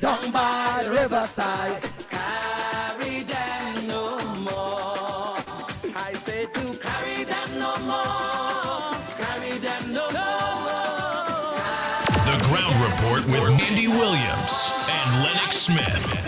down by the riverside. Carry them no more. I say to carry them no more. Carry them no more. The Ground Report with Andy Williams and Lennox Smith.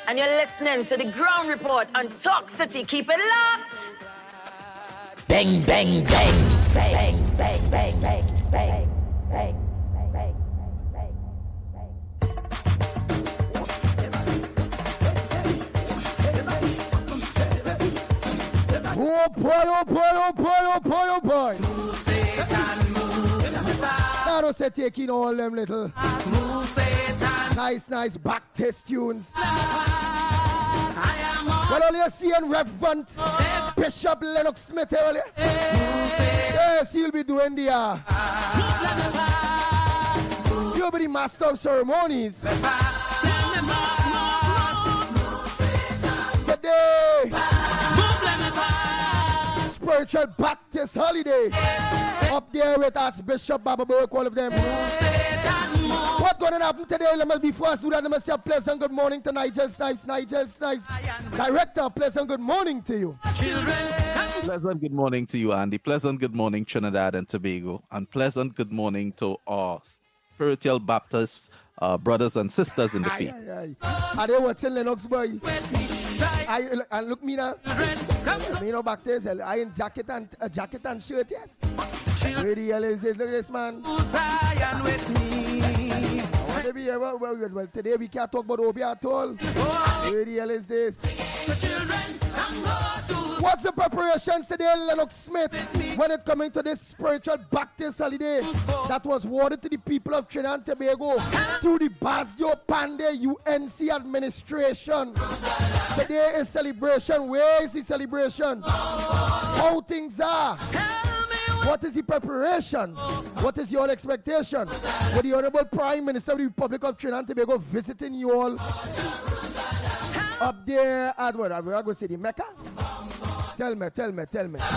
And you're listening to the Ground Report on Talk City. Keep it locked. Bang, bang, bang, bang, bang, bang, bang, bang, bang, bang, bang, oh boy, oh boy, oh boy, oh boy, oh boy. Move, Satan, move. Now don't say taking all them little move, Satan. Nice back test tunes. Well, all you see and Reverend Bishop Lennox Smith earlier. Yes, he'll be doing the you'll be the master of ceremonies. Today, spiritual Baptist holiday up there with Archbishop Baba Burke, all of them. What's going to happen today? Let me before I do that, let me say a pleasant good morning to Nigel Snipes. Director, pleasant good morning to you. Pleasant good morning to you, Andy. Pleasant good morning, Trinidad and Tobago. And pleasant good morning to our spiritual Baptist brothers and sisters in the faith. Are they watching Lennox boy? And look me now. Me know back there, I in jacket and shirt, yes. Where the hell is this? Look at this man. Well, today we can't talk about Obi at all. Where the hell is this? What's the preparations today, Lennox Smith, when it coming to this spiritual Baptist holiday that was awarded to the people of Trinidad and Tobago through the Basdio Pande UNC administration? Today is celebration. Where is the celebration? How things are? What is the preparation? What is your expectation? With the Honorable Prime Minister of the Republic of Trinidad and Tobago visiting you all up there at what? I'm going to say the Mecca? Tell me.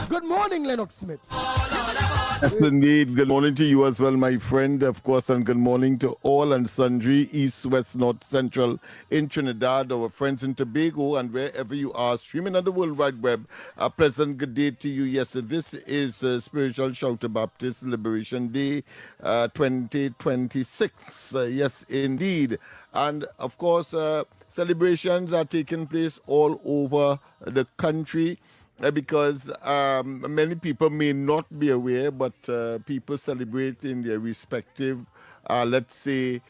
Good morning, Lennox Smith. Yes, indeed. Good morning to you as well, my friend, of course, and good morning to all and sundry, east, west, north, central, in Trinidad, our friends in Tobago, and wherever you are, streaming on the World Wide Web. A pleasant good day to you. Yes, this is Spiritual Shouter Baptist Liberation Day 2026. Yes, indeed. And, of course, celebrations are taking place all over the country. Because many people may not be aware, but people celebrate in their respective, let's say,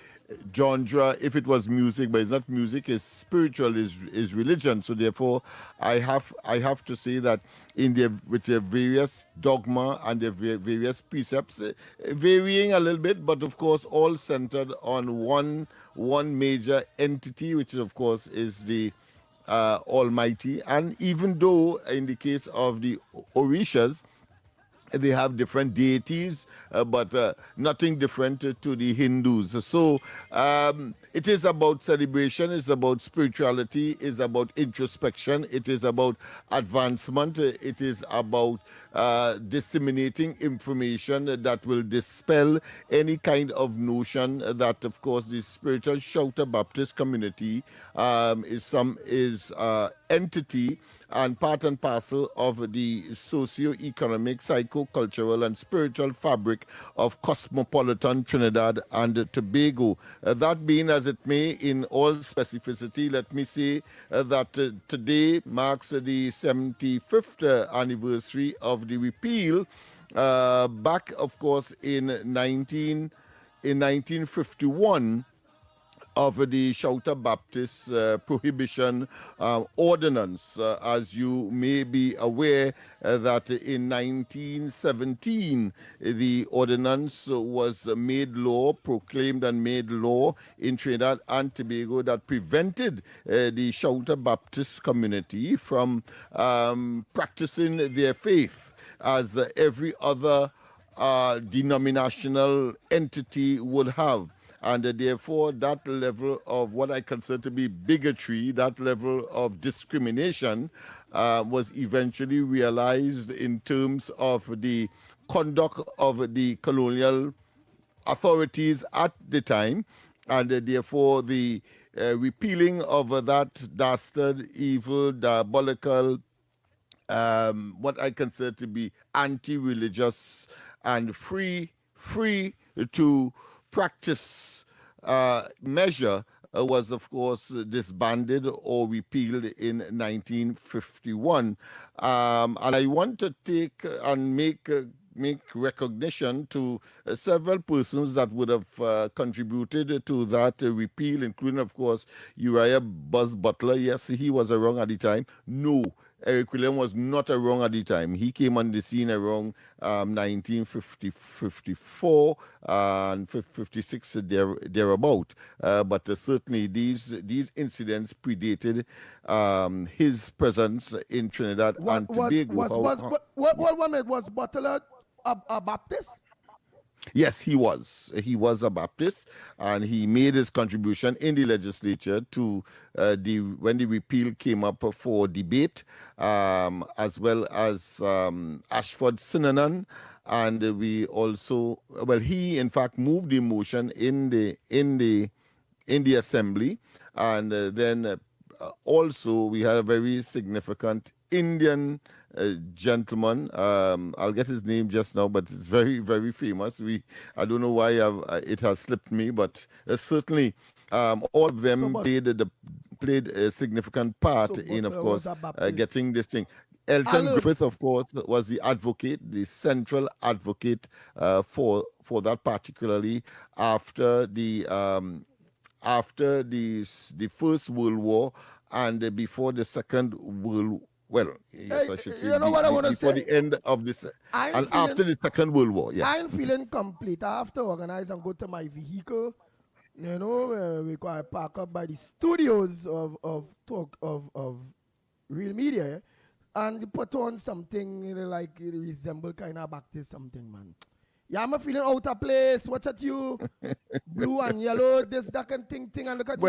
genre. If it was music, but it's not music, it's spiritual, is religion. So therefore, I have to say that with their various dogma and their various precepts, varying a little bit, but of course all centered on one major entity, which of course is the Almighty. And even though in the case of the Orishas, they have different deities, but nothing different to the Hindus. So it is about celebration, it's about spirituality, it's about introspection, it is about advancement, it is about disseminating information that will dispel any kind of notion that, of course, the spiritual Shouter Baptist community is entity and part and parcel of the socio-economic, psycho-cultural, and spiritual fabric of cosmopolitan Trinidad and Tobago. That being as it may, in all specificity, let me say that today marks the 75th anniversary of the repeal, back, of course, in 1951, of the Shouter Baptist Prohibition Ordinance. As you may be aware, that in 1917, the ordinance was made law, proclaimed and made law in Trinidad and Tobago, that prevented the Shouter Baptist community from practicing their faith as every other denominational entity would have. And therefore, that level of what I consider to be bigotry, that level of discrimination, was eventually realized in terms of the conduct of the colonial authorities at the time. And therefore, the repealing of that dastard, evil, diabolical, what I consider to be anti-religious and free to practice measure was, of course, disbanded or repealed in 1951. And I want to take and make recognition to several persons that would have contributed to that repeal, including, of course, Uriah Buzz Butler. Yes, he was around at the time. No, Eric William was not around at the time. He came on the scene around 1954 and 56 thereabout. But certainly these incidents predated his presence in Trinidad and Tobago. Was Butler a Baptist? Yes, he was. He was a Baptist, and he made his contribution in the legislature to when the repeal came up for debate, as well as Ashford Sinanan, and we also, well, he in fact moved the motion in the assembly, and then also we had a very significant Indian gentleman. I'll get his name just now, but it's very, very famous. I don't know why it has slipped me, but certainly all of them played a significant part in, of course, getting this thing. Elton Griffith, of course, was the advocate, the central advocate for that, particularly after the First World War and before the Second World War. Well, yes, I should say, before the end of this, and after the Second World War. Yeah. I'm feeling complete. I have to organize and go to my vehicle. We can park up by the studios of Real Media and put on something like resemble kind of Baptist something, man. Yeah, I'm feeling out of place. Watch at you. Blue and yellow, this, that and thing, and look at me.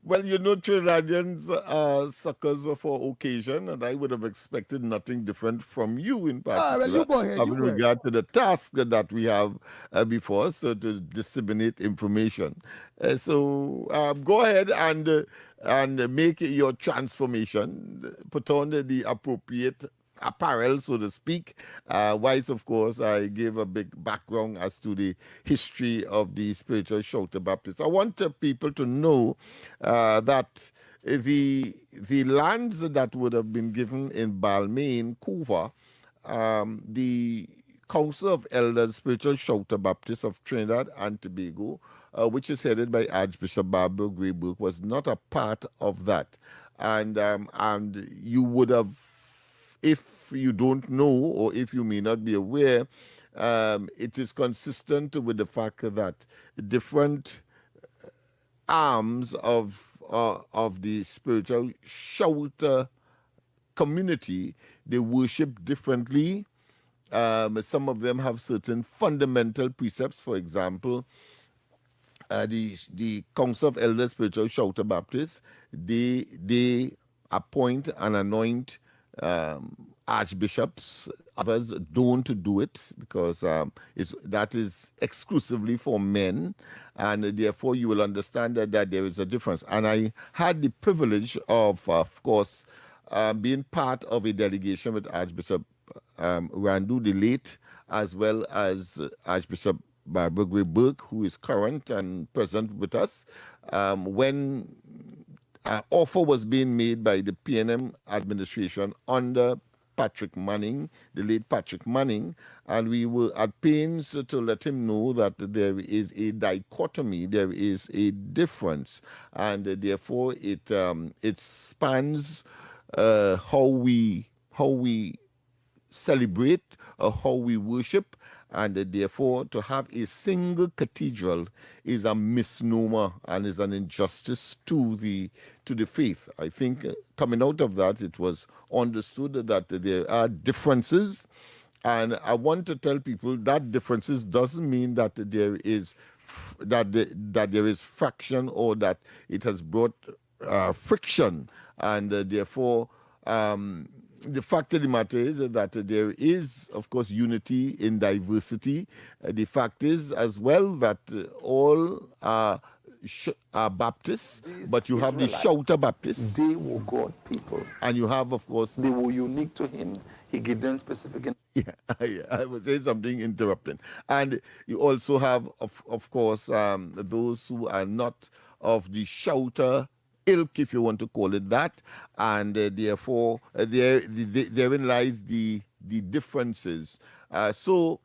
Well, Trinidadians are suckers for occasion, and I would have expected nothing different from you in particular. Well, you go ahead. In regard to the task that we have before us, so to disseminate information. So go ahead and make your transformation. Put on the appropriate apparel, so to speak. Whilst, of course, I gave a big background as to the history of the spiritual Shouter Baptist. I want people to know that the lands that would have been given in Balmain, Couva, the Council of Elders, Spiritual Shouter Baptist of Trinidad and Tobago, which is headed by Archbishop Barbara Grayburg, was not a part of that. And you would have, if you don't know or if you may not be aware, it is consistent with the fact that different arms of the spiritual Shouter community, they worship differently Some of them have certain fundamental precepts. For example, the Council of Elders Spiritual Shouter Baptists, they appoint and anoint archbishops. Others don't do it because that is exclusively for men, and therefore you will understand that there is a difference. And I had the privilege of course, being part of a delegation with Archbishop Randu, the late, as well as Archbishop Barbara Gray Burke, who is current and present with us, when an offer was being made by the PNM administration under Patrick Manning, the late Patrick Manning, and we were at pains to let him know that there is a dichotomy, there is a difference, and therefore it spans how we celebrate, how we worship, and therefore to have a single cathedral is a misnomer and is an injustice to the faith. I think coming out of that, it was understood that there are differences, and I want to tell people that differences doesn't mean that there is fraction or that it has brought friction, and therefore the fact of the matter is that there is, of course, unity in diversity. The fact is as well that all are Baptists, but you have the Shouter Baptists. They were God people. And you have, of course... They were unique to him. He gave them specific... Yeah, I was saying something interrupting. And you also have, of course, those who are not of the Shouter ilk, if you want to call it that, and therefore therein lies the differences. So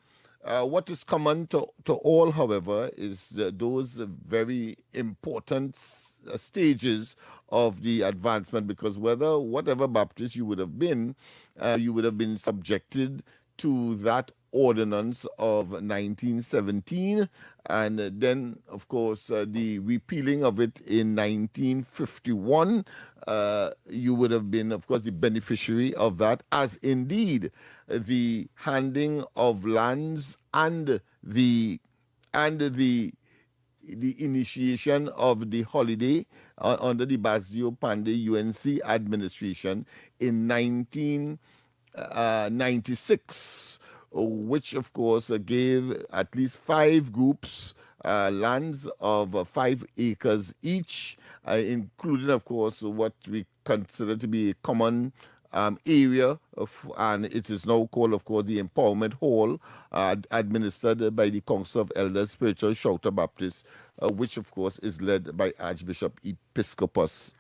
what is common to all, however, is those very important stages of the advancement, because whatever Baptist you would have been subjected to that ordinance of 1917, and then, of course, the repealing of it in 1951. You would have been, of course, the beneficiary of that, as indeed the handing of lands and the initiation of the holiday under the Basdio Pandey UNC administration in 1996, which of course gave at least 5 groups lands of 5 acres each, including, of course, what we consider to be a common area and it is now called, of course, the Empowerment Hall, administered by the Council of Elders Spiritual Shouter Baptist, which of course is led by Archbishop Episcopus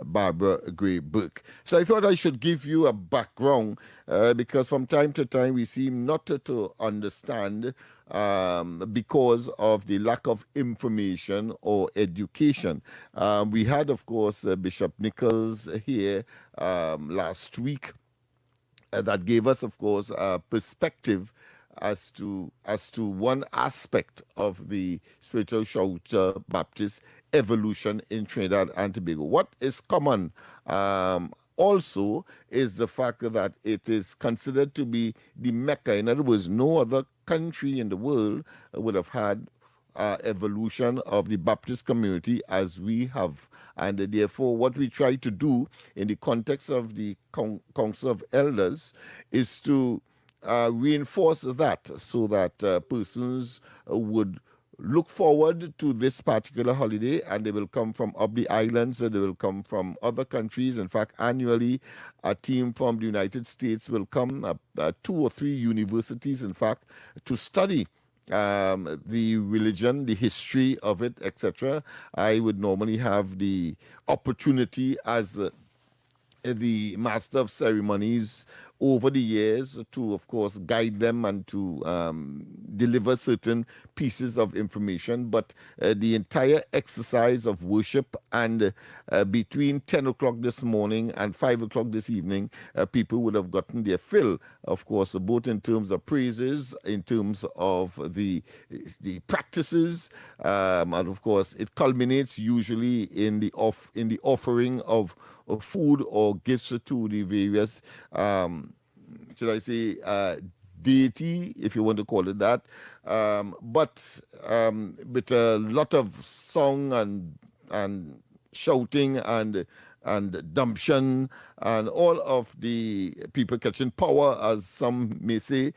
Barbara Gray Burke. So I thought I should give you a background because from time to time we seem not to understand because of the lack of information or education. We had, of course, Bishop Nichols here last week that gave us, of course, a perspective as to one aspect of the Spiritual Shouter Baptist evolution in Trinidad and Tobago. What is common also is the fact that it is considered to be the Mecca. In other words, no other country in the world would have had evolution of the Baptist community as we have. And therefore, what we try to do in the context of the Council of Elders is to reinforce that so that persons would look forward to this particular holiday, and they will come from up the islands, and they will come from other countries. In fact, annually, a team from the United States will come, 2 or 3 universities, in fact, to study the religion, the history of it, etc. I would normally have the opportunity as the master of ceremonies over the years to, of course, guide them and to deliver certain pieces of information. But the entire exercise of worship, and between 10 o'clock this morning and 5 o'clock this evening, people would have gotten their fill, of course, both in terms of praises, in terms of the practices, and of course, it culminates usually in the offering of food or gifts to the various should I say, deity, if you want to call it that, but with a lot of song and shouting and dumption and all of the people catching power, as some may say,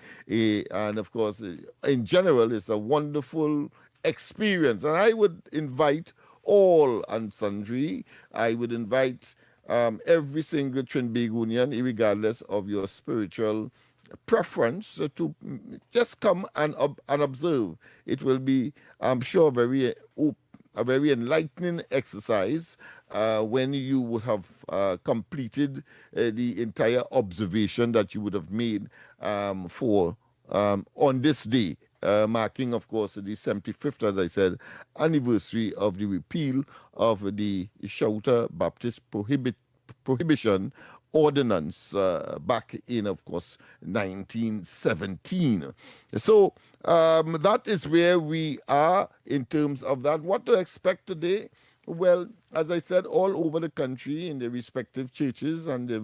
and of course, in general, it's a wonderful experience. And I would invite all and sundry. I would invite every single Trinbagonian, regardless of your spiritual preference, to just come and observe. It will be, I'm sure, a very enlightening exercise when you would have completed the entire observation that you would have made on this day, marking, of course, the 75th, as I said, anniversary of the repeal of the Shouter Baptist Prohibition Ordinance back in, of course, 1917. So that is where we are in terms of that. What to expect today? Well, as I said, all over the country in the respective churches and the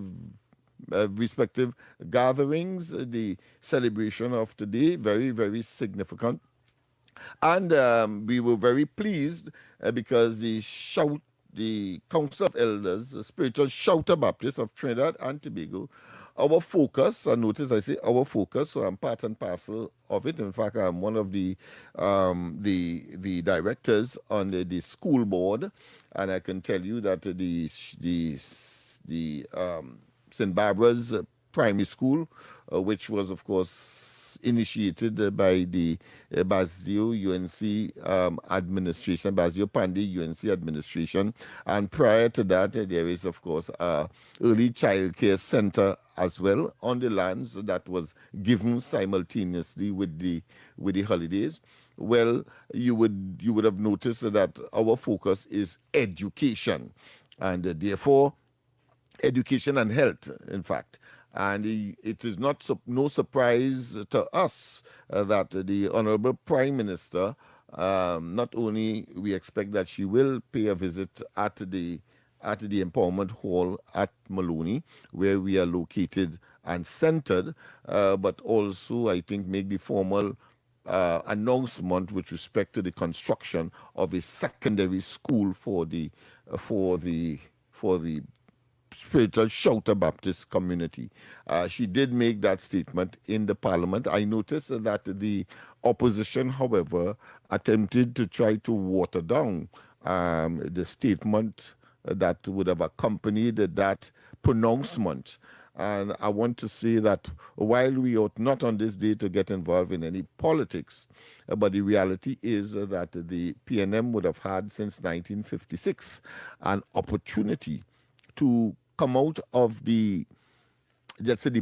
respective gatherings, the celebration of today, very, very significant. And we were very pleased because the Council of Elders, the Spiritual Shouter Baptist of Trinidad and Tobago, our focus, and notice I say our focus, so I'm part and parcel of it. In fact, I'm one of the directors on the school board, and I can tell you that the St. Barbara's Primary School, which was, of course, initiated by the Basdio UNC administration, Basdio Pandey UNC administration. And prior to that, there is, of course, a early child care center as well on the lands that was given simultaneously with the holidays. Well, you would have noticed that our focus is education, and therefore education and health, in fact. And it is no surprise to us that the Honorable Prime Minister, not only we expect that she will pay a visit at the Empowerment Hall at Maloney, where we are located and centered, but also, I think, make the formal announcement with respect to the construction of a secondary school for the Spiritual Shouter Baptist community. She did make that statement in the parliament. I noticed that the opposition, however, attempted to try to water down the statement that would have accompanied that pronouncement. And I want to say that while we ought not on this day to get involved in any politics, but the reality is that the PNM would have had since 1956 an opportunity to come out of the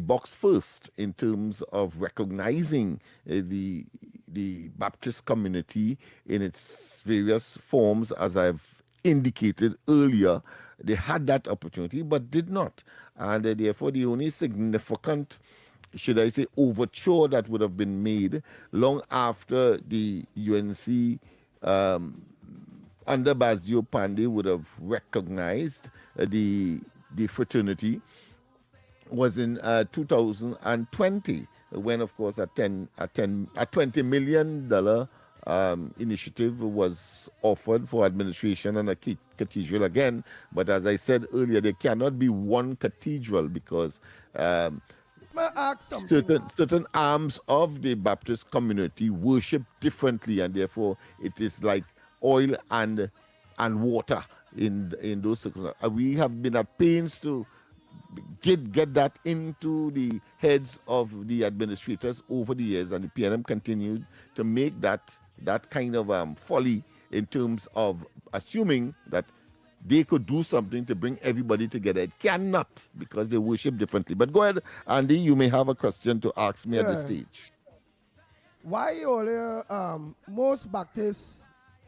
box first in terms of recognizing the Baptist community in its various forms, as I've indicated earlier. They had that opportunity but did not, and therefore the only significant, should I say, overture that would have been made long after the UNC under Basdio Pandey would have recognized the fraternity was in 2020, when, of course, a $20 million initiative was offered for administration and a cathedral again. But as I said earlier, there cannot be one cathedral because certain arms of the Baptist community worship differently, and therefore it is like oil and water in those circumstances. We have been at pains to get that into the heads of the administrators over the years, and the PNM continued to make that kind of folly in terms of assuming that they could do something to bring everybody together. It cannot, because they worship differently. But go ahead, Andy, you may have a question to ask me at this stage. Why most Baptists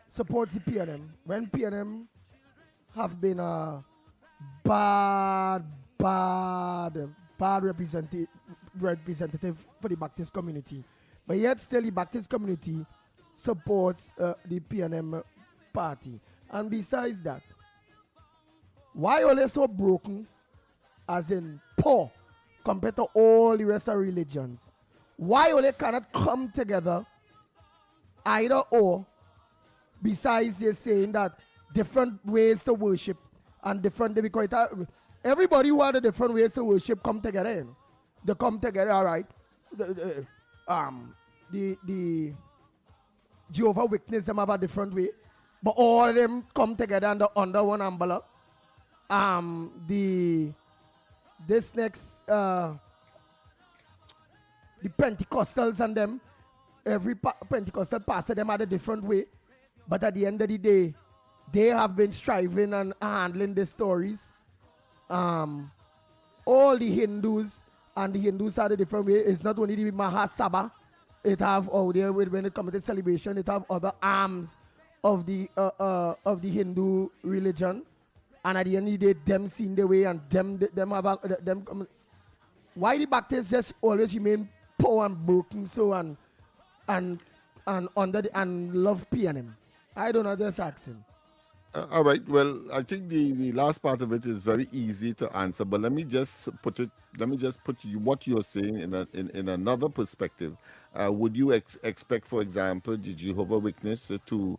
supports the PNM when PNM have been a bad representative for the Baptist community, but yet still the Baptist community supports the PNM party? And besides that, why are they so broken, as in poor, compared to all the rest of religions? Why Ole cannot come together, either or, besides just saying that different ways to worship and different, because everybody who had a different ways to worship come together, you know. They come together, all right. The Jehovah Witness them have a different way, but all of them come together under one umbrella. This next the Pentecostals and them, every Pentecostal pastor them had a different way, but at the end of the day, they have been striving and handling the stories. All the Hindus and the Hindus had a different way. It's not only the Mahasabha. It have out there when it comes to celebration, it have other arms of the Hindu religion. And at the end of the day, them seeing the way and them have them. Why the Baptists just always remain poor and broken so and under the, and love PNM? I don't know, just ask him. All right. Well, I think the last part of it is very easy to answer, but let me just put what you're saying in another perspective. Would you expect, for example, the Jehovah Witness to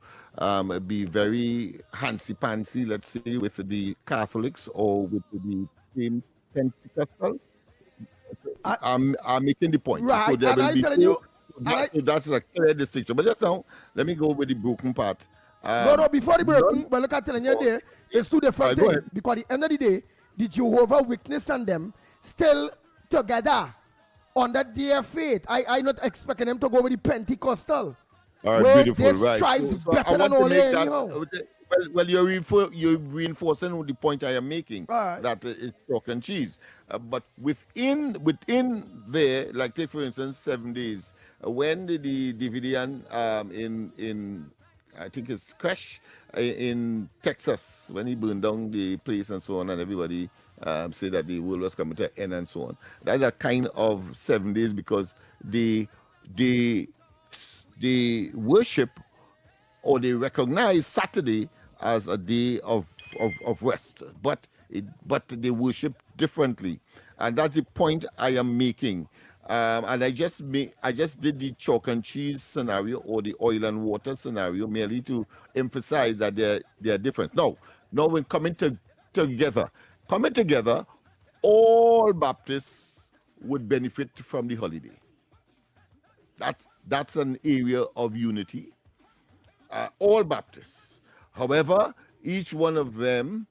be very handsy-pantsy, let's say, with the Catholics or with the same Pentecostal? I'm making the point. Right, so there and will I'm be telling you, that's a clear distinction. But just now, let me go with the broken part. No, before the broken, but look at telling you there, it's two different things. Because at the end of the day, the Jehovah Witness and them still together under their faith. I not expecting them to go with the Pentecostal. All right, beautiful, right. Strives so better than all Well, you're reinforcing the point I am making, right, that it's chalk and cheese. But within there, like take for instance 7 days, when the Davidian in I think it's Crash in Texas, when he burned down the place and so on, and everybody said that the world was coming to an end and so on. That's a kind of 7 days because they worship or they recognize Saturday as a day of rest, but they worship differently, and that's the point I am making. And I just did the chalk and cheese scenario or the oil and water scenario merely to emphasize that they're different. Now when coming together, all Baptists would benefit from the holiday. That's an area of unity. All Baptists. However, each one of them,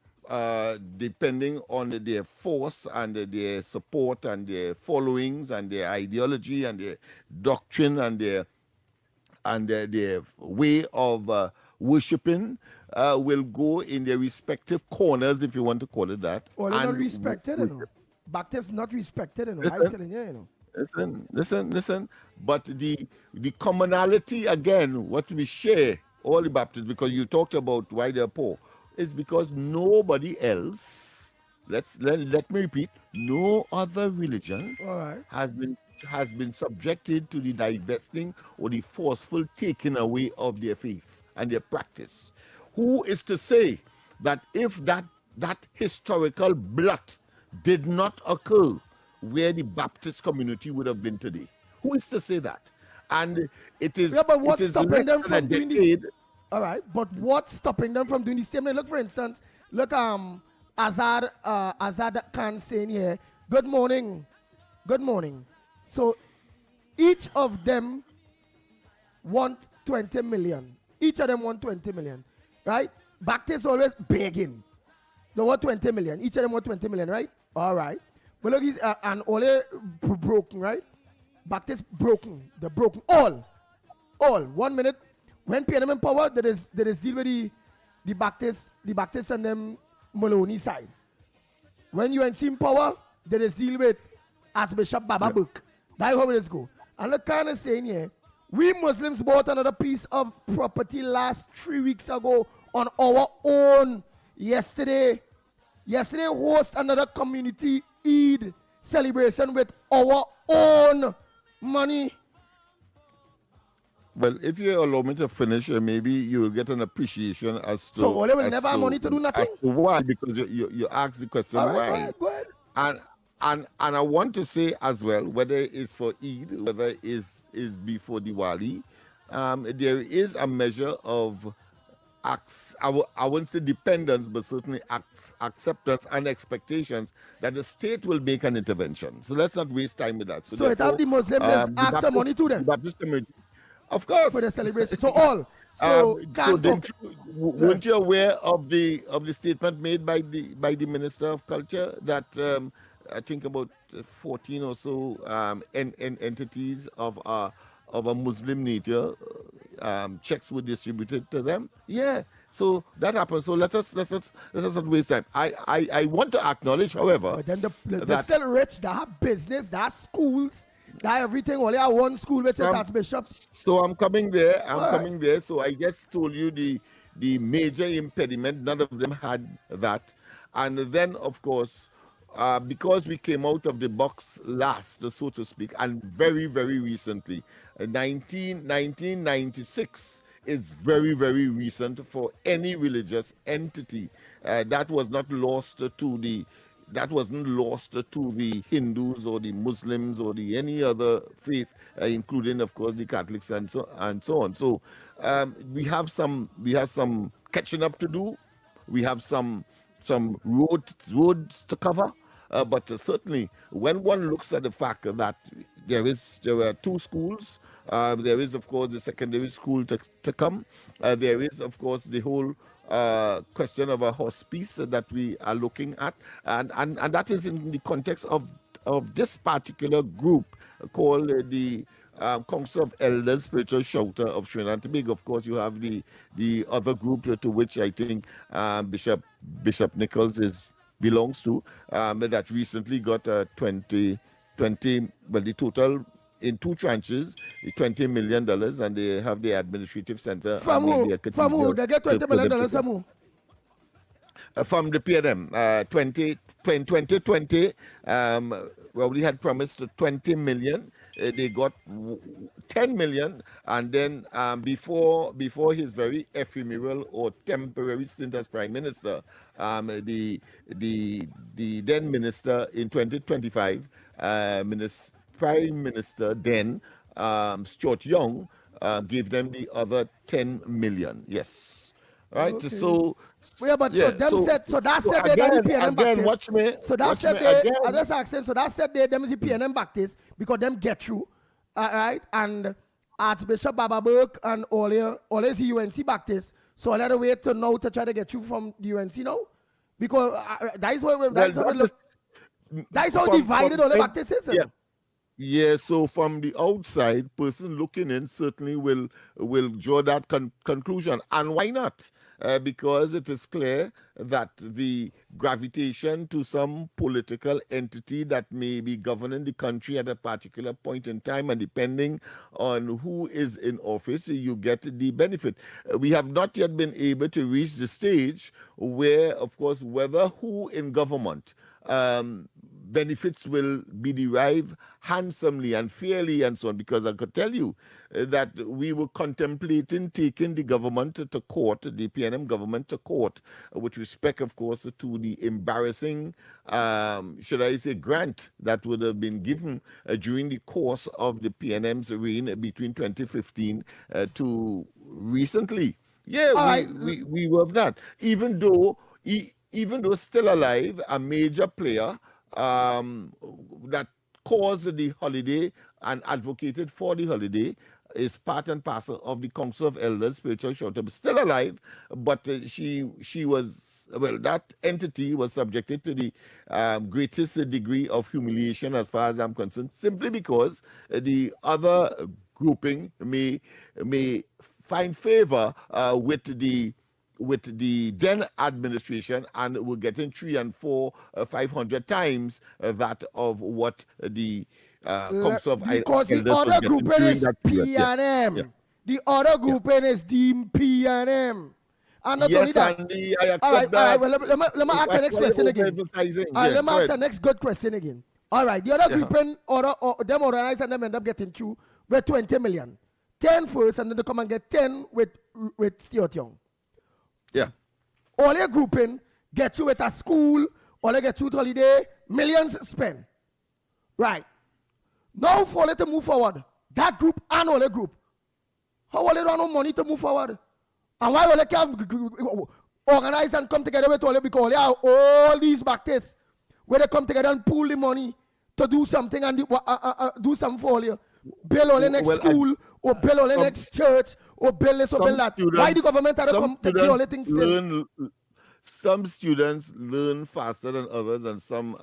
depending on their force and their support and their followings and their ideology and their doctrine and their way of worshiping, will go in their respective corners, if you want to call it that. Well, they're not respected, you know. Baptists not respected, you know. I'm telling you, you know. Listen. But the commonality, again, what we share, all the Baptists, because you talked about why they're poor, is because nobody else, let me repeat, no other religion has been subjected to the divesting or the forceful taking away of their faith and their practice. Who is to say that if that historical blot did not occur, where the Baptist community would have been today? Who is to say that? And it is. Yeah, but what's stopping them from doing this? All right, but what's stopping them from doing the same thing? Look, for instance, Azad Khan saying here, good morning. So each of them want 20 million. Each of them want 20 million, right? Baptists always begging. They want 20 million. Each of them want 20 million, right? All right. But look, he's and Ole broken, right? Baptists broken. They're broken. All. 1 minute. When PNM in power, there is deal with the Baptists and them Maloney side. When UNC in power, there is deal with Archbishop Baba Book. That's how it is go. And look, kind of saying here, we Muslims bought another piece of property last 3 weeks ago on our own. Yesterday host another community Eid celebration with our own money. Well, if you allow me to finish, maybe you'll get an appreciation as to. So Ole will never have money to do nothing? As to why? Because you asked the question why. Go ahead. and I want to say as well, whether it's for Eid, whether is before Diwali, there is a measure of I wouldn't say dependence, but certainly acceptance and expectations that the state will make an intervention. So let's not waste time with that. So it have the Muslims just ask some money to them. The Baptist community, of course, for the celebration. So all. So weren't you aware of the statement made by the Minister of Culture that I think about 14 or so entities of a Muslim nature, checks were distributed to them? Yeah. So that happened. So let us not waste time. I want to acknowledge, however, but then they're still rich. They have business. They have schools. They have everything. Only have one school, which is Archbishop. So I'm coming there. Coming there. So I just told you the major impediment. None of them had that. And then, of course, because we came out of the box last, so to speak, and very, very recently, 1996 is very, very recent for any religious entity. That was not lost to the Hindus or the Muslims or the any other faith, including, of course, the Catholics and so on. So we have some catching up to do. We have some roads to cover. But certainly, when one looks at the fact that there were two schools, there is, of course, the secondary school to come. There is, of course, the whole question of a hospice that we are looking at, and that is in the context of this particular group called the Council of Elders, Spiritual Shelter of Trinidad and Tobago. Of course, you have the other group to which I think Bishop Nichols belongs to, that recently got 20, well, the total in two tranches, $20 million, and they have the administrative center. From who? They get $20 million from who? From the PNM, 2020, well, we had promised 20 million. They got 10 million, and then before his very ephemeral or temporary stint as Prime Minister, the then minister in 2025, Prime Minister then, Stuart Young, gave them the other 10 million. Yes. Right, okay. So yeah, but yeah, so that said they again, the PNM again, back watch me. So that said they, I just asking. So that said they them the PNM back this because them get through, right? And Archbishop Baba Burke and all is the UNC back this. So I let her wait to now to try to get through from the UNC now, because that is what that is how divided all the back this is. Yeah. Yeah, so from the outside, person looking in certainly will draw that conclusion. And why not? Because it is clear that the gravitation to some political entity that may be governing the country at a particular point in time, and depending on who is in office, you get the benefit. We have not yet been able to reach the stage where, of course, whether who in government benefits will be derived handsomely and fairly and so on, because I could tell you that we were contemplating taking the government to court, the PNM government to court, with respect, of course, to the embarrassing, should I say, grant that would have been given during the course of the PNM's reign between 2015 to recently. Yeah, we were that. Even though still alive, a major player that caused the holiday and advocated for the holiday is part and parcel of the Council of Elders, Spiritual Shelter, still alive, but she was, well, that entity was subjected to the greatest degree of humiliation as far as I'm concerned, simply because the other grouping may find favor with the then administration, and we're getting 300 and 400, 500 times that of what the Council of because the other grouping is PNM. Yeah. The other grouping is deemed PNM. And not only that. Andy, I accept that. All right, well, let me ask the next question again. Let me ask the next good question again. All right, the other grouping, them organize and them end up getting through with 20 million. 10 first, and then they come and get 10 with Stuart Young. Yeah. All your grouping get you with a school, all you get you with holiday, millions spent. Right. Now for let them move forward. That group and all the group. How will they don't have money to move forward? And why will they come organize and come together with all the because they have all these Baptists where they come together and pool the money to do something and do something for you. Build all the next school, or build all the next church, or build this or build that. Why the government had to come to do all the things still? Some students learn faster than others, and some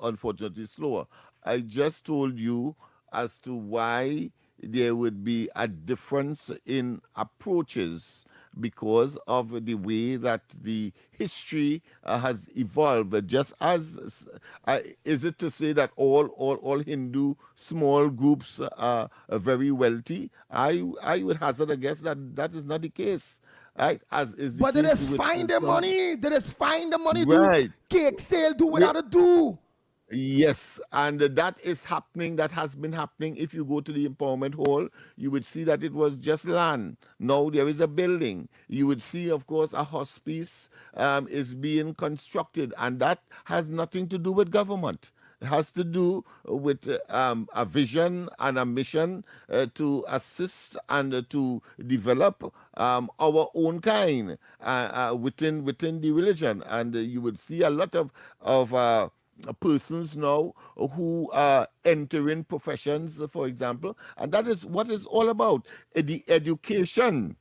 unfortunately slower. I just told you as to why there would be a difference in approaches because of the way that the history has evolved. Just as is it to say that all Hindu small groups are very wealthy? I would hazard a guess that that is not the case. Right, as is the but case they just find the money. They just find the money. Right. Do cake sale. Do without a do. Yes, and that is happening. That has been happening. If you go to the empowerment hall, you would see that it was just land. Now there is a building. You would see, of course, a hospice is being constructed, and that has nothing to do with government. It has to do with a vision and a mission to assist and to develop our own kind within the religion. And you would see a lot of persons now who are entering professions, for example, and that is what it's all about. The education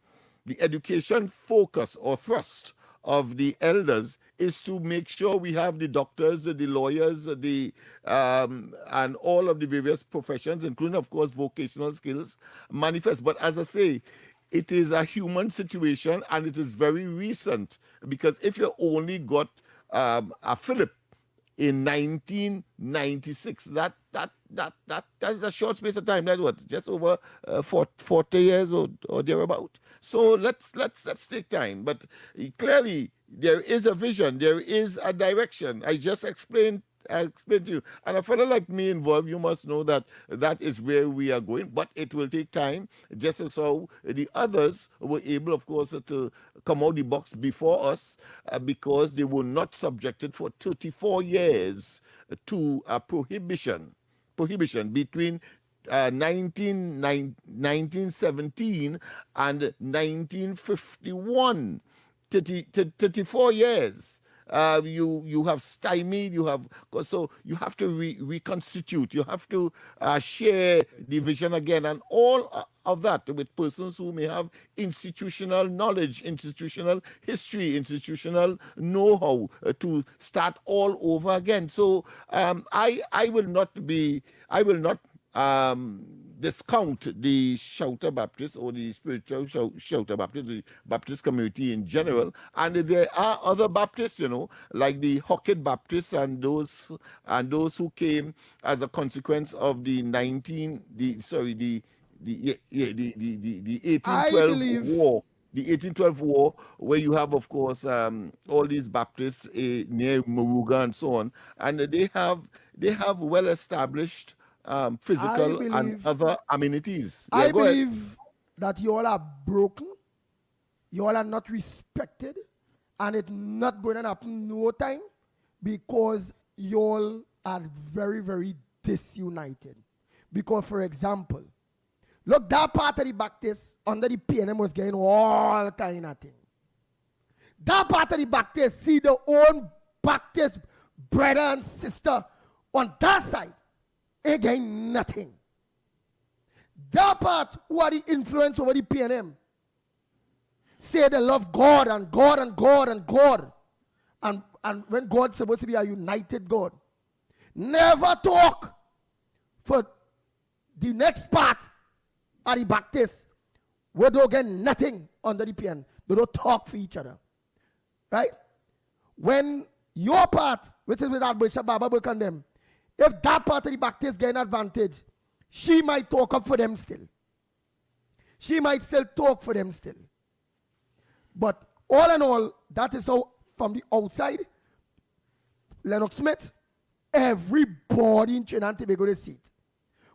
focus or thrust of the elders is to make sure we have the doctors, the lawyers, and all of the various professions, including, of course, vocational skills, manifest. But as I say, it is a human situation, and it is very recent, because if you only got a Philip in 1996, that is a short space of time. That's what, just over 40 years or thereabout. So let's take time. But clearly there is a vision, there is a direction. I just explained to you. And a fellow like me involved, you must know that that is where we are going. But it will take time, just as how the others were able, of course, to come out the box before us because they were not subjected for 34 years to a prohibition between 1917 and 1951. 34 years. You have stymied, so you have to reconstitute, you have to share the vision again, and all of that with persons who may have institutional knowledge, institutional history, institutional know-how to start all over again. So I will not discount the Shouter Baptists or the spiritual Shouter Baptists, the Baptist community in general. And there are other Baptists, like the Hockett Baptists and those who came as a consequence of the 1812 war. The 1812 war, where you have, of course, all these Baptists near Moruga and so on, and they have well-established physical and other amenities. Yeah, I believe that you all are broken, you all are not respected, and it's not going to happen no time because you all are very, very disunited. Because, for example, look, that part of the Baptists under the PNM was getting all kind of things. That part of the Baptists see their own Baptist brother and sister on that side. Again, nothing. That part who are the influence over the PNM say they love God and God and God and God. And when God's supposed to be a united God, never talk for the next part of the Baptists where they don't get nothing under the PN. They don't talk for each other. Right? When your part, which is with Archbishop Baba Burke and them, if that part of the Baptists get an advantage, she might talk up for them still. She might still talk for them still. But all in all, that is how, from the outside, Lennox Smith, everybody in Trinidad and Tobago, they see it.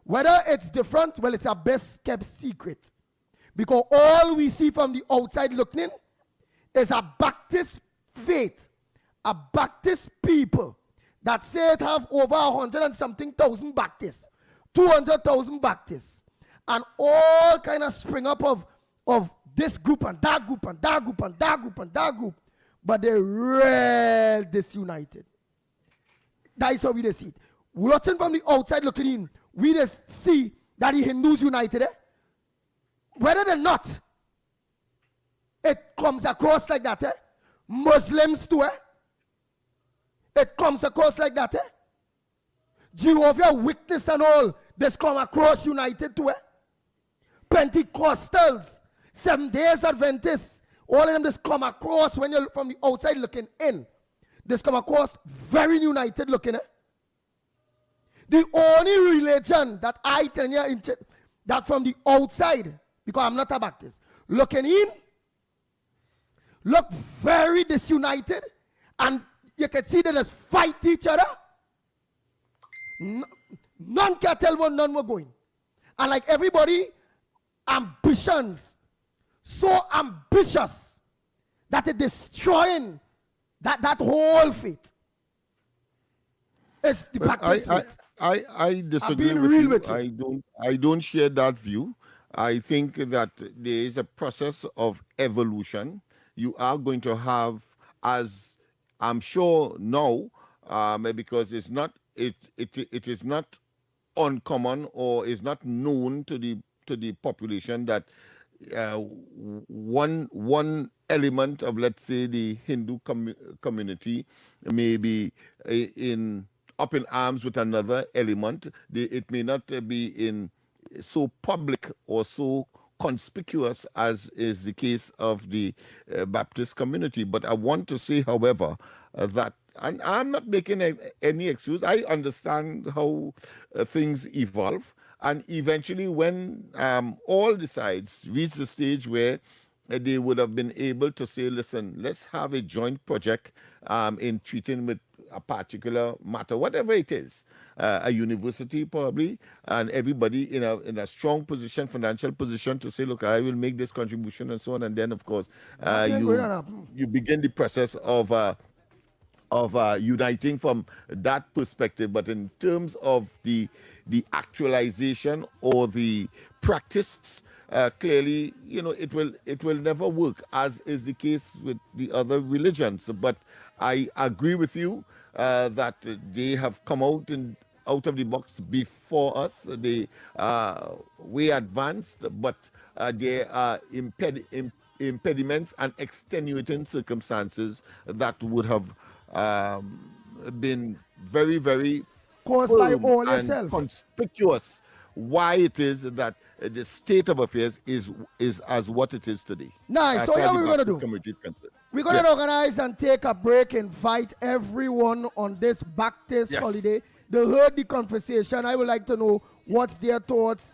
Whether it's different, well, it's a best kept secret. Because all we see from the outside looking in is a Baptist faith, a Baptist people that say it have over 100 and something thousand Baptists, 200,000 Baptists, and all kind of spring up of this group and that group and that group and that group and that group, but they're real disunited. That is how we just see it. Watching from the outside looking in, we just see that the Hindus united. Whether they're not, it comes across like that. Muslims too. It comes across like that. Jehovah's Witness and all, this come across united too. Pentecostals, 7 Days Adventists, all of them just come across when you're from the outside looking in. This come across very united looking. The only religion that I tell you that from the outside, because I'm not a Baptist, looking in, look very disunited, and you can see that they fight each other. None can tell where none were going. And like everybody, ambitions, so ambitious that it's destroying that whole faith. It's the Baptist faith. I disagree with you. I don't share that view. I think that there is a process of evolution. You are going to have, as I'm sure now, because it is not uncommon or is not known to the population that one element of, let's say, the Hindu community may be up in arms with another element. It may not be in so public or so conspicuous as is the case of the Baptist community. But I want to say, however, that, and I'm not making any excuse, I understand how things evolve. And eventually when all the sides reach the stage where they would have been able to say, listen, let's have a joint project in treating with a particular matter, whatever it is, a university probably, and everybody in a strong position, financial position, to say, look, I will make this contribution and so on. And then, of course, you begin the process of uniting from that perspective. But in terms of the actualization or the practice, clearly, it will never work, as is the case with the other religions. But I agree with you that they have come out of the box before us. They way advanced, but there are impediments and extenuating circumstances that would have been very, very caused by all and yourself. Conspicuous why it is that the state of affairs is as what it is today. Nice. So what we're going to do? We're going to organize and take a break, invite everyone on this Baptist holiday. They heard the conversation. I would like to know what's their thoughts.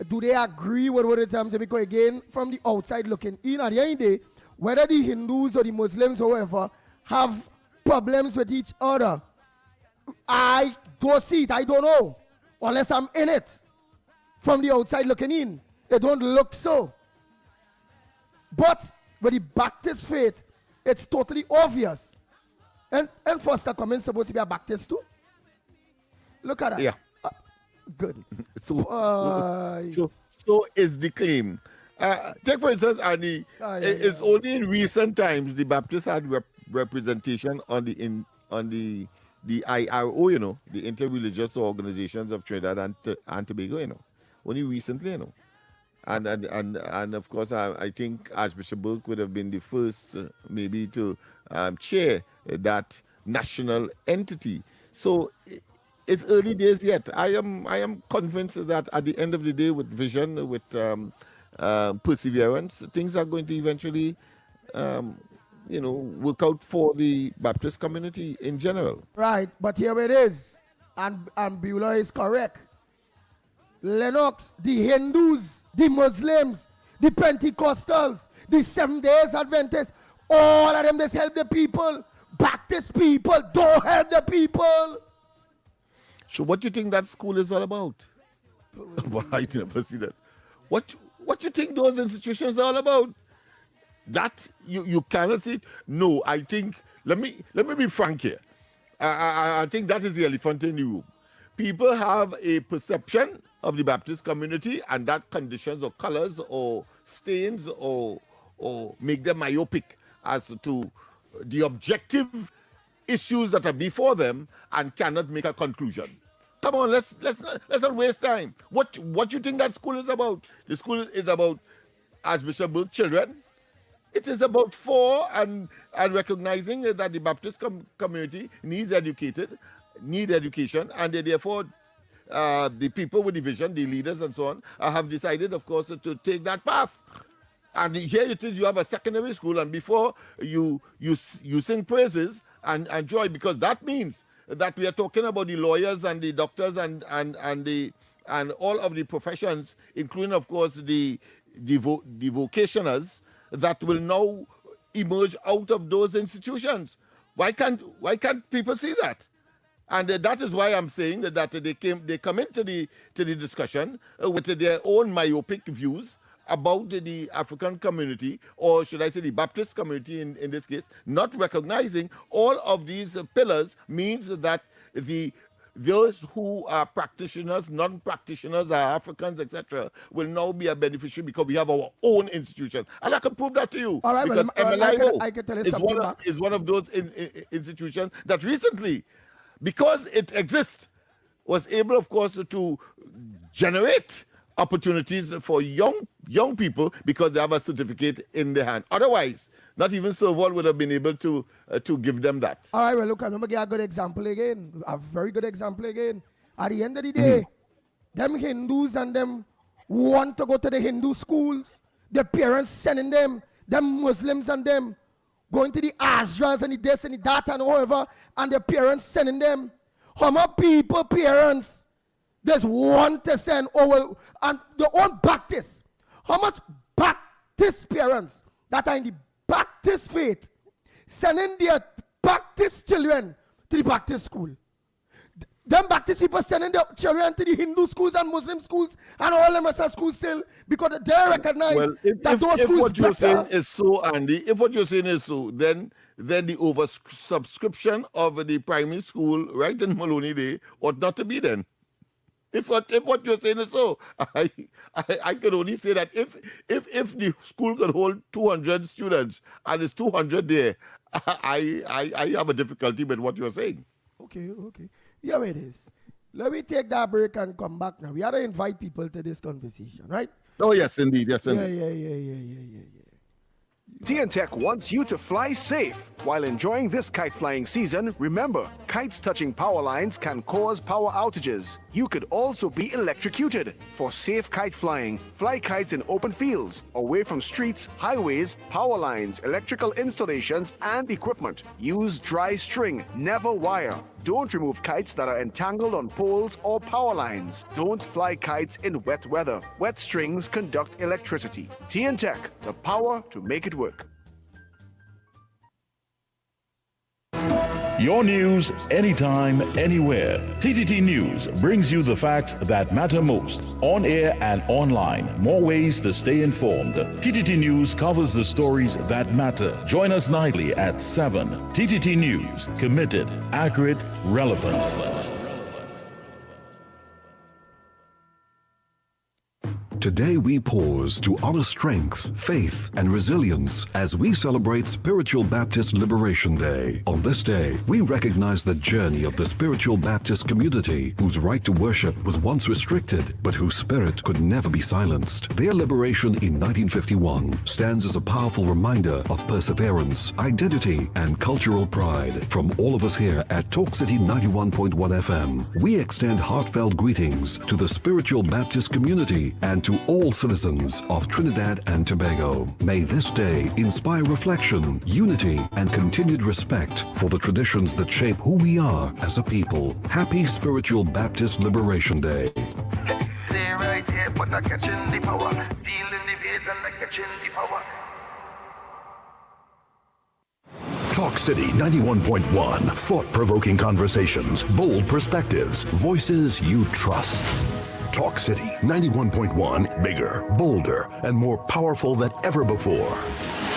Do they agree with what it is? Because again, from the outside looking in, at the end of the day, whether the Hindus or the Muslims or whoever have problems with each other, I don't see it. I don't know. Unless I'm in it. From the outside looking in, it don't look so. But with the Baptist faith, it's totally obvious. And Foster Cummins supposed to be a Baptist too. Look at that. Yeah. Good. So is the claim. Take for instance, Annie. It's only in recent times the Baptists had representation on the IRO, the Interreligious Organizations of Trinidad and Tobago, only recently, and of course I think Archbishop Burke would have been the first maybe to chair that national entity. So it's early days yet. I am convinced that at the end of the day, with vision, with perseverance, things are going to eventually work out for the Baptist community in general. Right, but here it is, and Beulah is correct. Lennox, the Hindus, the Muslims, the Pentecostals, the 7 Days Adventists, all of them just help the people. Baptist people don't help the people. So what do you think that school is all about? Well, I never see that. What do you think those institutions are all about? That you cannot see it? No, I think, let me be frank here. I think that is the elephant in the room. People have a perception of the Baptist community, and that conditions or colors or stains or make them myopic as to the objective issues that are before them and cannot make a conclusion. Come on, let's not waste time. What you think that school is about? The school is about Archbishop Burke children. It is about and recognizing that the Baptist community need education, and they therefore the people with the vision, the leaders and so on, have decided, of course, to take that path. And here it is, you have a secondary school, and before you sing praises and joy, because that means that we are talking about the lawyers and the doctors and all of the professions, including, of course, the vocationers that will now emerge out of those institutions. Why can't people see that? And that is why I'm saying that they come into the discussion with their own myopic views about the African community, or should I say the Baptist community in this case, not recognizing all of these pillars means that those who are practitioners, non-practitioners, are Africans, etc., will now be a beneficiary because we have our own institutions. And I can prove that to you. All right, because I can tell you something is one of those institutions that recently, because it exists, was able, of course, to generate opportunities for young people because they have a certificate in their hand. Otherwise, not even Serval would have been able to give them that. All right, well, look, I'm going to give a good example again, a very good example again. At the end of the day, them Hindus and them want to go to the Hindu schools. Their parents sending them Muslims and them going to the Asras and the this and the that and whatever, and their parents sending them. How many people, parents, there's one to send over, and their own Baptists. How much Baptist parents that are in the Baptist faith sending their Baptist children to the Baptist school? Them Baptist people sending their children to the Hindu schools and Muslim schools and all them as schools still because they recognize that those schools. If what you're saying is so, Andy, if what you're saying is so, then the oversubscription of the primary school right in Maloney Day ought not to be then. If what you're saying is so, I could only say that if the school could hold 200 students and it's 200 there, I have a difficulty with what you're saying. Okay. Here it is. Let me take that break and come back now. We have to invite people to this conversation, right? Oh, yes, indeed. Yes, indeed. Yeah. TNTech wants you to fly safe. While enjoying this kite flying season, remember, kites touching power lines can cause power outages. You could also be electrocuted. For safe kite flying, fly kites in open fields, away from streets, highways, power lines, electrical installations, and equipment. Use dry string, never wire. Don't remove kites that are entangled on poles or power lines. Don't fly kites in wet weather. Wet strings conduct electricity. TNTech, the power to make it work. Your news, anytime, anywhere. TTT News brings you the facts that matter most. On air and online. More ways to stay informed. TTT News covers the stories that matter. Join us nightly at 7. TTT News. Committed, accurate, relevant. Today we pause to honor strength, faith, and resilience as we celebrate Spiritual Baptist Liberation Day. On this day, we recognize the journey of the Spiritual Baptist community whose right to worship was once restricted, but whose spirit could never be silenced. Their liberation in 1951 stands as a powerful reminder of perseverance, identity, and cultural pride. From all of us here at Talk City 91.1 FM, we extend heartfelt greetings to the Spiritual Baptist community and to all citizens of Trinidad and Tobago. May this day inspire reflection, unity, and continued respect for the traditions that shape who we are as a people. Happy Spiritual Baptist Liberation Day. Stay right here, but I'm catching the power. Feeling the beat and I'm catching the power. Talk City 91.1. Thought-provoking conversations, bold perspectives, voices you trust. Talk City 91.1, bigger, bolder, and more powerful than ever before.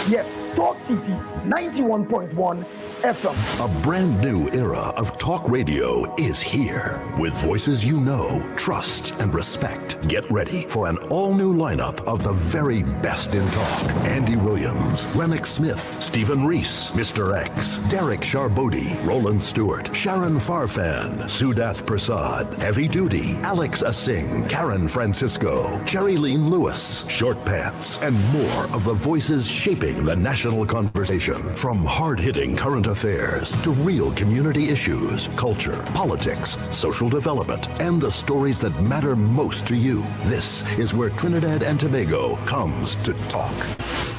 Yes, Talk City 91.1 FM. A brand new era of talk radio is here. With voices you know, trust, and respect. Get ready for an all-new lineup of the very best in talk. Andy Williams, Lennox Smith, Stephen Reese, Mr. X, Derek Charbodi, Roland Stewart, Sharon Farfan, Sudath Prasad, Heavy Duty, Alex Asing, Karen Francisco, Jerry Lean Lewis, Short Pants, and more of the voices shaping the national conversation. From hard-hitting current affairs to real community issues, culture, politics, social development, and the stories that matter most to you. This is where Trinidad and Tobago comes to talk.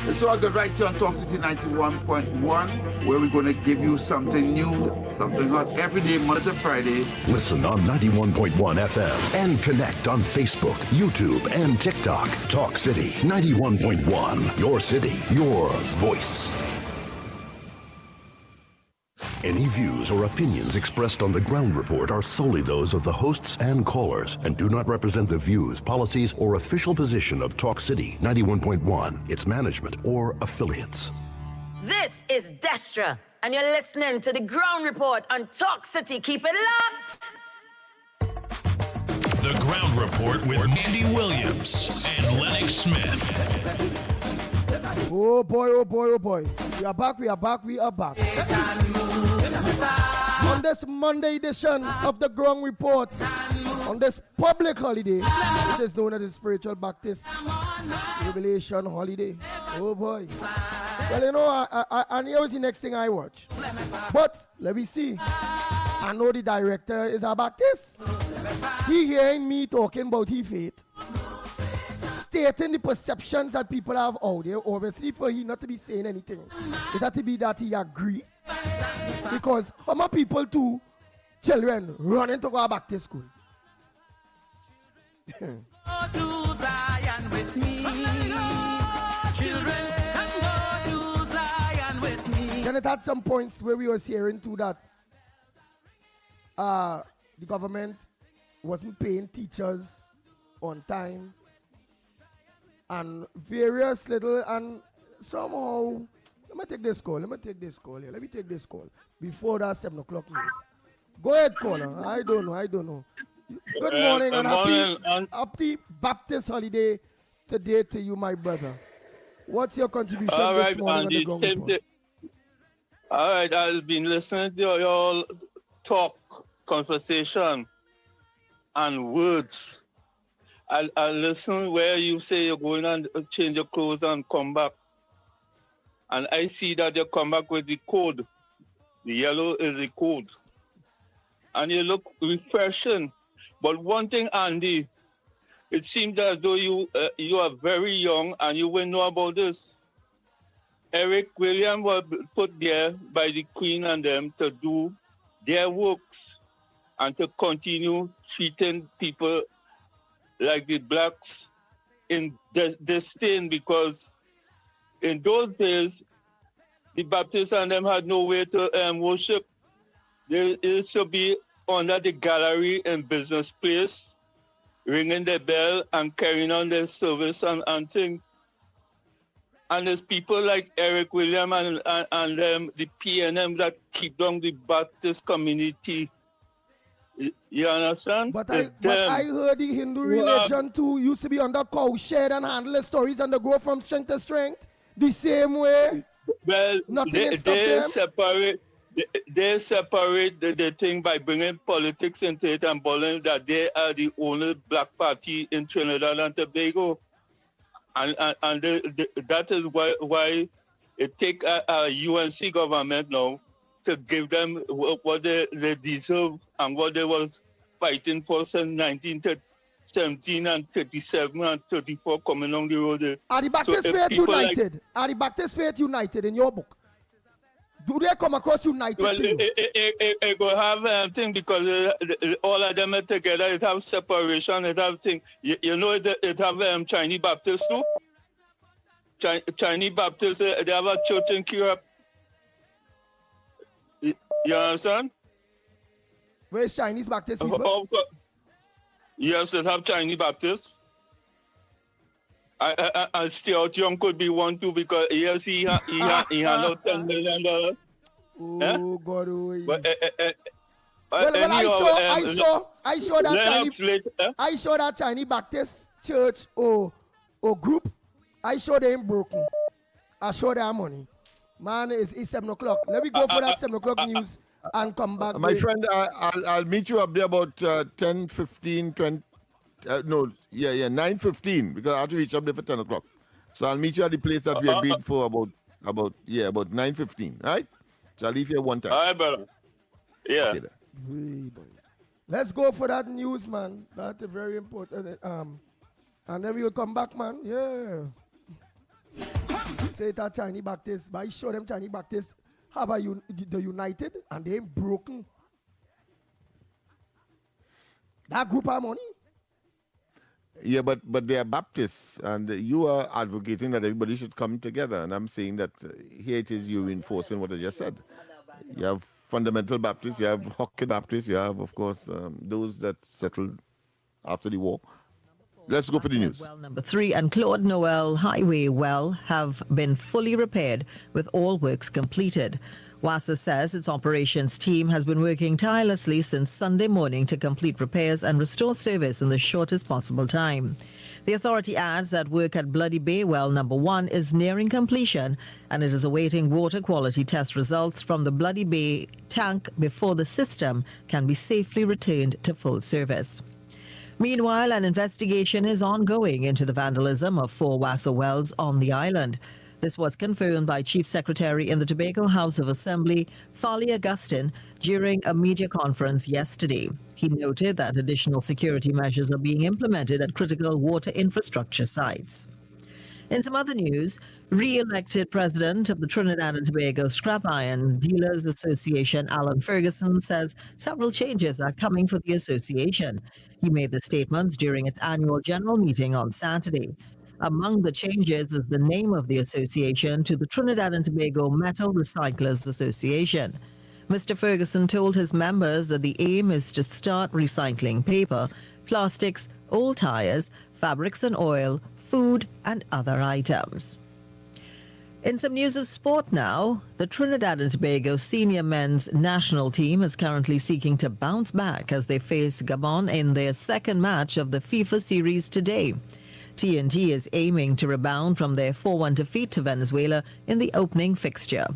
It's all good right here on Talk City 91.1, where we're going to give you something new, something hot every day, Monday to Friday. Listen on 91.1 FM and connect on Facebook, YouTube, and TikTok. Talk City 91.1. Your city, your voice. Any views or opinions expressed on the Ground Report are solely those of the hosts and callers and do not represent the views, policies, or official position of Talk City 91.1, its management, or affiliates. This is Destra, and you're listening to the Ground Report on Talk City. Keep it locked. The Ground Report with Andy Williams and Lennox Smith. Oh boy, oh boy, oh boy. We are back, we are back, we are back. On this Monday edition of the Ground Report, on this public holiday, which is known as the Spiritual Baptist Revelation Holiday. Oh boy. Well, you know, I here was the next thing I watch. But, let me see. I know the director is a Baptist. He hearing me talking about his faith, stating the perceptions that people have out there. Obviously, for he not to be saying anything, it had to be that he agree. Because how many people too, children running to go back to school? Then it had some points where we were hearing too that the government wasn't paying teachers on time and various little, and somehow, let me take this call before that 7 o'clock news. Go ahead, caller. I don't know. Good morning and happy Baptist holiday today to you, my brother. What's your contribution this morning on the Ground Report? All right, I've been listening to your talk, conversation, and words. I listen where you say you're going and change your clothes and come back. And I see that you come back with the code. The yellow is the code. And you look refreshing. But one thing, Andy, it seems as though you are very young and you will know about this. Eric William was put there by the Queen and them to do their work and to continue treating people like the blacks in disdain, because in those days, the Baptists and them had no way to worship. They used to be under the gallery in Business Place, ringing the bell and carrying on their service and things. And there's people like Eric William and them, the PNM, that keep down the Baptist community. You understand? But I heard the Hindu religion too used to be under cowshed and handle the stories and they go from strength to strength the same way. Well, they separate the thing by bringing politics into it and believing that they are the only black party in Trinidad and Tobago. And that is why it takes a UNC government now to give them what they deserve and what they was fighting for since 1917 and 37 and 34 coming on the road. Are the Baptist Faith united? Are the Baptist Faith united in your book? Do they come across united? Well, it will have thing because all of them are together. It have separation. It have thing. You know, it have Chinese Baptists too. Chinese Baptists, they have a church in Europe. You understand? Where's Chinese Baptist people? Yes, they have Chinese Baptists. I Stuart Young could be one too because yes, he had no $10 million. Oh God, oh. But, I saw that Lennox Chinese. I saw that Chinese Baptist church or group. I saw them broken. I saw their money. Man, it's 7 o'clock. Let me go for that 7 o'clock news and come back. My friend, I'll meet you up there about 10, 15, 20. 9:15 because I have to reach up there for 10 o'clock. So I'll meet you at the place that we agreed for about 9:15. Right? So I'll leave here one time. All right, brother. Yeah. Okay, Let's go for that news, man. That's very important. And then we will come back, man. Yeah. Say that Chinese Baptists, but I show them Chinese Baptists have the United and they ain't broken. That group of money. Yeah, but they are Baptists, and you are advocating that everybody should come together. And I'm saying that here it is you reinforcing what I just said. You have fundamental Baptists, you have hockey Baptists, you have, of course, those that settled after the war. Let's go for the news. Well, number 3 and Claude Noel Highway well have been fully repaired with all works completed. WASA says its operations team has been working tirelessly since Sunday morning to complete repairs and restore service in the shortest possible time. The authority adds that work at Bloody Bay Well number 1 is nearing completion and it is awaiting water quality test results from the Bloody Bay tank before the system can be safely returned to full service. Meanwhile, an investigation is ongoing into the vandalism of 4 WASA wells on the island. This was confirmed by Chief Secretary in the Tobago House of Assembly, Farley Augustine, during a media conference yesterday. He noted that additional security measures are being implemented at critical water infrastructure sites. In some other news, re-elected president of the Trinidad and Tobago Scrap Iron Dealers Association, Alan Ferguson, says several changes are coming for the association. He made the statements during its annual general meeting on Saturday. Among the changes is the name of the association to the Trinidad and Tobago Metal Recyclers Association. Mr. Ferguson told his members that the aim is to start recycling paper, plastics, old tires, fabrics and oil, food and other items. In some news of sport now, the Trinidad and Tobago senior men's national team is currently seeking to bounce back as they face Gabon in their second match of the FIFA series today. TNT is aiming to rebound from their 4-1 defeat to Venezuela in the opening fixture.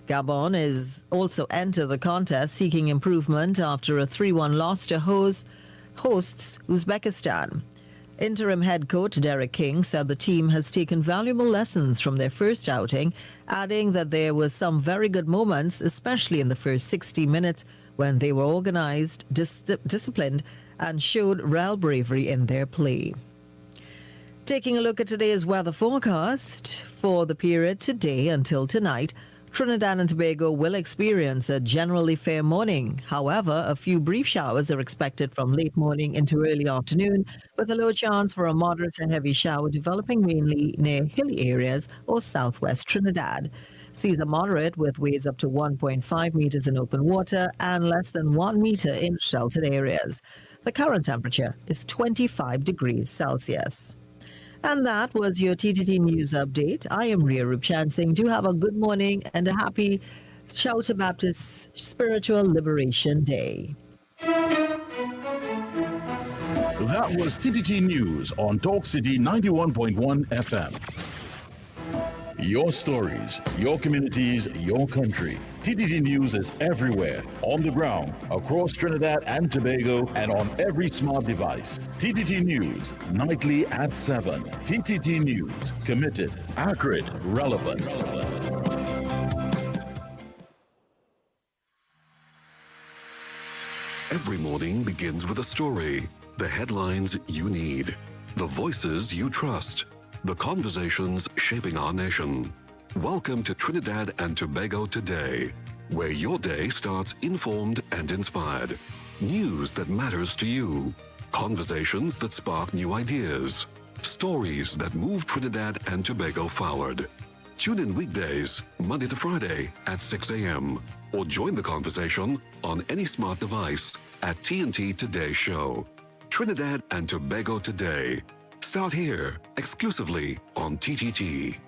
Gabon is also entered the contest seeking improvement after a 3-1 loss to hosts Uzbekistan. Interim head coach Derek King said the team has taken valuable lessons from their first outing, adding that there were some very good moments, especially in the first 60 minutes when they were organized, disciplined, and showed real bravery in their play. Taking a look at today's weather forecast for the period today until tonight, Trinidad and Tobago will experience a generally fair morning. However, a few brief showers are expected from late morning into early afternoon, with a low chance for a moderate to heavy shower developing mainly near hilly areas or southwest Trinidad. Seas are moderate with waves up to 1.5 meters in open water and less than 1 meter in sheltered areas. The current temperature is 25 degrees Celsius. And that was your TTT News Update. I am Ria Rupchansing. Do have a good morning and a happy Shouter Baptist Spiritual Liberation Day. That was TTT News on Talk City 91.1 FM. Your stories, your communities, your country. TTT News is everywhere, on the ground, across Trinidad and Tobago, and on every smart device. TTT News, nightly at 7. TTT News, committed, accurate, relevant. Every morning begins with a story. The headlines you need. The voices you trust. The conversations shaping our nation. Welcome to Trinidad and Tobago Today, where your day starts informed and inspired. News that matters to you. Conversations that spark new ideas. Stories that move Trinidad and Tobago forward. Tune in weekdays, Monday to Friday at 6 a.m. or join the conversation on any smart device at TNT Today Show. Trinidad and Tobago Today. Start here, exclusively on TTT.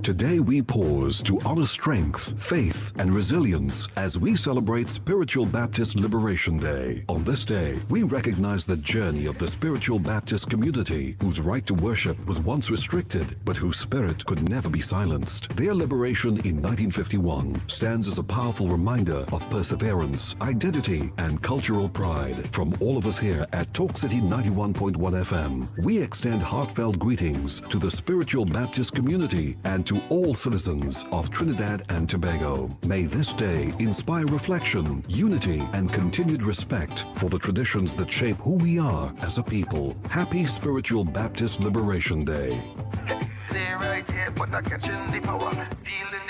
Today we pause to honor strength, faith, and resilience as we celebrate Spiritual Baptist Liberation Day. On this day, we recognize the journey of the Spiritual Baptist community whose right to worship was once restricted, but whose spirit could never be silenced. Their liberation in 1951 stands as a powerful reminder of perseverance, identity, and cultural pride. From all of us here at Talk City 91.1 FM, we extend heartfelt greetings to the Spiritual Baptist community and to all citizens of Trinidad and Tobago. May this day inspire reflection, unity, and continued respect for the traditions that shape who we are as a people. Happy Spiritual Baptist Liberation Day.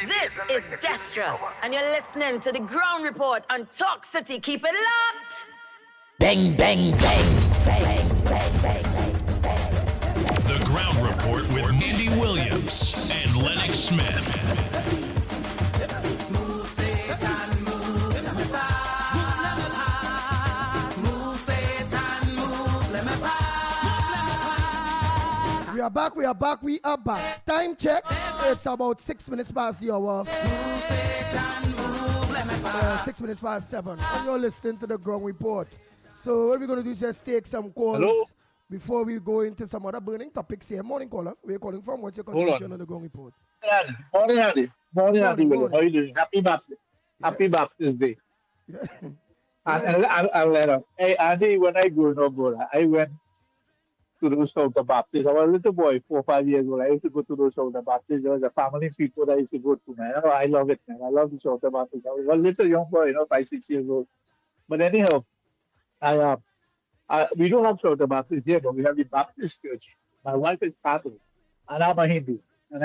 This is Destra, and you're listening to the Ground Report on Talk City. Keep it locked. Bang, bang, bang, bang, bang, bang, bang, bang. The Ground Report with Andy Williams and Lennox Smith. We are back, we are back, we are back. Time check, it's about 6 minutes past the hour. 6 minutes past 7. And you're listening to the Ground Report. So what we're going to do is just take some calls. Hello? Before we go into some other burning topics here. Morning, caller. Where are you calling from? What's your contribution on the Ground Report? Morning, Andy. Morning, Andy. Morning. How are you doing? Happy Baptist. Happy Baptist Day. Yeah. And I'll let her. Hey, Andy, when I grew up, I went to those South Baptists. I was a little boy, 4 or 5 years old. I used to go to those South Baptists. There was a family people that I used to go to, man. Oh, I love it, man. I love the South Baptists. I was a little young boy, 5, 6 years old. But anyhow, we don't have South Baptists here, but we have the Baptist Church. My wife is Catholic, and I'm a Hindu. And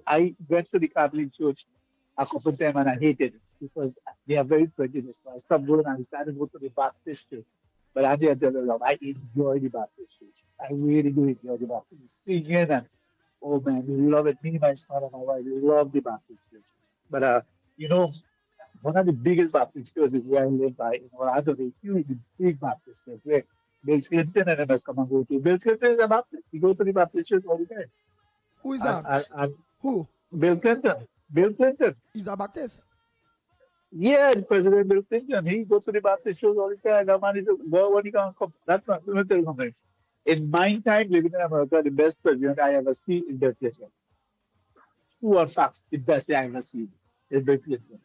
I went to the Catholic Church a couple of times, and I hated it because they are very prejudiced. So I stopped going and I started to go to the Baptist Church. But I enjoy the Baptist Church. I really do enjoy the Baptist singing, and oh man, we love it. Me, my son, and my wife, we love the Baptist Church. But one of the biggest Baptist churches where I live by in Orlando, the huge, big Baptist church where Bill Clinton and them come and go to. Bill Clinton is a Baptist. He goes to the Baptist church all the time. Who is that? Who? Bill Clinton. Bill Clinton. He's a Baptist? Yeah, President Bill Clinton. He goes to the Baptist church all the time. That man is when he can come. That's not. Let me tell you something. In my time living in America, the best president I ever see is Bill Clinton. True or facts, the best I ever see is Bill Clinton.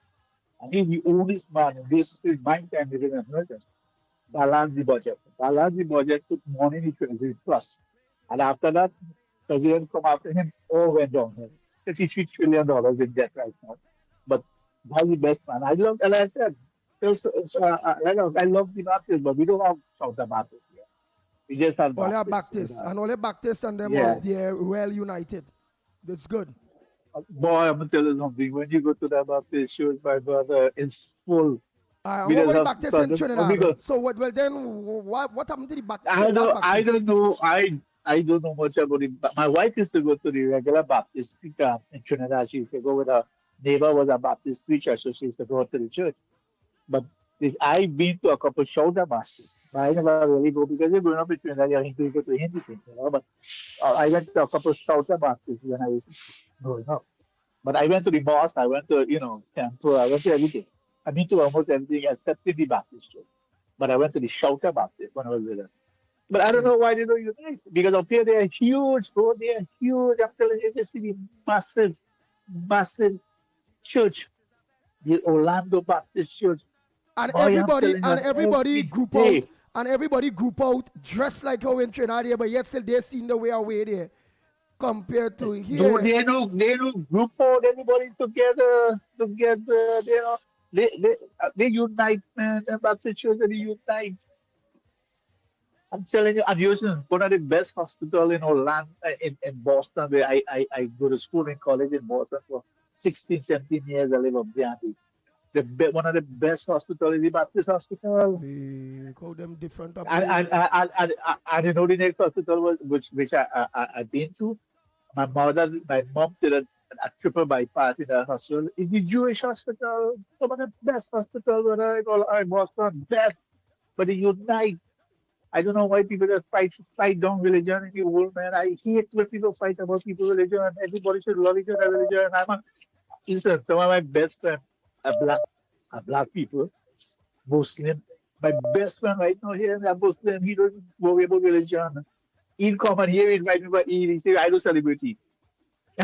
And he's the oldest man in this is my time living in America. Balance the budget. Balance the budget, put money in the treasury plus. And after that, president come after him, all went down. $33 trillion in debt right now. But that's the best man. I love, as I said, I love the Baptists, but we don't have South Baptists here. We just have all Baptists. And all the Baptists and them out there well united. That's good. Boy, I'm going to tell you something. When you go to the Baptist church, my brother, it's full. What about the Baptists in Trinidad? So what happened to the Baptists? I don't know. I don't know much about it. But my wife used to go to the regular Baptist speaker in Trinidad. She used to go with her neighbor was a Baptist preacher, so she used to go to the church. But I've been to a couple of shoulder Baptists. But I never really go because you're growing up in Trinidad, you need to go to Hindi thing, But I went to a couple of shoulder Baptists when I was growing up. But I went to the mosque, I went to, temple, I went to everything. I've been to almost everything except the Baptist church. But I went to the Shelter Baptist when I was with them. But I don't know why they don't unite. Because up here they are huge, bro. They are huge. I'm telling you, this is the massive church. The Orlando Baptist Church. And everybody group out. And everybody group out, dressed like how in Trinidad, but yet still they seen the way away there. Compared to here. No, they don't group out everybody together. They unite, man. And Baptist church, they unite. I'm telling you, I'm using one of the best hospitals in Orlando, in Boston, where I go to school in college in Boston for 16, 17 years. I live up there. One of the best hospitals is the Baptist Hospital. We call them different. And the next hospital was which I've been to. My mom did a triple bypass in the hospital. It's the Jewish hospital, some of the best hospitals when I Boston, best. But they unite. I don't know why people just fight down religion in the world, man. I hate when people fight about people's religion. Everybody should love each other religion. Listen, some of my best friends are black people, Muslim. My best friend right now here is a Muslim. He don't worry about religion. He'll come and here invite me for Eid. He say, I don't celebrate Eid.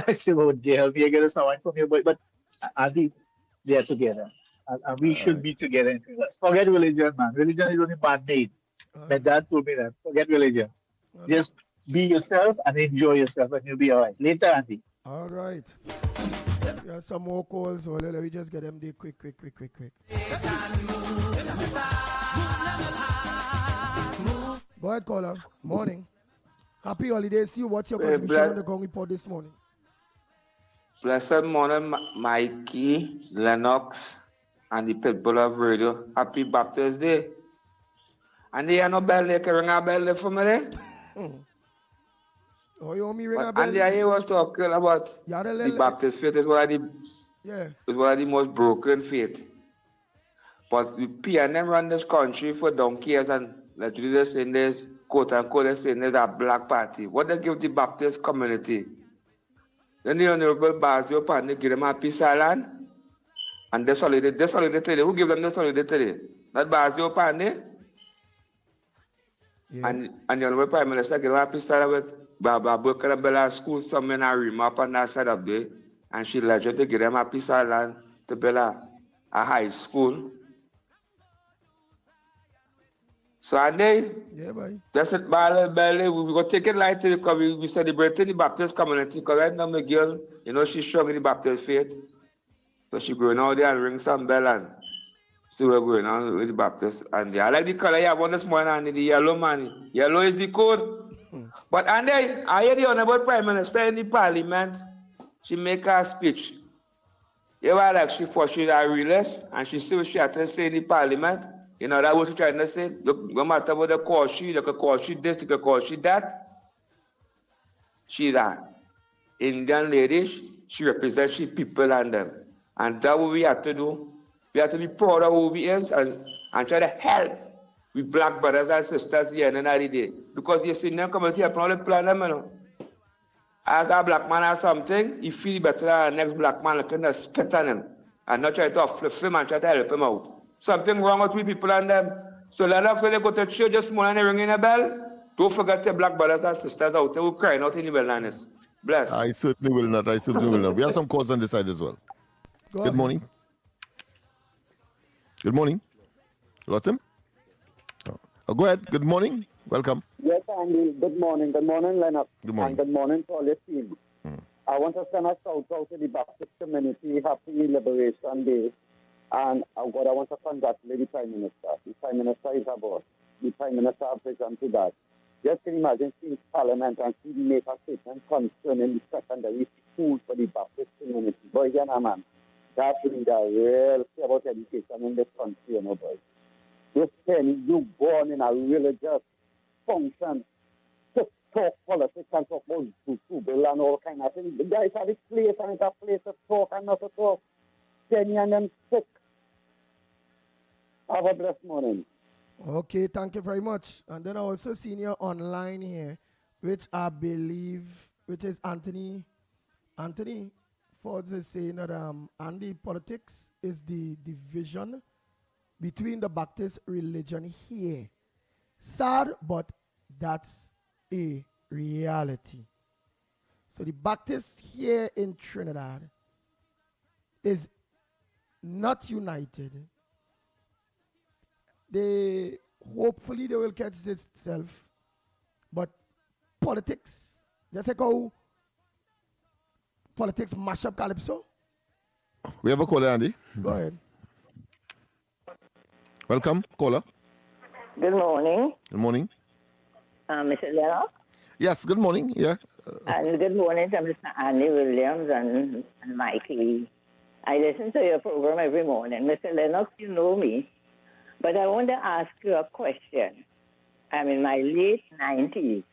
I said, oh dear, we are getting someone from here. But Adi, they are together. And we should be together. Forget religion, man. Religion is only man-made. My dad told me that. Forget religion. Just be yourself and enjoy yourself and you'll be all right. Later, Andy. All right. We have some more calls. So let me just get them there quick. Go ahead, caller. Morning. Happy holidays. See you. What's your contribution on the Gong Report this morning? Blessed morning, Mikey, Lennox, and the people of radio. Happy Baptist Day. And they are no bell, they can ring a bell for me there. Oh, you want me ring a bell? And I was talking about the Baptist faith is one of the most broken faith. But the PNM run this country for donkeys and literally they're saying this, quote unquote, they're saying there's a black party. What they give the Baptist community? Then the Honorable Bazio Pandey give them a peace island and they solidarity. Who give them the solidarity? Not Bazio Pandey. Yeah. And the Honorable Prime Minister give them a peace island with Baba Bukala School, some men are remark on that side of the and she legend to give them a peace island to build a high school. So and they that's it, Belly. We go take it lightly because we celebrating the Baptist community. Because right now, my girl, she's strong in the Baptist faith. So she going out there and ring some bell and still we're going on with the Baptist. And I like the color you have on this morning and the yellow man. Yellow is the code. But and I hear the Honorable Prime Minister in the Parliament. She make her speech. Like she's a realist and she see what she had to say in the Parliament. You know, that's what she's trying to say. Look, no matter what they call she, they can call she this, they can call she that. She's an Indian lady. She represents she people and them. And that's what we have to do. We have to be proud of who we is and try to help with black brothers and sisters here in the day. Because you see them coming here, probably plan them, As a black man or something, he feel better than the next black man looking at spit on him. And not try to flip him and try to help him out. Something wrong with we people and them. So Lennox, when they go to church this morning and ringing a bell, don't forget your black brothers and sisters out there who crying out in the wilderness. Bless. I certainly will not. We have some calls on this side as well. Good morning. Good morning. Lotem? Go ahead. Good morning. Welcome. Yes, Andy. Good morning. Good morning, Lennox. Good morning. And good morning to all your team. I want to send a shout out to the Baptist community. Happy Liberation Day. And I want to congratulate the Prime Minister. The Prime Minister is a boss. The Prime Minister has presented that. Just can imagine seeing Parliament and see make a statement concerning the secondary school for the Baptist community. Boy, man, that brings a real say about education in this country, boy. Just saying you born in a religious function to talk politics and talk about Bill and all kind of things. The guys have a place and it's a place to talk and not to talk. Kenny and them sick. Have a blessed morning. Okay, thank you very much. And then I also seen you online here, which I believe, which is Anthony. Anthony Ford is saying that Andy, politics is the division between the Baptist religion here. Sad, but that's a reality. So the Baptists here in Trinidad is not united. Hopefully they will catch itself, but politics, just like how politics mash up Calypso. We have a caller, Andy. Go ahead. Welcome, caller. Good morning. Good morning. Mr. Lennox. Yes, good morning. Yeah. And good morning to Mr. Andy Williams and Mikey. I listen to your program every morning. Mr. Lennox, you know me. But I want to ask you a question. I'm in my late 90s.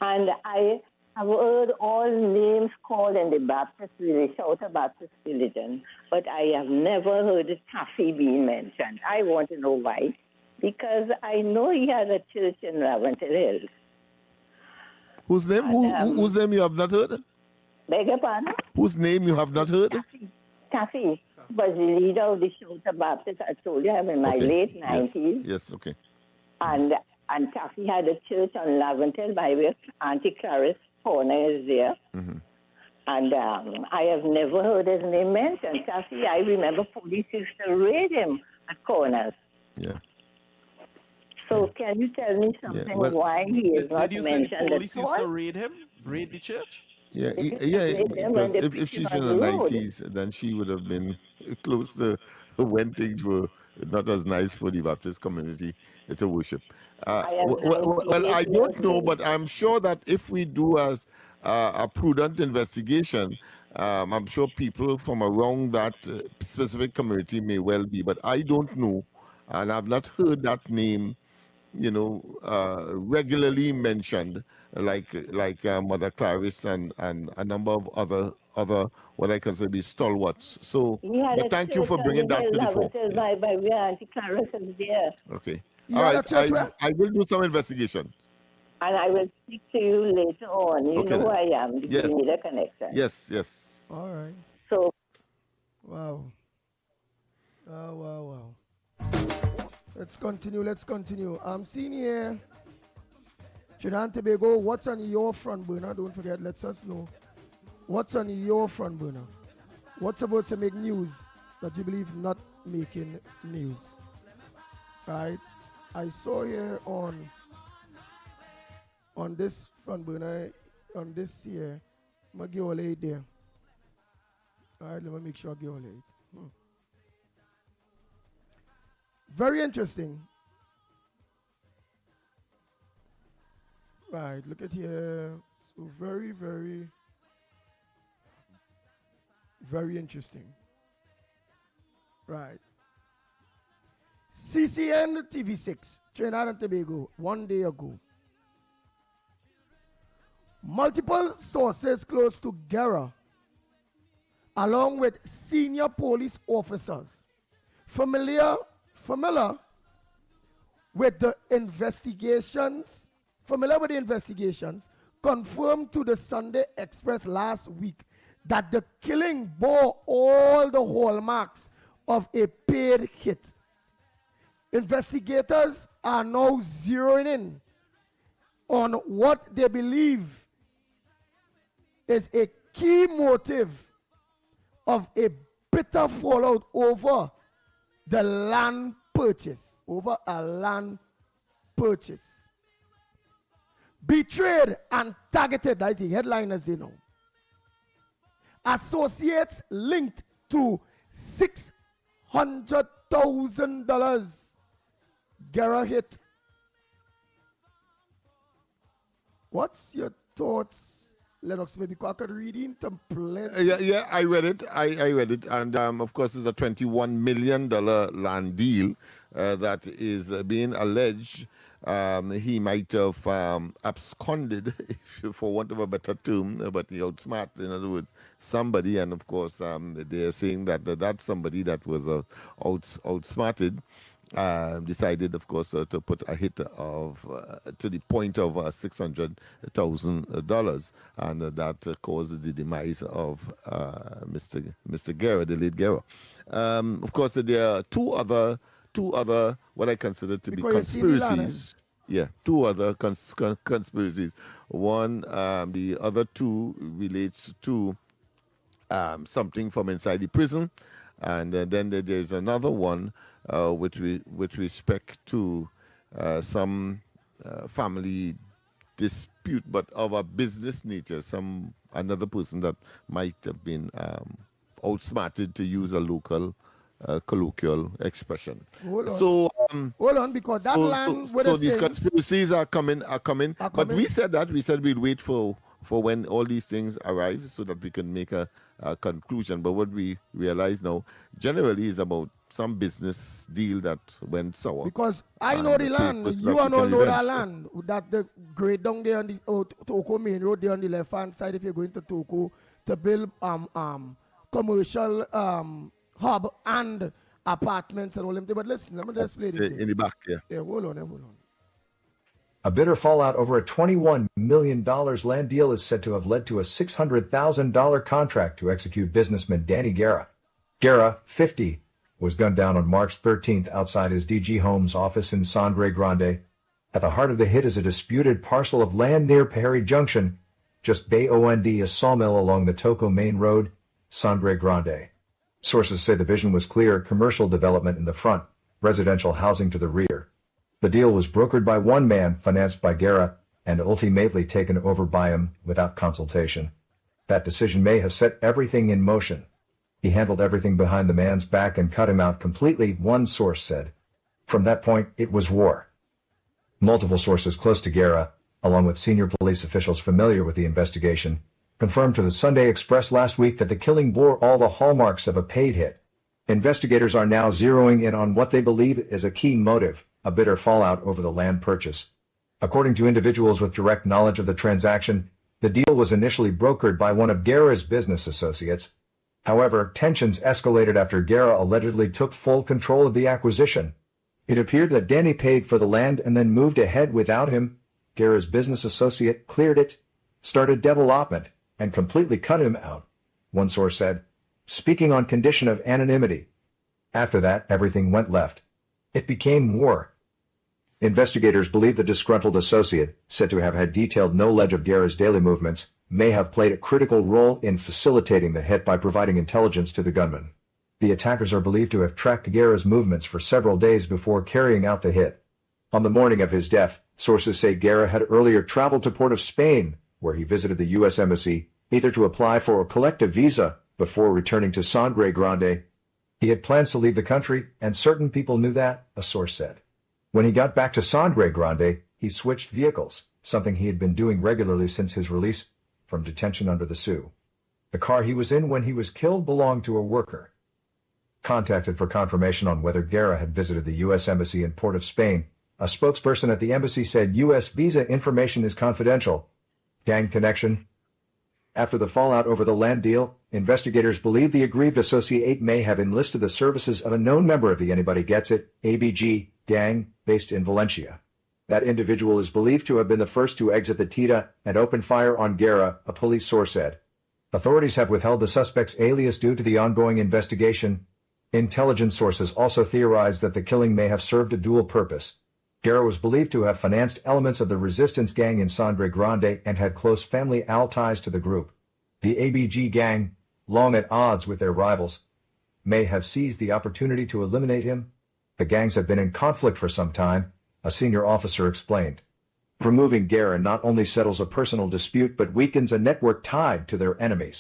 And I have heard all names called in the Baptist religion, Outer Baptist religion, but I have never heard Taffy being mentioned. I want to know why. because I know he had a church in Laventille Hills. Whose name? Whose name you have not heard? Beg your pardon? Whose name you have not heard? Taffy was the leader of the Shouter Baptist. I told you I'm in my late 90s. Yes, okay. And Taffy had a church on Laventille by where Auntie Clarice Horner is there. And I have never heard his name mentioned. Taffy, I remember police used to raid him at corners. Yeah. So can you tell me something why he is not Did you say mentioned the police at used to all? raid him? Raid the church? Yeah, They used to yeah. raid them Because when they if preach she's on in the the road. 90s, then she would have been close to when things were not as nice for the Baptist community to worship. Well, I don't know, but I'm sure that if we do as a prudent investigation, I'm sure people from around that specific community may well be, but I don't know, and I've not heard that name, regularly mentioned, like Mother Clarice and a number of other what I consider be stalwarts. So, He had but a thank you church for on bringing the that hill, to the fore. Laventille, by where Auntie Clarice is there. Okay. You All had a right. church where? I will do some investigation. And I will speak to you later on. You Okay know who then. I am. Yes. You need a connection. Yes. All right. So. Wow. Wow. Let's continue. I'm seeing here, Trinidad and Tobago, what's on your front burner? Don't forget, let us know. What's on your front burner? What's about to make news that you believe not making news? Right? I saw here on this front burner, on this here, I'm going to give all it there. All right, let me make sure I give all it. Very interesting. Right, look at here. So very, very, very interesting. Right. CCN TV6, Trinidad and Tobago, 1 day ago. Multiple sources close to Guerra, along with senior police officers, familiar with the investigations, confirmed to the Sunday Express last week that the killing bore all the hallmarks of a paid hit. Investigators are now zeroing in on what they believe is a key motive of a bitter fallout over the land purchase, over a land purchase. Betrayed and targeted, that's the headline as they know. Associates linked to $600,000 Guerra hit. What's your thoughts, Lennox? Maybe I could read in template. Yeah, I read it. I read it, and of course, it's a $21 million land deal that is being alleged. He might have absconded, for want of a better term, but he outsmarted, in other words, somebody. And of course, they are saying that that somebody that was outsmarted decided, of course, to put a hit of to the point of $600,000, and that caused the demise of Mr. Guerra, the late Guerra. Of course, there are two other what I consider to be conspiracies. Yeah, two other conspiracies. One, the other two relates to something from inside the prison, and then there's another one with respect to some family dispute, but of a business nature. Another person that might have been outsmarted, to use a local colloquial expression. Hold on, because that land. So these conspiracies are coming. But we said we'd wait for when all these things arrive so that we can make a conclusion. But what we realize now, generally, is about some business deal that went sour. Because I know the land. You and all know that land. That the grade down there on the Toko Main Road, there on the left hand side, if you're going to Toko, to build commercial hub and apartments and all them things. But listen, let me just play this. In the back, yeah. Yeah, hold on. A bitter fallout over a $21 million land deal is said to have led to a $600,000 contract to execute businessman Danny Guerra. Guerra, 50, was gunned down on March 13th outside his DG Homes office in Sangre Grande. At the heart of the hit is a disputed parcel of land near Perry Junction, just beyond a sawmill along the Toco Main Road, Sangre Grande. Sources say the vision was clear: commercial development in the front, residential housing to the rear. The deal was brokered by one man, financed by Guerra, and ultimately taken over by him without consultation. That decision may have set everything in motion. He handled everything behind the man's back and cut him out completely, one source said. From that point, it was war. Multiple sources close to Guerra, along with senior police officials familiar with the investigation, confirmed to the Sunday Express last week that the killing bore all the hallmarks of a paid hit. Investigators are now zeroing in on what they believe is a key motive: a bitter fallout over the land purchase. According to individuals with direct knowledge of the transaction, the deal was initially brokered by one of Guerra's business associates. However, tensions escalated after Guerra allegedly took full control of the acquisition. It appeared that Danny paid for the land and then moved ahead without him. Guerra's business associate cleared it, started development, and completely cut him out, one source said, speaking on condition of anonymity. After that, everything went left. It became war. Investigators believe the disgruntled associate, said to have had detailed knowledge of Guerra's daily movements, may have played a critical role in facilitating the hit by providing intelligence to the gunman. The attackers are believed to have tracked Guerra's movements for several days before carrying out the hit. On the morning of his death, sources say Guerra had earlier traveled to Port of Spain, where he visited the U.S. Embassy, either to apply for or collect a visa before returning to Sangre Grande. He had plans to leave the country, and certain people knew that, a source said. When he got back to Sangre Grande, he switched vehicles, something he had been doing regularly since his release from detention under the Sioux. The car he was in when he was killed belonged to a worker. Contacted for confirmation on whether Guerra had visited the U.S. Embassy in Port of Spain, a spokesperson at the embassy said U.S. visa information is confidential. Gang connection. After the fallout over the land deal, investigators believe the aggrieved associate may have enlisted the services of a known member of the Anybody Gets It, ABG, gang based in Valencia. That individual is believed to have been the first to exit the Tita and open fire on Guerra, a police source said. Authorities have withheld the suspect's alias due to the ongoing investigation. Intelligence sources also theorized that the killing may have served a dual purpose. Guerra was believed to have financed elements of the resistance gang in Sangre Grande and had close family ties to the group. The ABG gang, long at odds with their rivals, may have seized the opportunity to eliminate him. The gangs have been in conflict for some time, a senior officer explained. Removing Guerra not only settles a personal dispute but weakens a network tied to their enemies.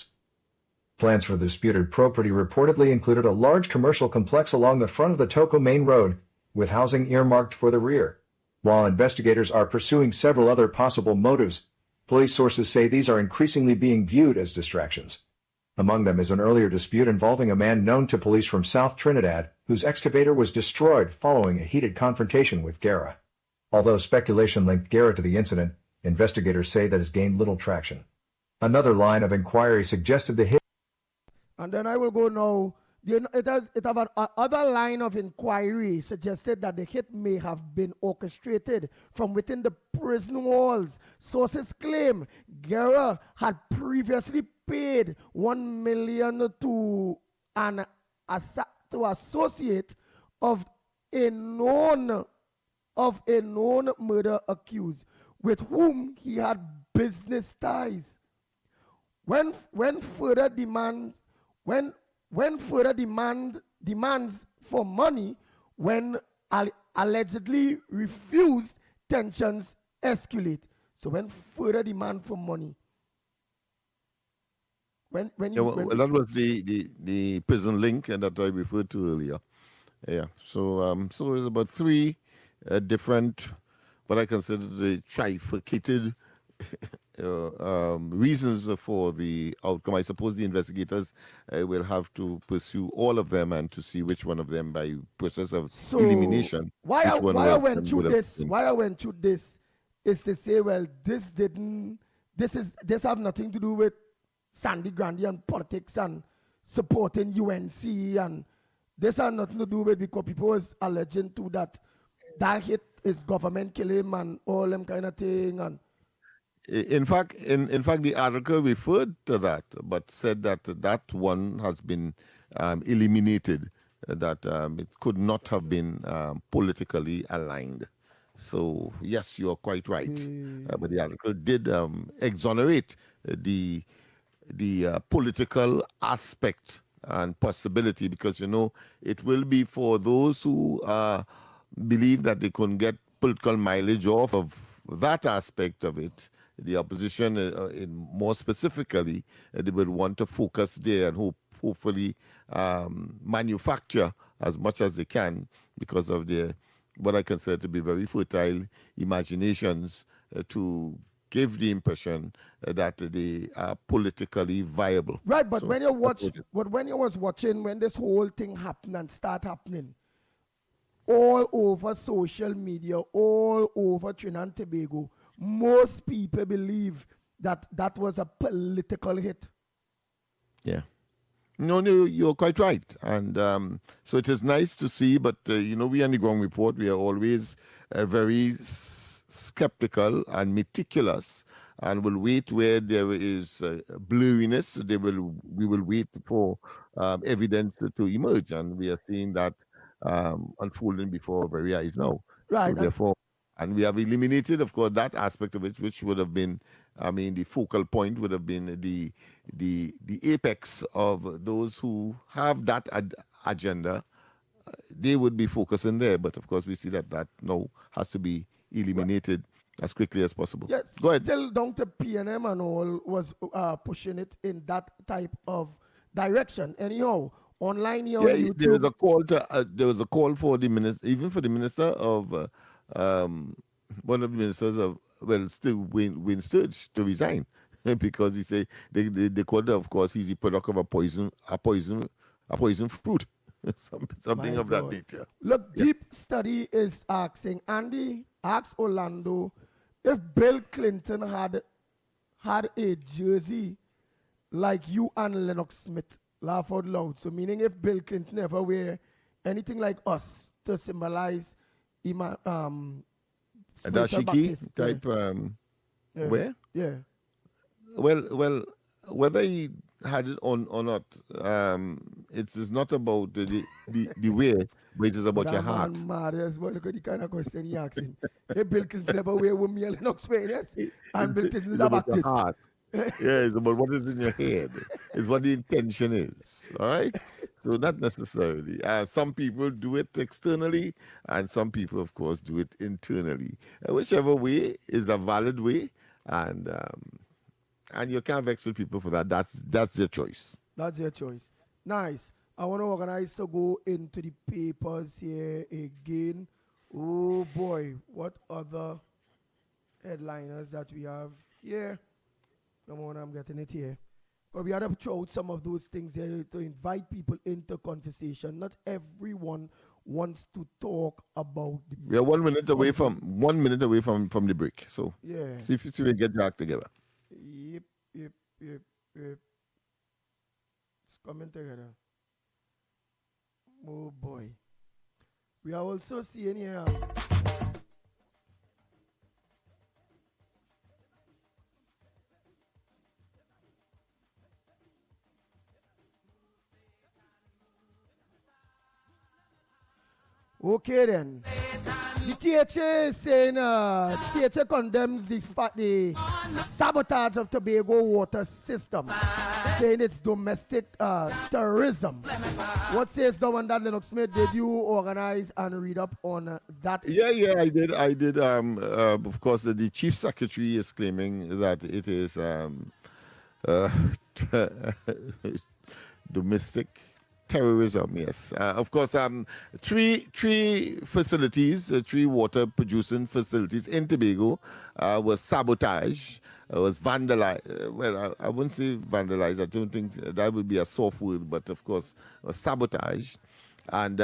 Plans for the disputed property reportedly included a large commercial complex along the front of the Toco Main Road, with housing earmarked for the rear. While investigators are pursuing several other possible motives, police sources say these are increasingly being viewed as distractions. Among them is an earlier dispute involving a man known to police from South Trinidad, whose excavator was destroyed following a heated confrontation with Guerra. Although speculation linked Guerra to the incident, investigators say that has gained little traction. Another line of inquiry suggested the hit. And then I will go now. It have another line of inquiry suggested that the hit may have been orchestrated from within the prison walls. Sources claim Guerra had previously paid $1 million to an associate of a known murder accused, with whom he had business ties. When further demands for money, when allegedly refused, tensions escalate. So when further demand for money, that was the prison link that I referred to earlier. Yeah. So it's about three different, what I consider the trifurcated reasons for the outcome. I suppose the investigators will have to pursue all of them and to see which one of them, by process of elimination. Why I went through this is to say, well, this have nothing to do with Sandy Grande and politics and supporting UNC and This has nothing to do with because people was alleging to that hit is government killing and all them kind of thing. And in fact, the article referred to that, but said that that one has been eliminated, that it could not have been politically aligned. So yes, you are quite right. But the article did exonerate the political aspect and possibility, because it will be for those who believe that they can get political mileage off of that aspect of it. The opposition, more specifically, they would want to focus there and hopefully manufacture as much as they can because of their, what I consider to be very fertile imaginations, to give the impression that they are politically viable. Right, but when you was watching, when this whole thing happened and start happening, all over social media, all over Trinidad and Tobago, most people believe that that was a political hit. Yeah. No, you're quite right. And so it is nice to see, but, we on the Ground Report, we are always very skeptical and meticulous, and will wait where there is blurriness. We will wait for evidence to emerge, and we are seeing that unfolding before our very eyes now. Right. So therefore, and we have eliminated, of course, that aspect of it, which would have been, the focal point would have been the apex of those who have that agenda. They would be focusing there, but of course we see that now has to be eliminated as quickly as possible. Yes, go ahead. Still down to PNM and all was pushing it in that type of direction. Anyhow, online here on YouTube, there was a call for the minister, even for the minister of one of the ministers of still Wayne Sturge, to resign because he said they called it, of course, he's the product of a poison fruit. Something of that nature. Look, Deep Study is asking, Andy, ask Orlando if Bill Clinton had a jersey like you and Lennox Smith. Laugh out loud. So meaning if Bill Clinton ever wear anything like us to symbolize dashiki type wear? Yeah. Well, whether he had it on or not, it is not about the wear, but it is about your heart. Look at the kind of question he asking. If Bill Clinton ever wear with me and Lennox wear, yes? And Bill Clinton is about your heart. Yeah, it's about what is in your head. It's what the intention is. All right? So not necessarily. Some people do it externally, and some people, of course, do it internally. Whichever way is a valid way, and you can't vex with people for that. That's their choice. That's their choice. Nice. I want to organize to go into the papers here again. Oh boy, what other headliners that we have here? Come on, I'm getting it here. But we had to throw out some of those things here to invite people into conversation. Not everyone wants to talk about the. We are 1 minute away from the break. So yeah, see if we get your act together. Yep. It's coming together. Oh boy. We are also seeing here. Okay then. The THA is saying THA condemns the sabotage of Tobago water system, saying it's domestic terrorism. What says the one that Lennox Smith? Did you organize and read up on that? Yeah, I did. Of course, the chief secretary is claiming that it is domestic terrorism. Yes, of course. Three facilities, three water producing facilities in Tobago was sabotaged, was vandalized. Well, I wouldn't say vandalized. I don't think that would be a soft word, but of course, was sabotaged, and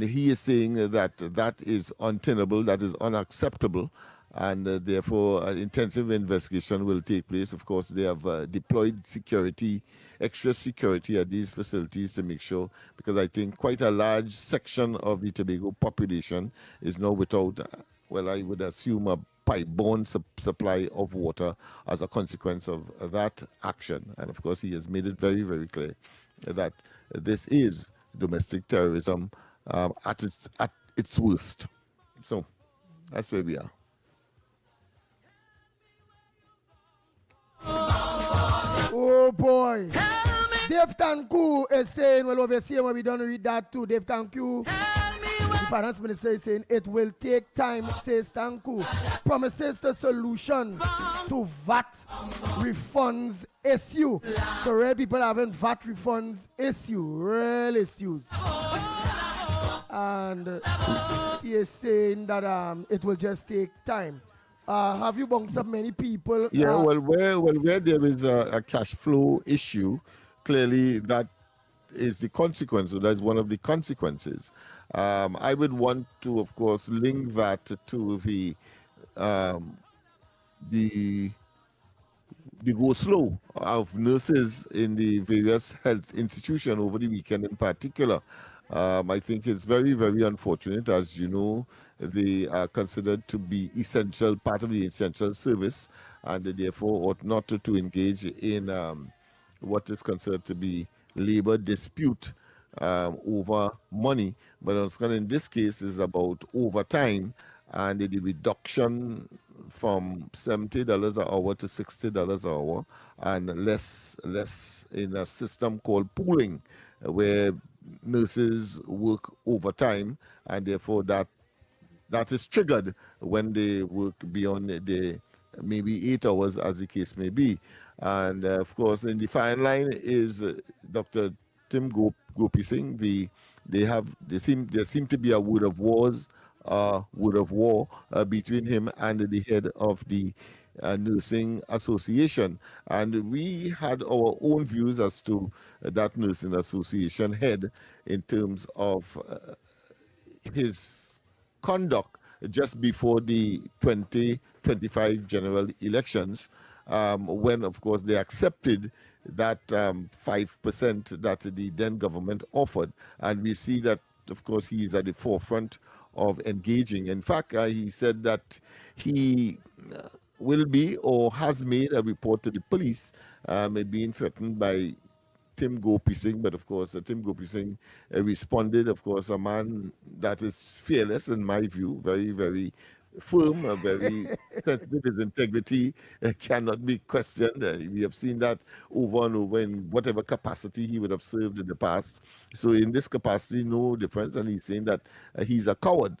he is saying that is untenable, that is unacceptable, and therefore intensive investigation will take place. Of course, they have deployed security, extra security at these facilities to make sure, because I think quite a large section of the Tobago population is now without, well, I would assume a pipe-borne supply of water as a consequence of that action. And of course, he has made it very, very clear that this is domestic terrorism at its worst. So that's where we are. Oh boy. Dave Tanku is saying, well, over here when we don't read that too, Dave Tanku, the finance minister is saying it will take time, says Tanku. Promises the solution to VAT refunds issue. So real people having VAT refunds issue, real issues. And he is saying that it will just take time. Have you bounced up many people? Yeah, where there is a cash flow issue, clearly that is the consequence, or that's one of the consequences. I would want to, of course, link that to the go slow of nurses in the various health institutions over the weekend in particular. I think it's very, very unfortunate. As you know, they are considered to be essential, part of the essential service, and they therefore ought not to engage in what is considered to be labor dispute over money. But in this case, is about overtime and the reduction from $70 an hour to $60 an hour, and less in a system called pooling, where nurses work overtime, and therefore that is triggered when they work beyond the maybe 8 hours, as the case may be. And of course, in the fine line is Dr. Tim Gopi Singh. There seem to be a word of war between him and the head of the Nursing Association. And we had our own views as to that Nursing Association head in terms of his conduct just before the 2025 general elections, when, of course, they accepted that 5% that the then government offered. And we see that, of course, he is at the forefront of engaging. In fact, he said that he will be or has made a report to the police, being threatened by Tim Gopi Singh. But of course, Tim Gopi Singh responded, of course, a man that is fearless in my view, very, very firm, very sensitive. His integrity cannot be questioned. We have seen that over and over in whatever capacity he would have served in the past. So in this capacity, no difference. And he's saying that he's a coward.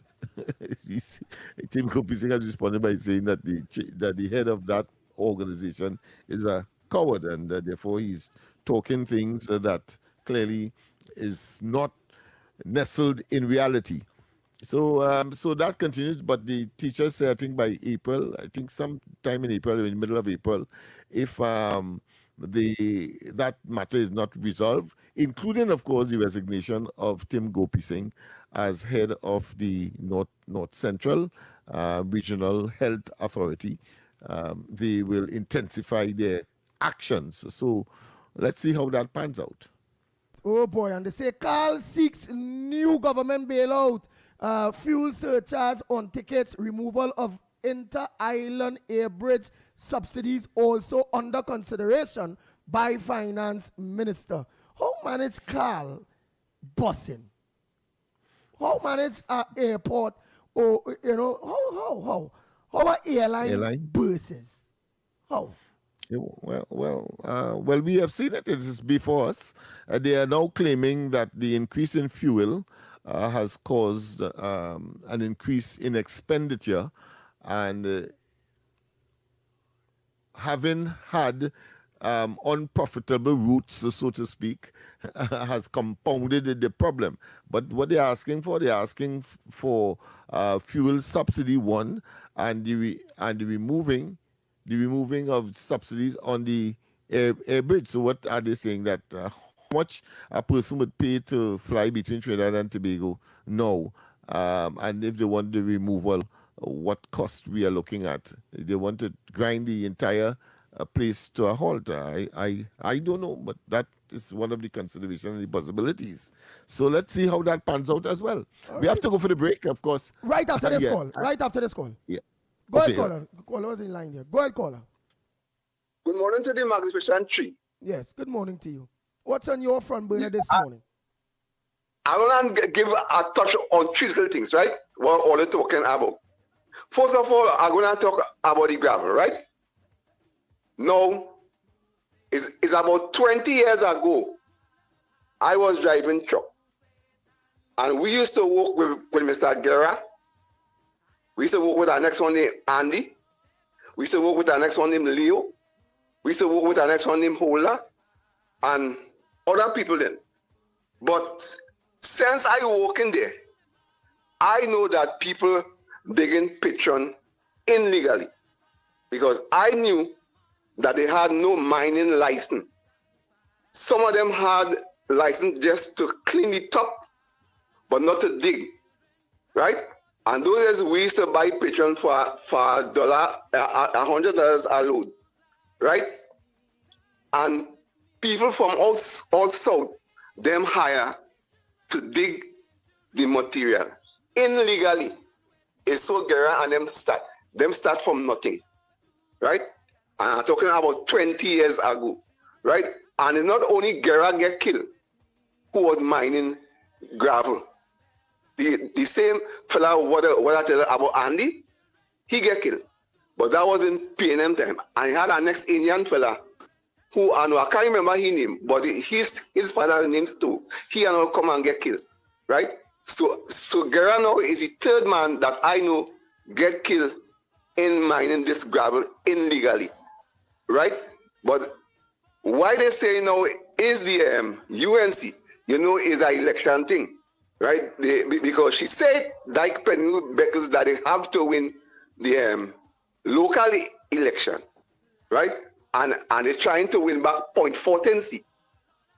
Tim Gopi Singh has responded by saying that the head of that organization is a coward, and therefore he's talking things that clearly is not nestled in reality. So so that continues, but the teachers say, I think by April, I think sometime in April, in the middle of April, if that matter is not resolved, including, of course, the resignation of Tim Gopi Singh as head of the North Central Regional Health Authority, they will intensify their actions. So let's see how that pans out. Oh boy, and they say Carl seeks new government bailout, fuel surcharge on tickets, removal of inter-island air bridge subsidies also under consideration by finance minister. How manage Carl bussing? How manage our airport, or how our airline buses? How? Well, we have seen it. It is before us. They are now claiming that the increase in fuel has caused an increase in expenditure, and having had unprofitable routes, so to speak, has compounded the problem. But what they're asking for fuel subsidy one, and the removing of subsidies on the air bridge. So what are they saying? That how much a person would pay to fly between Trinidad and Tobago? No. And if they want the removal what cost we are looking at. They want to grind the entire place to a halt. I don't know, but that is one of the considerations and the possibilities. So let's see how that pans out as well. We have to go for the break, of course. Right after this Yeah. call. Right after this call. Yeah. Go Okay, ahead, caller. Caller was in line here. Go ahead, caller. Good morning to the Magnificent Tree. Yes, good morning to you. What's on your front burner this morning? I want to give a touch on three little things, right? What all the talking about. First of all, I'm going to talk about the gravel, right? Now, it's about 20 years ago, I was driving truck. And we used to work with Mr. Guerra. We used to work with our next one named Andy. We used to work with our next one named Leo. We used to work with our next one named Hola. And other people then. But since I work in there, I know that people digging Patreon illegally. Because I knew that they had no mining license. Some of them had license just to clean it up, but not to dig, right? And those days we used to buy Patreon for $100 a load, right? And people from all south, them hire to dig the material illegally. It's so Guerra and them start from nothing, right? And I'm talking about 20 years ago, right? And it's not only Guerra get killed who was mining gravel. The same fella what I tell you about Andy, he get killed. But that was in PNM time. And he had our next Indian fella who, I can't remember his name, but his father's name too. He and all come and get killed, right? So Guerra now is the third man that I know get killed in mining this gravel illegally, right? But why they say now is the UNC, is an election thing, right? Because she said, like Penny Beckles, that they have to win the local election, right? And they're trying to win back 0.4 seat.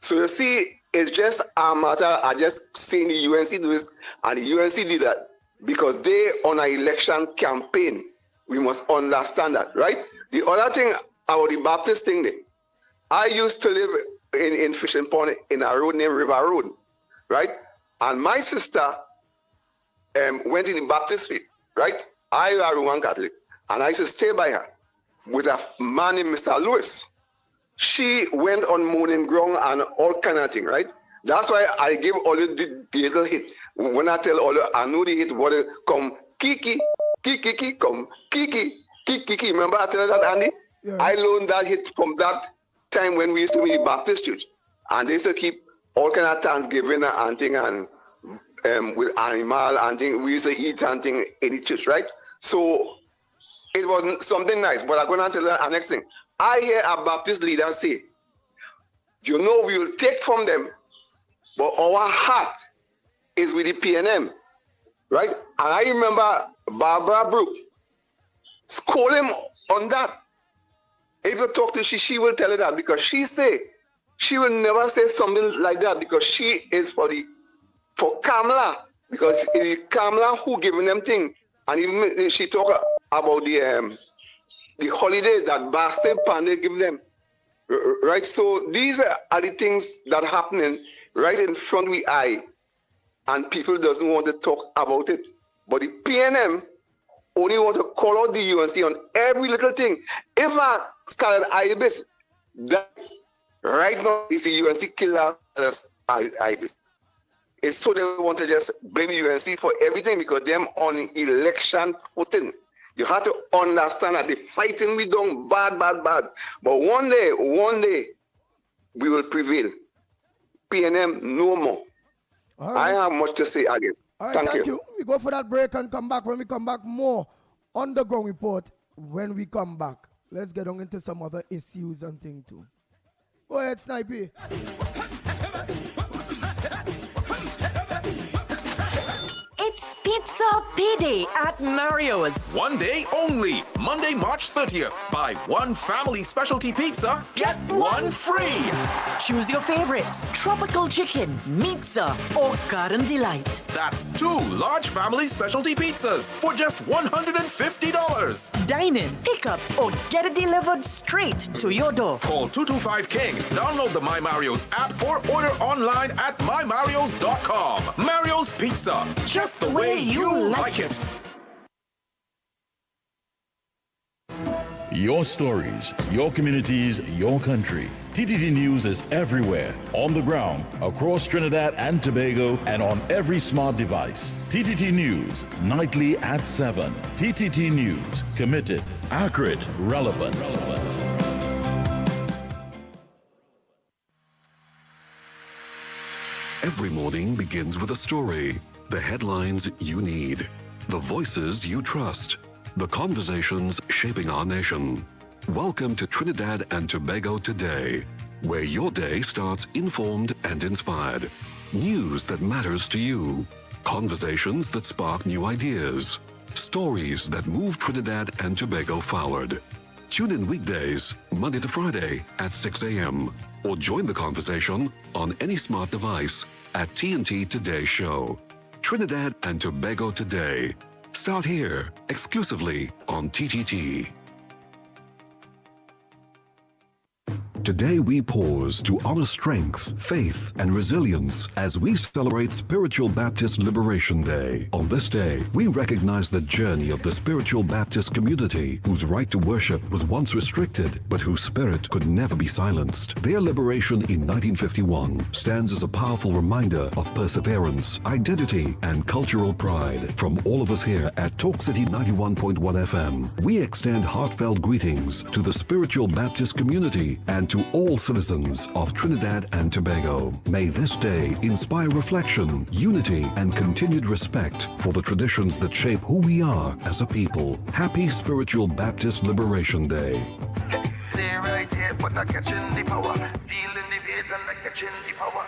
So you see, it's just a matter of just seeing the UNC do this, and the UNC did that because they on an election campaign. We must understand that, right? The other thing about the Baptist thing there, I used to live in Fishing Pond in a road named River Road, right? And my sister went in the Baptist faith, right? I am a Roman Catholic, and I used to stay by her with a man named Mr. Lewis. She went on mourning ground and all kind of thing, right? That's why I give all the little hit. When I tell all, I know the hit what come Kiki, Kiki, come Kiki, Kiki. Remember I tell you that, Andy? Yeah. I learned that hit from that time when we used to be in Baptist church, and they used to keep all kind of Thanksgiving and thing and with animal and thing. We used to eat and thing in the church, right? So it wasn't something nice. But I'm going to tell you the next thing. I hear a Baptist leader say, we will take from them, but our heart is with the PNM, right? And I remember Barbara Brook scold him on that. If you talk to she will tell you that, because she say she will never say something like that, because she is for Kamala, because it is Kamala who giving them thing. And even she talk about the holiday that Bastard Pandey give them, right? So these are the things that are happening right in front of the eye, and people doesn't want to talk about it. But the PNM only want to call out the UNC on every little thing. If a Scarlet Ibis, that right now is the UNC killer Ibis. It's so they want to just blame UNC for everything because them on election footing. You have to understand that the fighting we done bad. But one day, we will prevail. PNM no more. Right. I have much to say again. All right, thank you. We go for that break and come back. When we come back, more Underground Report when we come back. Let's get on into some other issues and things too. Go ahead, Snipey. It's Pizza payday at Mario's. One day only, Monday, March 30th. Buy one family specialty pizza, get one free. Choose your favorites: tropical chicken, pizza, or garden delight. That's 2 large family specialty pizzas for just $150. Dine in, pick up, or get it delivered straight to your door. Call 225-KING, download the My Mario's app, or order online at mymarios.com. Mario's Pizza, just the way you like it. Your stories, your communities, your country. TTT News is everywhere, on the ground, across Trinidad and Tobago, and on every smart device. TTT News, nightly at 7. TTT News, committed, accurate, relevant. Every morning begins with a story. The headlines you need. The voices you trust. The conversations shaping our nation. Welcome to Trinidad and Tobago Today, where your day starts informed and inspired. News that matters to you. Conversations that spark new ideas. Stories that move Trinidad and Tobago forward. Tune in weekdays, Monday to Friday at 6 a.m. or join the conversation on any smart device at TNT Today Show. Trinidad and Tobago Today. Start here, exclusively on TTT. Today we pause to honor strength, faith, and resilience as we celebrate Spiritual Baptist Liberation Day. On this day, we recognize the journey of the Spiritual Baptist community whose right to worship was once restricted, but whose spirit could never be silenced. Their liberation in 1951 stands as a powerful reminder of perseverance, identity, and cultural pride. From all of us here at Talk City 91.1 FM, we extend heartfelt greetings to the Spiritual Baptist community and to all citizens of Trinidad and Tobago. May this day inspire reflection, unity, and continued respect for the traditions that shape who we are as a people. Happy Spiritual Baptist Liberation Day. Stay right here, but not catching the power. Feeling the waves and not catching the power.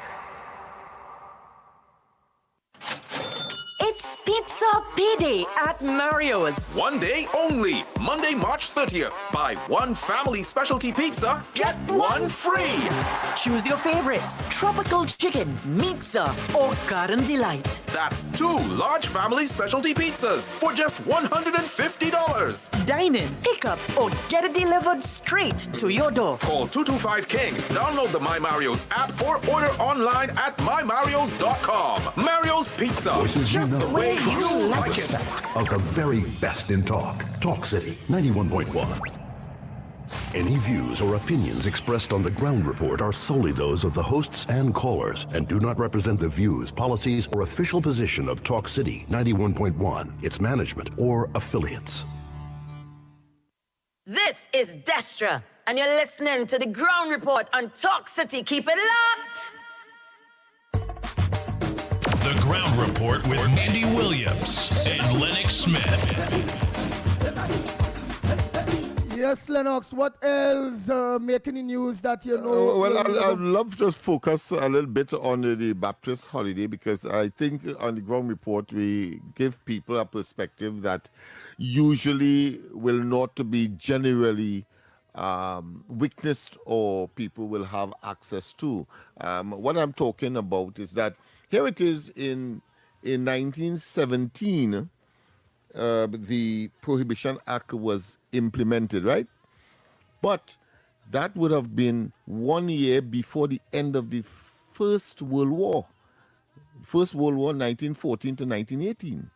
It's pizza payday at Mario's. One day only, Monday, March 30th. Buy one family specialty pizza, get one free. Choose your favorites: tropical chicken, pizza, or garden delight. That's 2 large family specialty pizzas for just $150. Dine in, pick up, or get it delivered straight to your door. Call 225-KING, download the My Mario's app, or order online at mymarios.com. Mario's Pizza, Voices you just know, the way you like it. Of the very best in talk. Talk City 91.1. Any views or opinions expressed on the ground report are solely those of the hosts and callers and do not represent the views, policies, or official position of Talk City 91.1, its management, or affiliates. This is Destra, and you're listening to the ground report on Talk City. Keep it locked. The Ground Report with Andy Williams and Lennox Smith. Yes, Lennox, what else making the news that you know? I'd love to focus a little bit on the Baptist holiday, because I think on the ground report we give people a perspective that usually will not be generally witnessed or people will have access to. What I'm talking about is that here it is in 1917, the Prohibition Act was implemented, right? But that would have been 1 year before the end of the First World War. First World War, 1914 to 1918.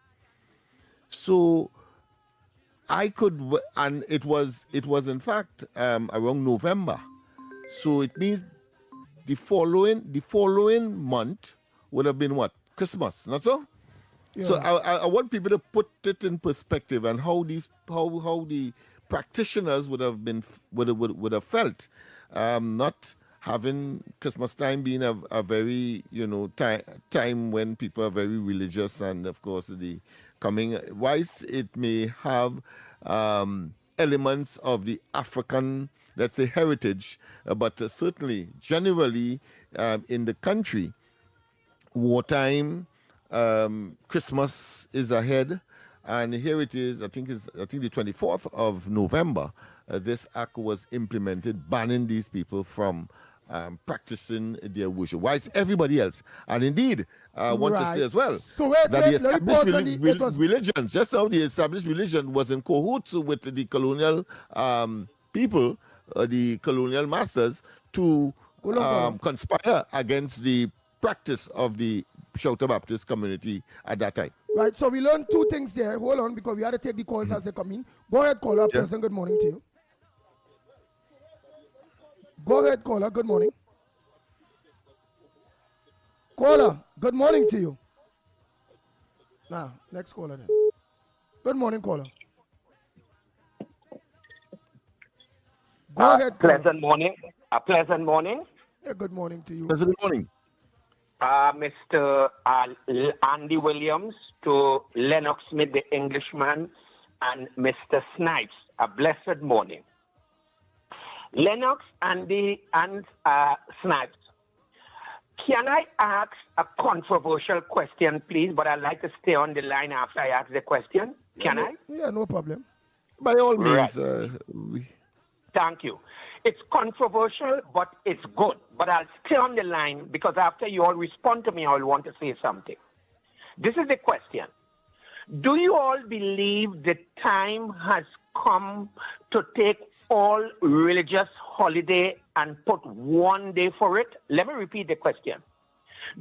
So I could, and it was in fact around November. So it means the following month would have been what? Christmas, not so? Yeah. So I want people to put it in perspective and how the practitioners would have felt, not having Christmas time being a very time when people are very religious, and of course the coming, whilst it may have elements of the African, let's say, heritage, but certainly generally in the country, wartime, Christmas is ahead, And here it is, I think the 24th of November, this act was implemented, banning these people from practicing their worship. Why it's everybody else? And indeed, I want to say as well that the established religion, just how the established religion was in cahoots with the colonial people, the colonial masters, to conspire against the practice of the Shouter Baptist community at that time. Right, so we learned two things there. Hold on, because we had to take the calls as they come in. Go ahead, caller. Person, good morning to you. Go ahead, caller. Good morning. Caller, good morning to you. Now, next caller then. Good morning, caller. Go ahead, caller. Pleasant morning. A pleasant morning. Yeah, good morning to you. Pleasant morning. Mr. Andy Williams, to Lennox Smith, the Englishman, and Mr. Snipes. A blessed morning. Lennox, Andy, and Snipes. Can I ask a controversial question, please? But I'd like to stay on the line after I ask the question. Can I? Yeah, no problem. By all means. Thank you. It's controversial, but it's good. But I'll stay on the line because after you all respond to me, I will want to say something. This is the question. Do you all believe the time has come to take all religious holiday and put one day for it? Let me repeat the question.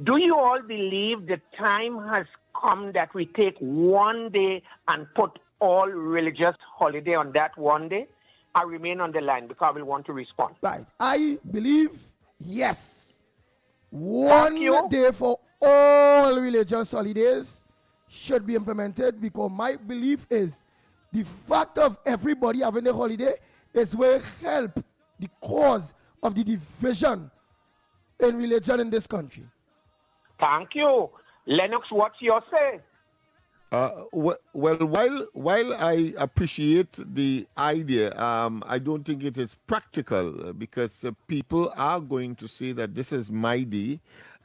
Do you all believe the time has come that we take one day and put all religious holiday on that one day? I remain on the line because I will want to respond. Right. I believe, yes. One day for all religious holidays should be implemented, because my belief is the fact of everybody having a holiday is will help the cause of the division in religion in this country. Thank you. Lennox, what's your say? Well, while I appreciate the idea, I don't think it is practical, because people are going to say that this is my day,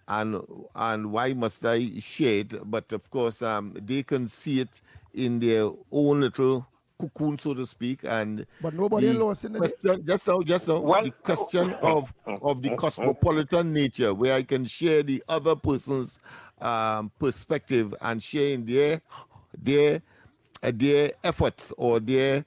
and why must I share it? But of course, they can see it in their own little cocoon, so to speak, and but nobody lost in the question. Just so the question of the cosmopolitan nature, where I can share the other person's perspective and sharing their efforts or their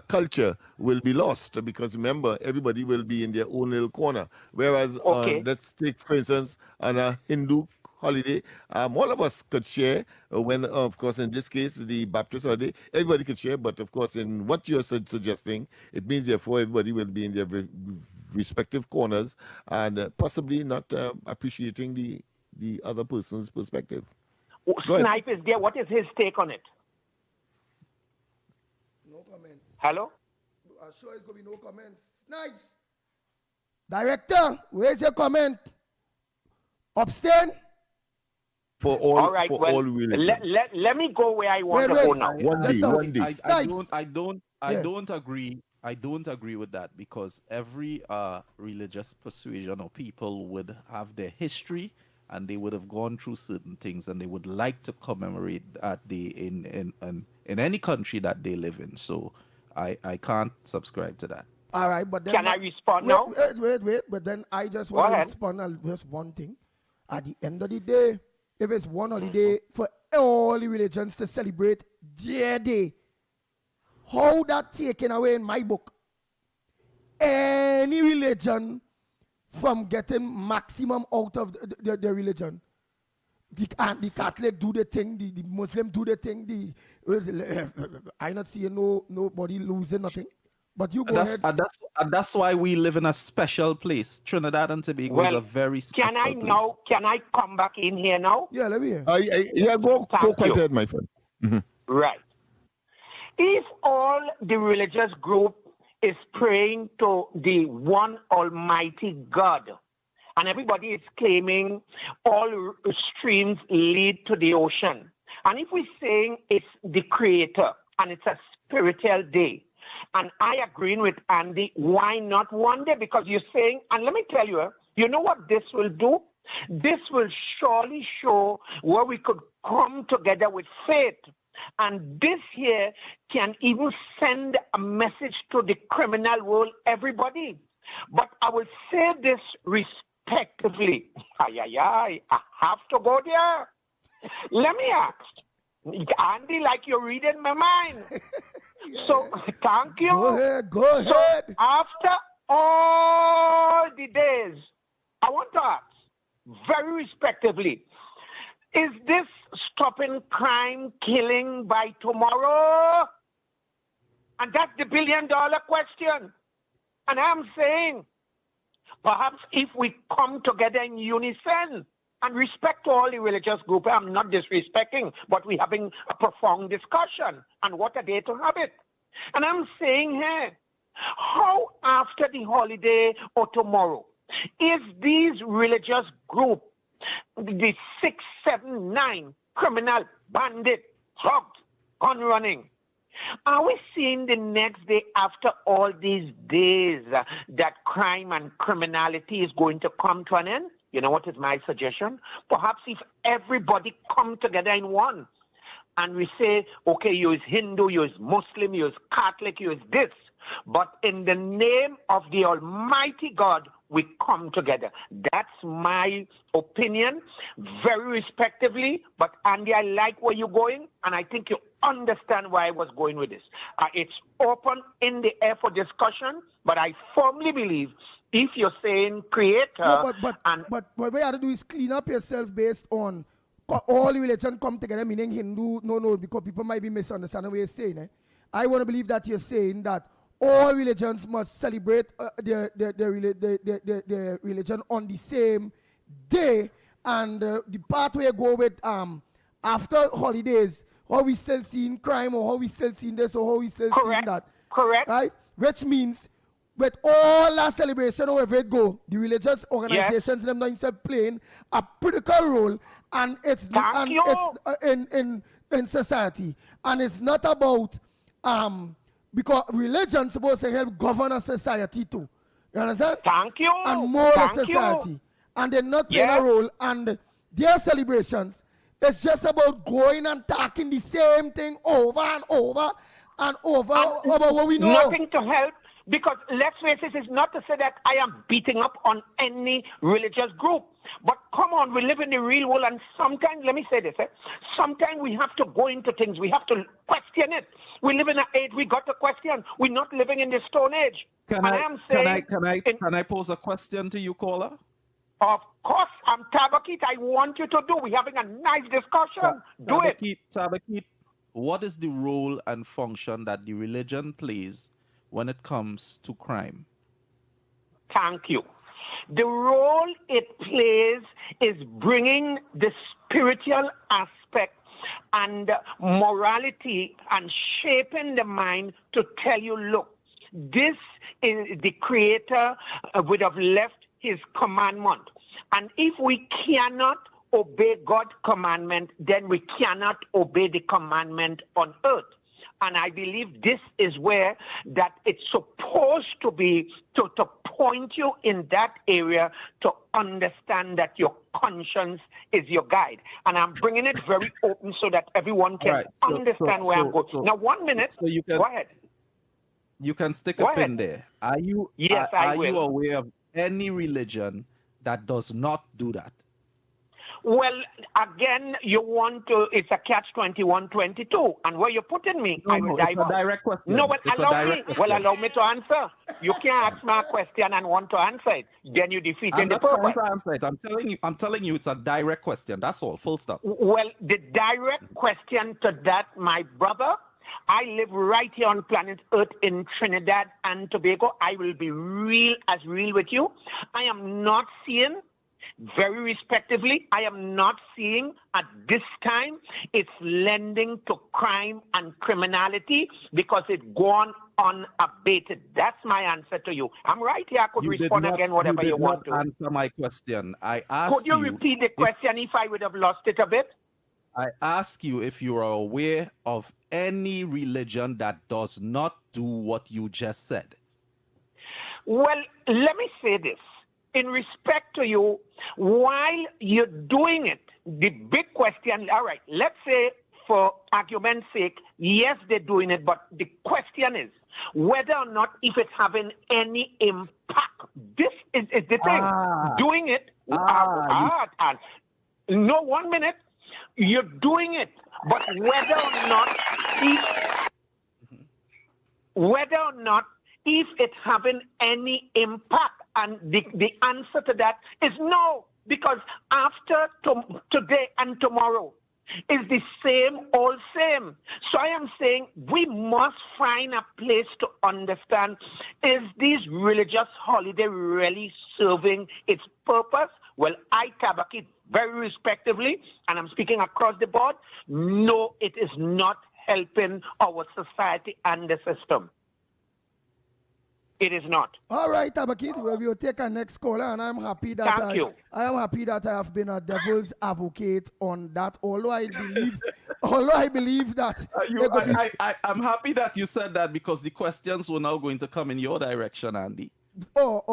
culture will be lost, because remember, everybody will be in their own little corner. Whereas let's take, for instance, on a Hindu holiday, all of us could share, when of course in this case the Baptist holiday, everybody could share, but of course in what you're suggesting, it means therefore everybody will be in their respective corners and possibly not appreciating the other person's perspective. Snipe is there. What is his take on it? No comments. Hello? I'm sure it's going to be no comments. Snipes. Director, where's your comment? Abstain? For all, all right, all let me go where I want to go now. One day. I don't agree. I don't agree with that, because every religious persuasion or people would have their history, and they would have gone through certain things, and they would like to commemorate that day in any country that they live in. So I can't subscribe to that. All right, but then can I respond now? Wait. But then I just want to respond on just one thing. At the end of the day, if it's one holiday for all the religions to celebrate their day, how that taken away in my book any religion from getting maximum out of the religion? The Catholic do the thing, the Muslim do the thing, I not seeing nobody losing nothing. But you go ahead. And that's why we live in a special place. Trinidad and Tobago is a very special place. Can I come back in here now? Yeah, let me hear. Go quite ahead, my friend. Mm-hmm. Right. If all the religious group is praying to the one almighty God, and everybody is claiming all streams lead to the ocean, and if we're saying it's the creator and it's a spiritual day, and I agree with Andy, why not one day? Because you're saying, and let me tell you, you know what this will do? This will surely show where we could come together with faith And this here can even send a message to the criminal world, everybody. But I will say this respectively. I have to go there. Let me ask. Andy, like you're reading my mind. So, thank you. Go ahead. So, after all the days, I want to ask, very respectively, is this stopping crime, killing by tomorrow? And that's the billion-dollar question. And I'm saying, perhaps if we come together in unison and respect all the religious groups, I'm not disrespecting, but we're having a profound discussion. And what a day to have it. And I'm saying here, how after the holiday or tomorrow, if these religious groups, the 6, 7, 9 criminal, bandit, drugs, gun running, are we seeing the next day after all these days that crime and criminality is going to come to an end? You know what is my suggestion? Perhaps if everybody come together in one and we say, okay, you is Hindu, you is Muslim, you is Catholic, you is this, but in the name of the Almighty God, we come together. That's my opinion, very respectively. But Andy, I like where you're going, and I think you understand why I was going with this. It's open in the air for discussion, but I firmly believe if you're saying creator... No, but what we have to do is clean up yourself based on all religion come together, meaning Hindu, no, because people might be misunderstanding what you're saying. Eh? I want to believe that you're saying that all religions must celebrate their religion on the same day, and the part where you go with after holidays, how we still seeing crime, or how we still seeing this, or how we still seeing that. Correct. Right? Which means with all that celebration, wherever it go, the religious organizations them are playing a critical role, and it's in society, and it's not about because religion supposed to help govern a society too. You understand? Thank you. And mold a society. And they're not playing a role. And their celebrations, it's just about going and talking the same thing over and over and over about what we know. Nothing to help. Because let's face it, it's not to say that I am beating up on any religious group. But come on, we live in the real world, and sometimes, let me say this, sometimes we have to go into things, we have to question it. We live in an age we got to question. We're not living in the Stone Age. Can I pose a question to you, caller? Of course, I'm Tabakit. I want you to do. We're having a nice discussion. Do it. Tabakit, what is the role and function that the religion plays when it comes to crime? Thank you. The role it plays is bringing the spiritual aspect and morality and shaping the mind to tell you, look, this is the Creator would have left his commandment. And if we cannot obey God's commandment, then we cannot obey the commandment on earth. And I believe this is where that it's supposed to be to point you in that area to understand that your conscience is your guide. And I'm bringing it very open so that everyone can understand where I'm going. Now, 1 minute. So you can, go ahead. You can stick a pin there. Are you? Yes, are you aware of any religion that does not do that? Well, again, you want to, it's a catch-21, 22. And where you're putting me, I will it's a direct question. No, but allow me to answer. You can't ask me a question and want to answer it. Then you defeat the purpose. To answer it. I'm telling you it's a direct question. That's all, full stop. Well, the direct question to that, my brother, I live right here on planet Earth in Trinidad and Tobago. I will be real with you. I am not seeing, very respectively, I am not seeing at this time it's lending to crime and criminality because it's gone unabated. That's my answer to you. I'm right here. I could respond again, whatever you want to. Answer my question. I asked Could you repeat the question if I would have lost it a bit? I ask you if you are aware of any religion that does not do what you just said. Well, let me say this. In respect to you, while you're doing it, the big question, all right, let's say for argument's sake, yes, they're doing it, but the question is whether or not if it's having any impact. This is the thing. Doing it, and no, 1 minute, you're doing it, but whether or not if it's having any impact, and the answer to that is no, because after today and tomorrow is the same, all same. So I am saying we must find a place to understand, is this religious holiday really serving its purpose? Well, I tabak it very respectively, and I'm speaking across the board. No, it is not helping our society and the system. It is not. All right, Tabakit, we will take our next caller, and I'm happy that I am happy that I have been a devil's advocate on that. Although I believe that I'm happy that you said that, because the questions were now going to come in your direction, Andy. No,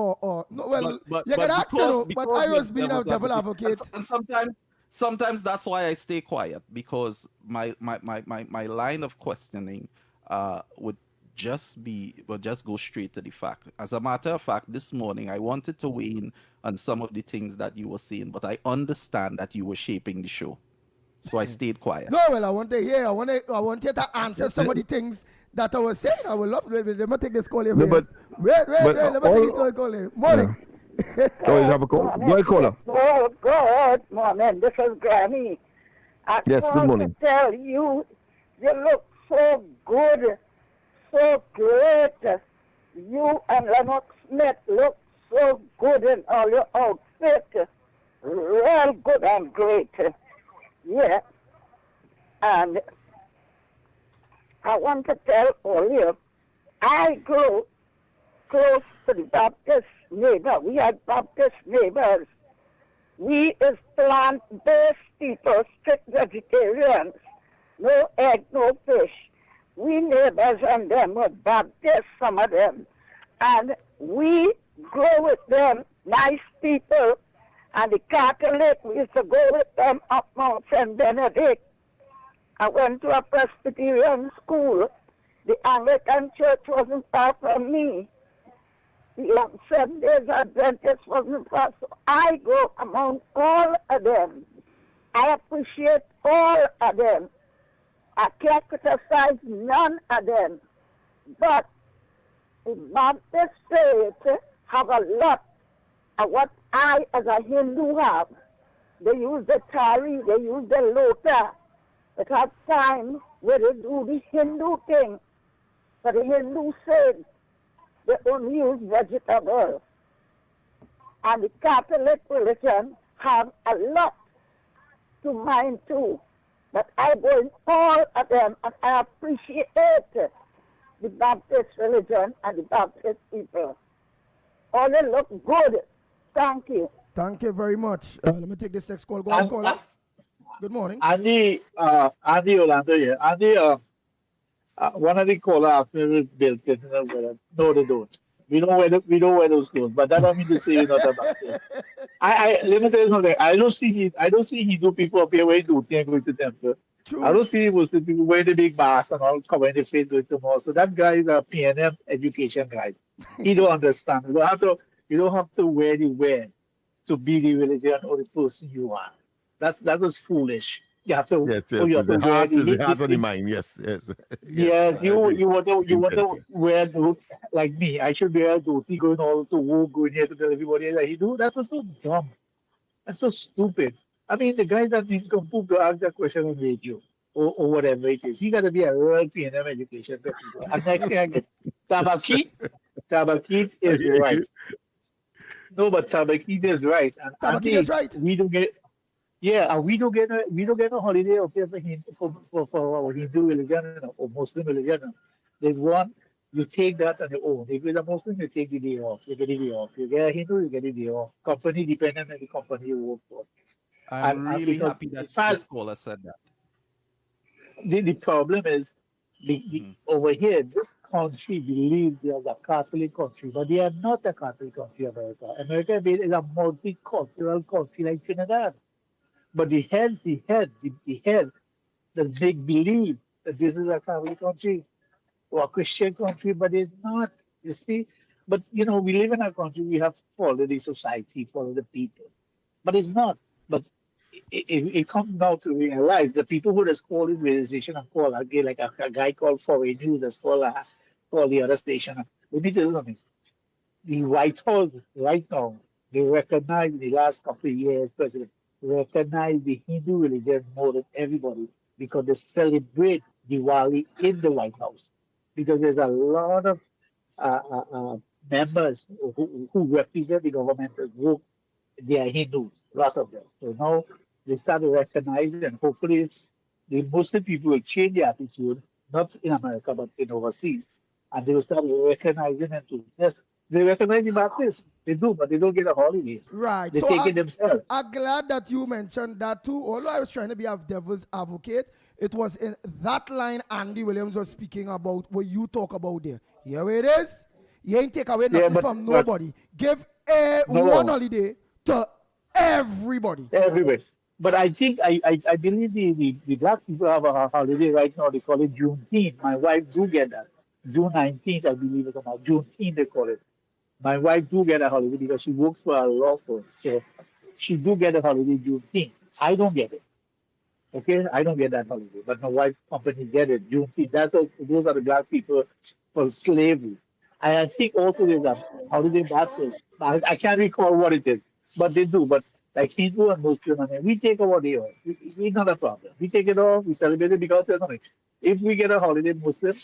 well, you can ask him, but I was being a devil advocate. And sometimes that's why I stay quiet, because my line of questioning would just go straight to the fact. As a matter of fact, this morning I wanted to weigh in on some of the things that you were saying, but I understand that you were shaping the show, so I stayed quiet. No, well, I want you to answer some of the things that I was saying. I would love. Let me take this call here. No, but wait. Let me take this call here. Morning. Oh, you have a call? Go ahead, caller. Oh, good morning. This is Granny. Yes, good morning. I tell you, you look so good, so great. You and Lennox Smith look so good in all your outfit. Real good and great. Yeah. And I want to tell all you, I grew close to the Baptist neighbor. We had Baptist neighbors. We is plant-based people, strict vegetarians. No egg, no fish. We neighbors and them were Baptists, some of them. And we grow with them, nice people. And the Catholic, we used to go with them up Mount St. Benedict. I went to a Presbyterian school. The Anglican church wasn't far from me. The Seventh-day Adventist wasn't far. So I go among all of them. I appreciate all of them. I can't criticize none of them. But the Baptist faith have a lot of what I, as a Hindu, have. They use the tari, they use the lota. It has time where they do the Hindu thing. But the Hindu said they only use vegetables. And the Catholic religion have a lot to mine too. But I go in all of them, and I appreciate the Baptist religion and the Baptist people. All they look good. Thank you. Thank you very much. Let me take this next call. Go on, caller. Good morning. Andy Orlando here. Andy, one of the callers asked me if Bill Clinton. No, they don't. We know where those goes, but that don't mean to say you're not a Baptist. Let me tell you something. I don't see Hindu people up here wearing dhoti and going to temple. True. I don't see Muslim people wearing the big mask and all covering their face going to mosque. So that guy is a PNM education guy. He don't understand. You don't have to wear the wear to be the religion or the person you are. That was foolish. You have to. Yes. The heart is the heart of the mind. Yes. Yes. You want to wear dhoti like me. I should wear dhoti going all to work, going here to tell everybody that he do. That was so dumb. That's so stupid. I mean, the guy that nincompoop to ask that question on radio or whatever it is. He got to be a real PNM education person. And next thing I get, Tabakit is right. No, but Tabakit is right. And Tabakit is right. We don't get. Yeah, and we don't get no holiday up here for our Hindu religion or Muslim religion. There's one, you take that on your own. If you're a Muslim, you take the day off. You get the day off. You get a Hindu, you get the day off. Company dependent on the company you work for. I'm really happy that this caller said that. The problem is, over here, this country believes they are a Catholic country, but they are not a Catholic country, America. America is a multicultural country like Trinidad. But the head that make believe that this is a Catholic country or a Christian country, but it's not. You see, but we live in a country. We have to follow the society, follow the people, but it's not. But it comes down to realize the people who just call this radio station and call again, like a guy called Foreign News that's call the other station. We need to do something. The White House right now, they recognize in the last couple of years, President, recognize the Hindu religion more than everybody because they celebrate Diwali in the White House. Because there's a lot of members who represent the government who they are Hindus, a lot of them. So now they start to recognize it, and hopefully the Muslim people will change their attitude, not in America, but in overseas. And they will start recognizing them too. Yes, they recognize the Baptists. They do, but they don't get a holiday. Right. They so take it themselves. I'm glad that you mentioned that too. Although I was trying to be a devil's advocate, it was in that line Andy Williams was speaking about what you talk about there. Here it is. You ain't take away nothing from nobody. Give one holiday to everybody. Everybody. But I think, I believe the black people have a holiday right now. They call it Juneteenth. My wife do get that. June 19th, I believe it or not. Juneteenth, they call it. My wife do get a holiday because she works for a law firm. So she do get a holiday Juneteenth. I don't get it. Okay? I don't get that holiday. But my wife's company get it. Juneteenth. Those are the black people for slavery. And I think also there's a holiday Baptist. I can't recall what it is. But they do. But like Hindu and Muslim, we take our day off. It's not a problem. We take it off. We celebrate it because there's nothing. If we get a holiday Muslim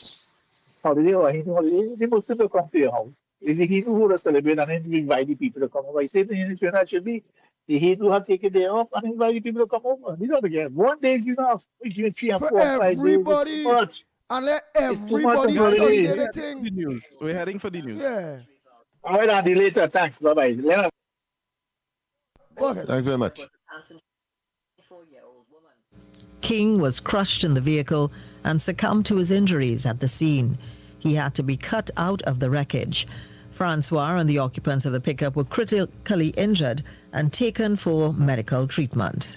holiday or a Hindu holiday, the Muslim will come to your house. It's the Hindu who will celebrate and then we invite the people to come over. I say in Trinidad should be the Hindu have taken their off and invite the people to come over. We don't get 1 day is enough. We give 3 and 4 and 5 everybody. days. And let everybody celebrate the thing. We're heading for the news. Yeah. All right, Andy, later. Thanks. Bye-bye. Thanks very much. King was crushed in the vehicle and succumbed to his injuries at the scene. He had to be cut out of the wreckage. Francois and the occupants of the pickup were critically injured and taken for medical treatment.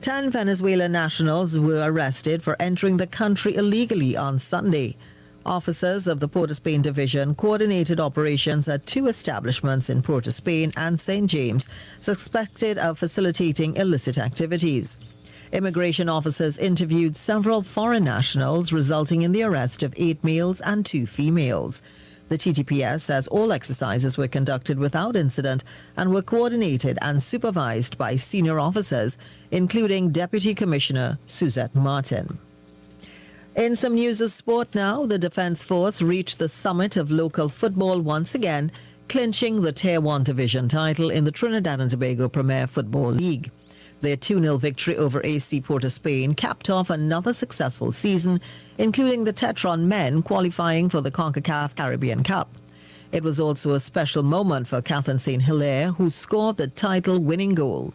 10 Venezuelan nationals were arrested for entering the country illegally on Sunday. Officers of the Port of Spain Division coordinated operations at 2 establishments in Port of Spain and St. James, suspected of facilitating illicit activities. Immigration officers interviewed several foreign nationals, resulting in the arrest of 8 males and 2 females. The TTPS says all exercises were conducted without incident and were coordinated and supervised by senior officers, including Deputy Commissioner Suzette Martin. In some news of sport now, the Defence Force reached the summit of local football once again, clinching the Tier 1 Division title in the Trinidad and Tobago Premier Football League. Their 2-0 victory over AC Port of Spain capped off another successful season, including the Tetron men qualifying for the CONCACAF Caribbean Cup. It was also a special moment for Catherine St. Hilaire, who scored the title-winning goal.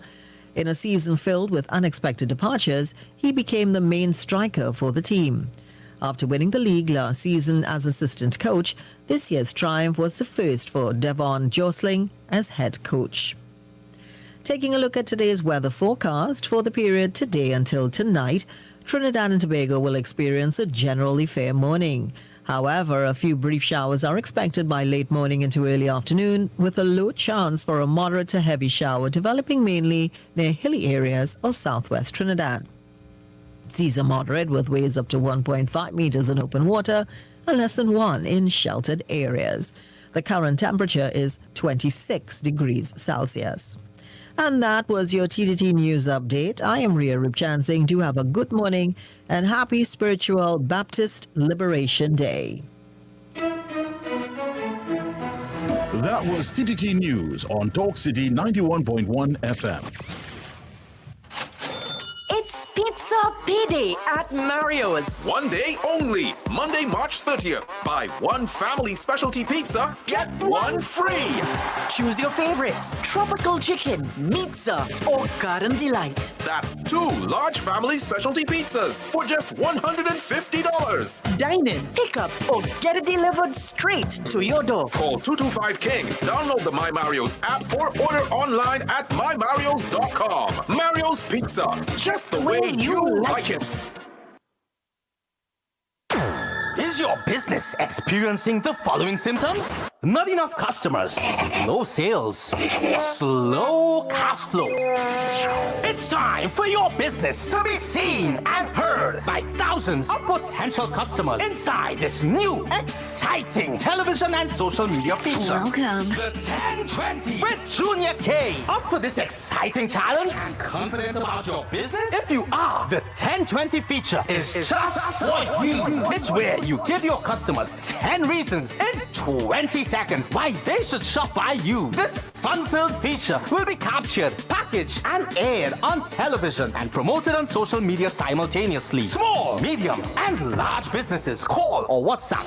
In a season filled with unexpected departures, he became the main striker for the team. After winning the league last season as assistant coach, this year's triumph was the first for Devon Josling as head coach. Taking a look at today's weather forecast for the period today until tonight, Trinidad and Tobago will experience a generally fair morning. However, a few brief showers are expected by late morning into early afternoon, with a low chance for a moderate to heavy shower developing mainly near hilly areas of southwest Trinidad. Seas are moderate with waves up to 1.5 meters in open water and less than 1 in sheltered areas. The current temperature is 26 degrees Celsius. And that was your TTT News Update. I am Ria Ripchansing. Do have a good morning and happy Spiritual Baptist Liberation Day. That was TTT News on Talk City 91.1 FM. It's Pizza Payday at Mario's. 1 day only, Monday, March 30th. Buy 1 family specialty pizza, get 1 free. Choose your favorites: tropical chicken, pizza, or garden delight. That's 2 large family specialty pizzas for just $150. Dine in, pick up, or get it delivered straight to your door. Call 225-KING, download the My Mario's app, or order online at mymarios.com. Mario's Pizza, just the way you like like it. Is your business experiencing the following symptoms? Not enough customers, low sales, slow cash flow. It's time for your business to be seen and heard by thousands of potential customers inside this new, exciting television and social media feature. Welcome. The 1020 with Junior K. Up for this exciting challenge? And confident about your business? If you are, the 1020 feature is just for you. It's where you give your customers 10 reasons in 20 seconds why they should shop by you. This fun-filled feature will be captured, packaged, and aired on television and promoted on social media simultaneously. Small, medium, and large businesses call or WhatsApp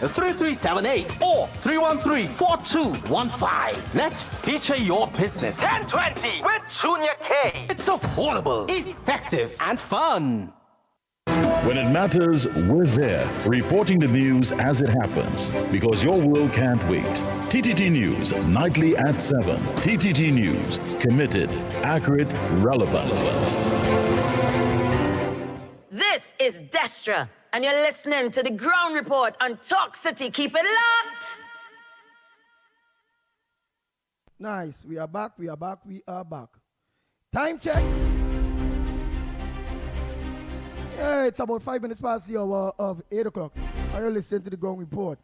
764-3378 or 313-4215. Let's feature your business. 1020 with Junior K. It's affordable, effective, and fun. When it matters, we're there, reporting the news as it happens, because your world can't wait. TTT News, nightly at 7. TTT News, committed, accurate, relevant. This is Destra, and you're listening to the Ground Report on Talk City. Keep it locked. Nice. We are back. Time check. Yeah, it's about 5 minutes past the hour of 8 o'clock. Are you listening to the Ground Report?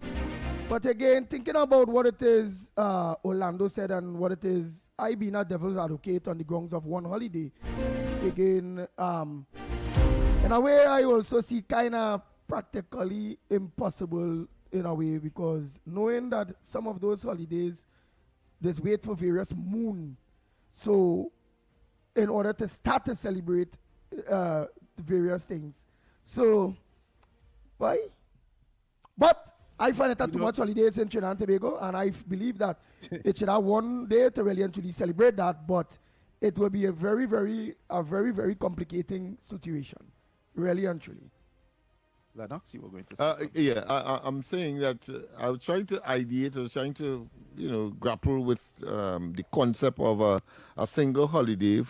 But again, thinking about what it is Orlando said and what it is I being a devil's advocate on the grounds of one holiday. Again, in a way, I also see kind of practically impossible in a way, because knowing that some of those holidays, there's wait for various moon. So in order to start to celebrate various things. So, why? But I find it too much holidays in Trinidad and Tobago, and I believe that it should have one day to really and truly celebrate that, but it will be a very, very complicating situation, really and truly. Lennox, you were going to say I'm saying that I was trying to ideate, I was trying to, grapple with the concept of a single holiday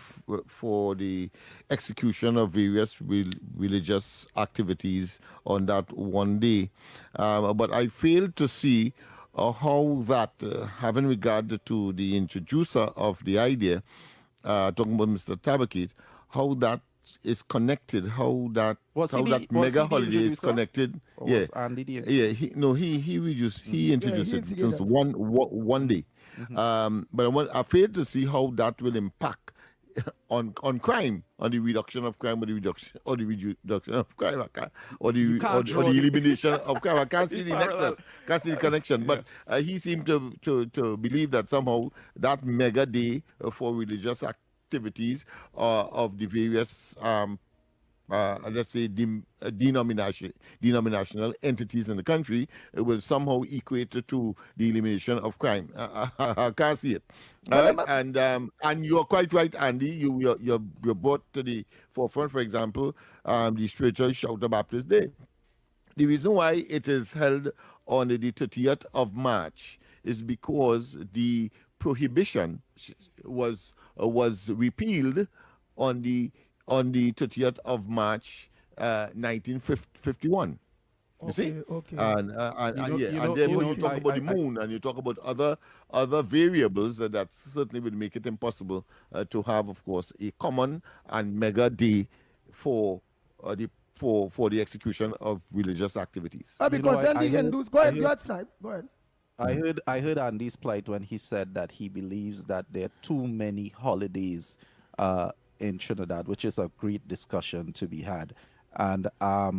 for the execution of various religious activities on that one day. But I failed to see how that, having regard to the introducer of the idea, talking about Mr. Tabakit, how that is connected, how that mega holiday is connected. Was Andy the he introduced it since one day. Mm-hmm. But I failed to see how that will impact on crime, on the reduction of crime, or the reduction of crime, or the elimination of crime. I can't see the nexus, can't see the connection. But he seemed to believe that somehow that mega day for religious activities of the various let's say denominational entities in the country will somehow equate to the elimination of crime. I can't see it. And you're quite right, Andy. You're brought to the forefront, for example, the spiritual Shout Baptist Day. The reason why it is held on the 30th of March is because the prohibition was repealed on the 30th of March, 1951. You see? Okay. And then when you talk about the moon and you talk about other variables, that certainly would make it impossible to have, of course, a common and mega day for the execution of religious activities. Because then the Hindus... Go ahead, Snipe. Go ahead. I heard Andy's plight when he said that he believes that there are too many holidays in Trinidad, which is a great discussion to be had. And I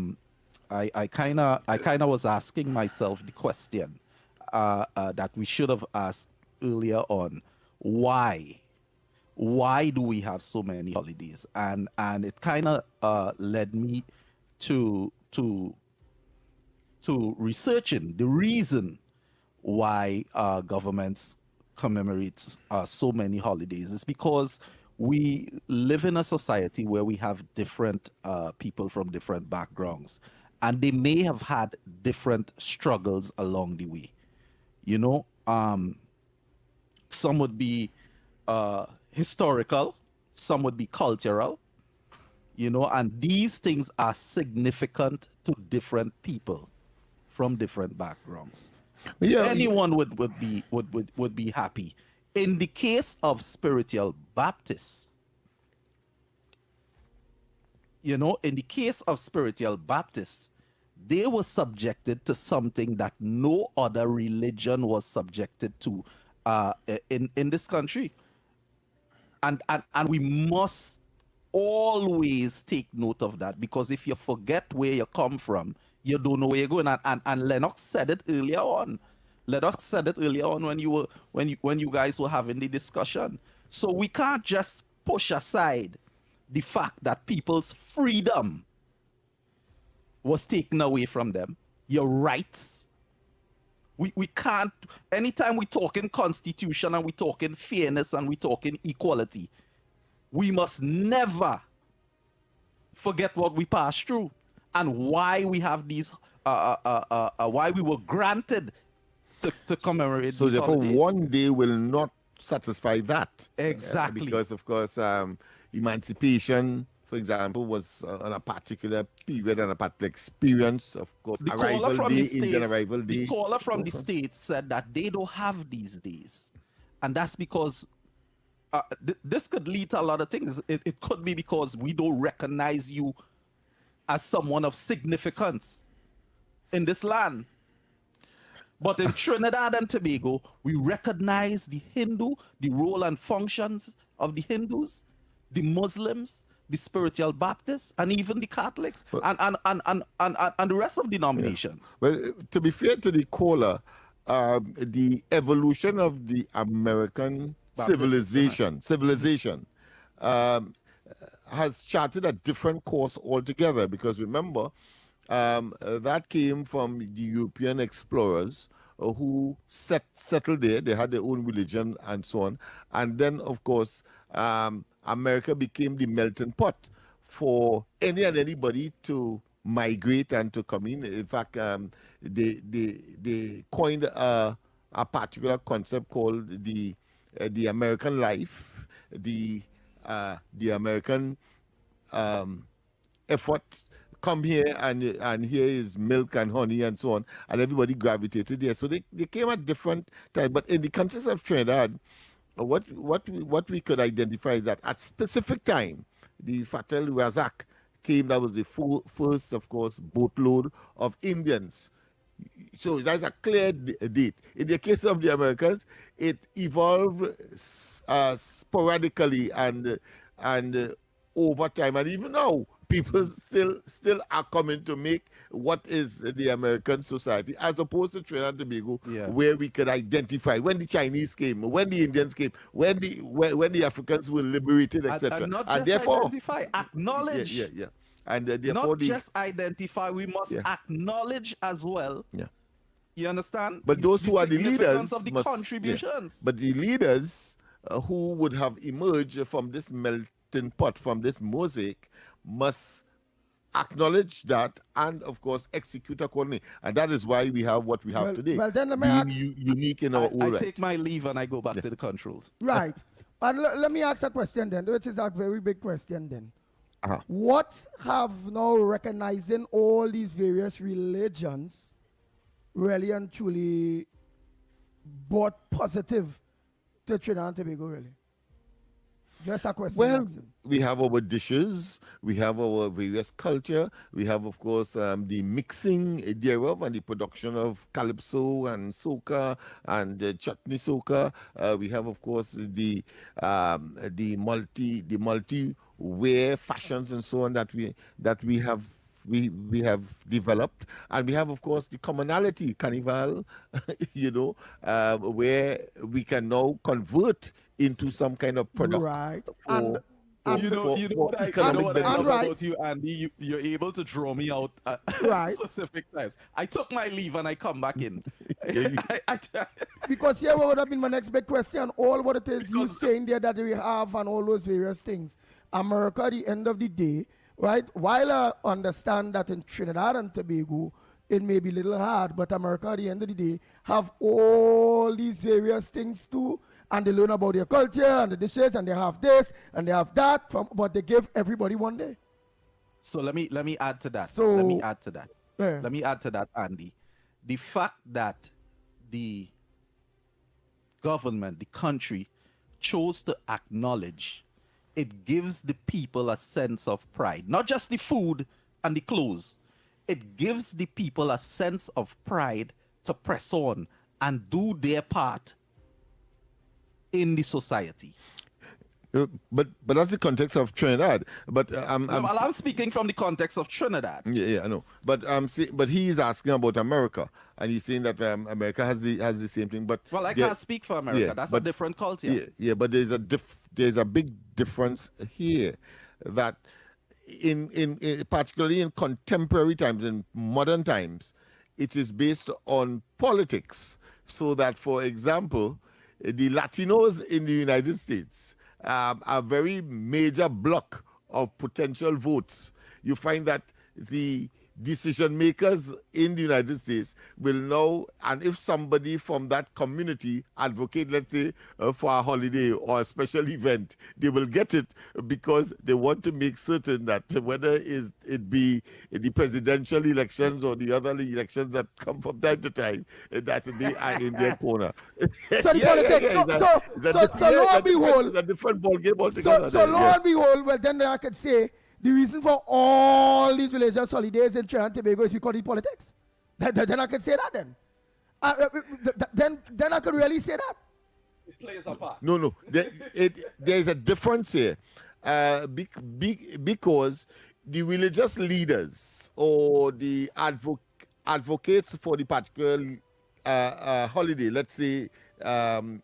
kind of was asking myself the question that we should have asked earlier on: why do we have so many holidays? And it kind of led me to researching the reason why governments commemorate so many holidays. Is because we live in a society where we have different people from different backgrounds, and they may have had different struggles along the way. Some would be historical, some would be cultural, you know, and these things are significant to different people from different backgrounds. Anyone would be happy. In the case of spiritual Baptists, you know, in the case of spiritual Baptists, they were subjected to something that no other religion was subjected to in this country. And we must always take note of that, because if you forget where you come from, you don't know where you're going. And Lennox said it earlier on. Lennox said it earlier on when you guys were having the discussion. So we can't just push aside the fact that people's freedom was taken away from them, your rights. We can't, anytime we talk in constitution and we talk in fairness and we talk in equality, we must never forget what we passed through and why we have these, why we were granted to commemorate. So therefore, holidays. one day will not satisfy that. Exactly. Because, of course, emancipation, for example, was on a particular period and a particular experience. Of course, The arrival caller from day, the States, Indian arrival day. the caller from the States said that they don't have these days. And that's because this could lead to a lot of things. It could be because we don't recognize you as someone of significance in this land. But in Trinidad and Tobago, we recognize the Hindu, the role and functions of the Hindus, the Muslims, the spiritual Baptists, and even the Catholics, and the rest of denominations. Yeah. Well, to be fair to the caller, the evolution of the American civilization has charted a different course altogether, because remember, that came from the European explorers who settled there. They had their own religion and so on. And then, of course, America became the melting pot for any and anybody to migrate and to come in. In fact, they coined a particular concept called the American life, the American effort. Come here and here is milk and honey and so on, and everybody gravitated there. So they came at different times. But in the context of Trinidad, what we could identify is that at specific time, the Fatal Razak came. That was the first, of course, boatload of Indians. So that's a clear date. In the case of the Americans, it evolved sporadically and over time, and even now, people still are coming to make what is the American society, as opposed to Trinidad and Tobago, where we could identify when the Chinese came, when the Indians came, when the Africans were liberated, etc. And not just therefore, identify, acknowledge. Yeah. And therefore, not just identify, we must acknowledge as well. Yeah. You understand? But those who are the leaders of the must, contributions. But the leaders who would have emerged from this melting pot, from this mosaic, must acknowledge that and, of course, execute accordingly. And that is why we have what we have today. Well, then let me being unique in our own right. I take my leave and I go back to the controls. Right. And let me ask a question then, which is a very big question then. What have now recognizing all these various religions really and truly brought positive to Trinidad and Tobago, really? Just a question. Well, we have our dishes, we have our various culture, we have, of course, the mixing thereof and the production of calypso and soca and chutney soca. We have, of course, the multi-wear fashions and so on that we have developed, and we have, of course, the commonality carnival, where we can now convert into some kind of product. Right. You know what I love about you, Andy? You're able to draw me out at specific times. I took my leave and I come back in. Because here would have been my next big question. All what it is you saying there that we have and all those various things. America, at the end of the day, right? While I understand that in Trinidad and Tobago, it may be a little hard, but America, at the end of the day, have all these various things too. And they learn about their culture and the dishes, and they have this and they have that, but they give everybody one day. So let me add to that. So, let me add to that. Yeah. Let me add to that, Andy. The fact that the government, the country, chose to acknowledge, it gives the people a sense of pride. Not just the food and the clothes. It gives the people a sense of pride to press on and do their part in the society. But that's the context of Trinidad. But I'm speaking from the context of Trinidad. Yeah, I know. But he's asking about America, and he's saying that America has the same thing. But well, I can't speak for America. Yeah, That's a different culture. Yeah, but there's a big difference here, that in particularly in contemporary times, in modern times, it is based on politics. So that, for example, the Latinos in the United States, a very major block of potential votes. You find that the decision makers in the United States will know, and if somebody from that community advocate, let's say, for a holiday or a special event, they will get it because they want to make certain that whether it be the presidential elections or the other elections that come from time to time, that they are in their corner. So the politics. So lo and behold, it's a different ballgame altogether. So lo and behold, well then I could say the reason for all these religious holidays in Trinidad and Tobago is because of the politics. Then I could say that then. Then I could really say that. It plays a part. No. There's a difference here. Because the religious leaders or the advocates for the particular holiday, let's say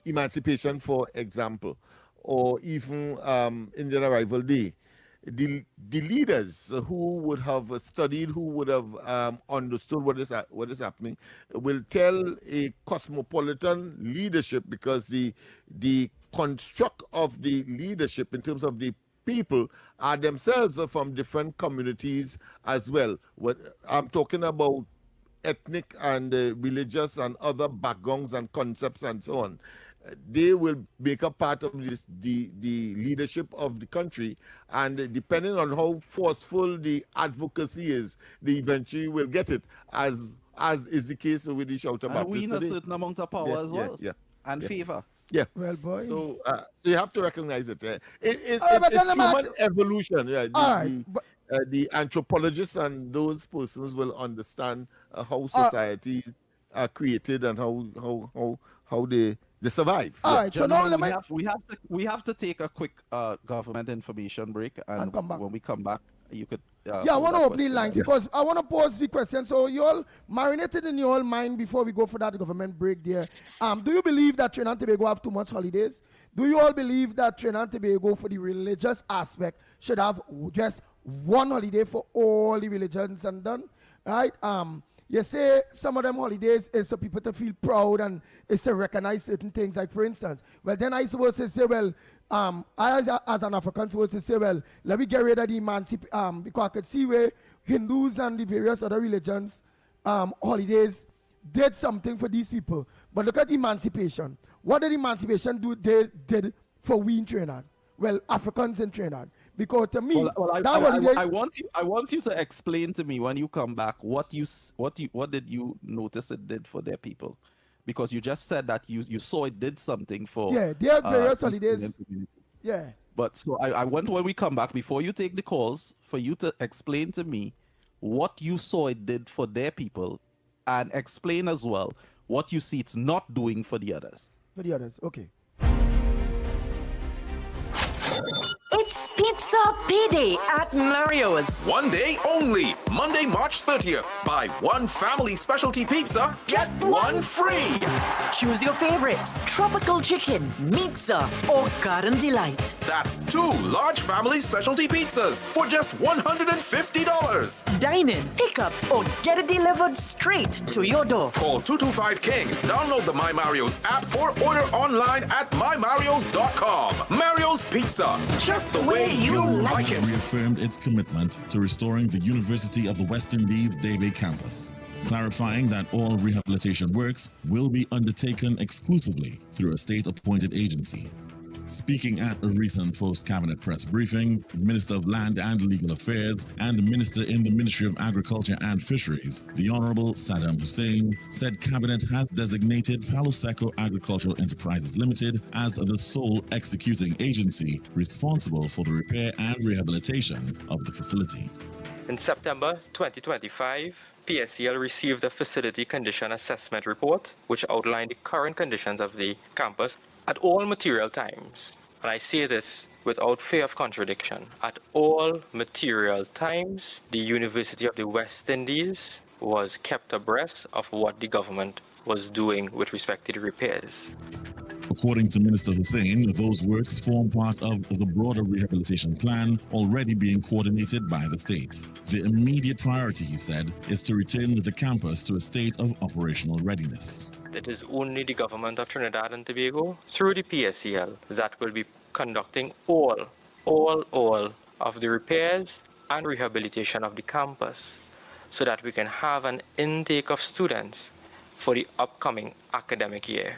Emancipation, for example, or even Indian Arrival Day, the leaders who would have studied, who would have understood what is happening, will tell a cosmopolitan leadership, because the construct of the leadership in terms of the people are themselves from different communities as well. What I'm talking about, ethnic and religious and other backgrounds and concepts and so on. They will make a part of the leadership of the country, and depending on how forceful the advocacy is, they eventually will get it, as is the case with the Shouter Baptist. And we in a certain amount of power as well, and favor. Yeah. Well, boy. So you have to recognize it. It's human evolution. Yeah. The anthropologists and those persons will understand how societies are created and how they survive. All right, so now we have to take a quick government information break, and come back. when we come back, you could. I want to open the lines because I want to pose the question. So you all marinated in your mind before we go for that government break there. Do you believe that Trinidad and Tobago have too much holidays? Do you all believe that Trinidad and Tobago, for the religious aspect, should have just one holiday for all the religions and done? Right? You say some of them holidays is for people to feel proud and is to recognize certain things. Like, for instance, well, then I supposed to say, well, I as an African supposed to say, well, let me get rid of the emancipation, because I could see where Hindus and the various other religions holidays did something for these people. But look at emancipation. What did emancipation do? They did for we in Trinidad. Well, Africans in Trinidad. Because to me, I want you to explain to me when you come back what did you notice it did for their people, because you just said that you saw it did something for their various holidays. Yeah. But so I want, when we come back, before you take the calls, for you to explain to me what you saw it did for their people, and explain as well what you see it's not doing for the others. For the others, okay. It's Pizza Payday at Mario's. One day only, Monday, March 30th. Buy one family specialty pizza, get one free. Choose your favorites: tropical chicken, pizza, or garden delight. That's 2 large family specialty pizzas for just $150. Dine in, pick up, or get it delivered straight to your door. Call 225-KING, download the My Mario's app, or order online at mymarios.com. Mario's Pizza, just the way you like it. Reaffirmed its commitment to restoring the University of the West Indies Day Bay campus, clarifying that all rehabilitation works will be undertaken exclusively through a state-appointed agency. Speaking at a recent post-cabinet press briefing, Minister of Land and Legal Affairs and the Minister in the Ministry of Agriculture and Fisheries, the Honorable Saddam Hussein, said Cabinet has designated Palo Seco Agricultural Enterprises Limited as the sole executing agency responsible for the repair and rehabilitation of the facility. In September 2025, PSCL received a facility condition assessment report which outlined the current conditions of the campus at all material times. And I say this without fear of contradiction. At all material times, the University of the West Indies was kept abreast of what the government was doing with respect to the repairs. According to Minister Hussein, those works form part of the broader rehabilitation plan already being coordinated by the state. The immediate priority, he said, is to return the campus to a state of operational readiness. It is only the government of Trinidad and Tobago, through the PSCL, that will be conducting all of the repairs and rehabilitation of the campus so that we can have an intake of students for the upcoming academic year.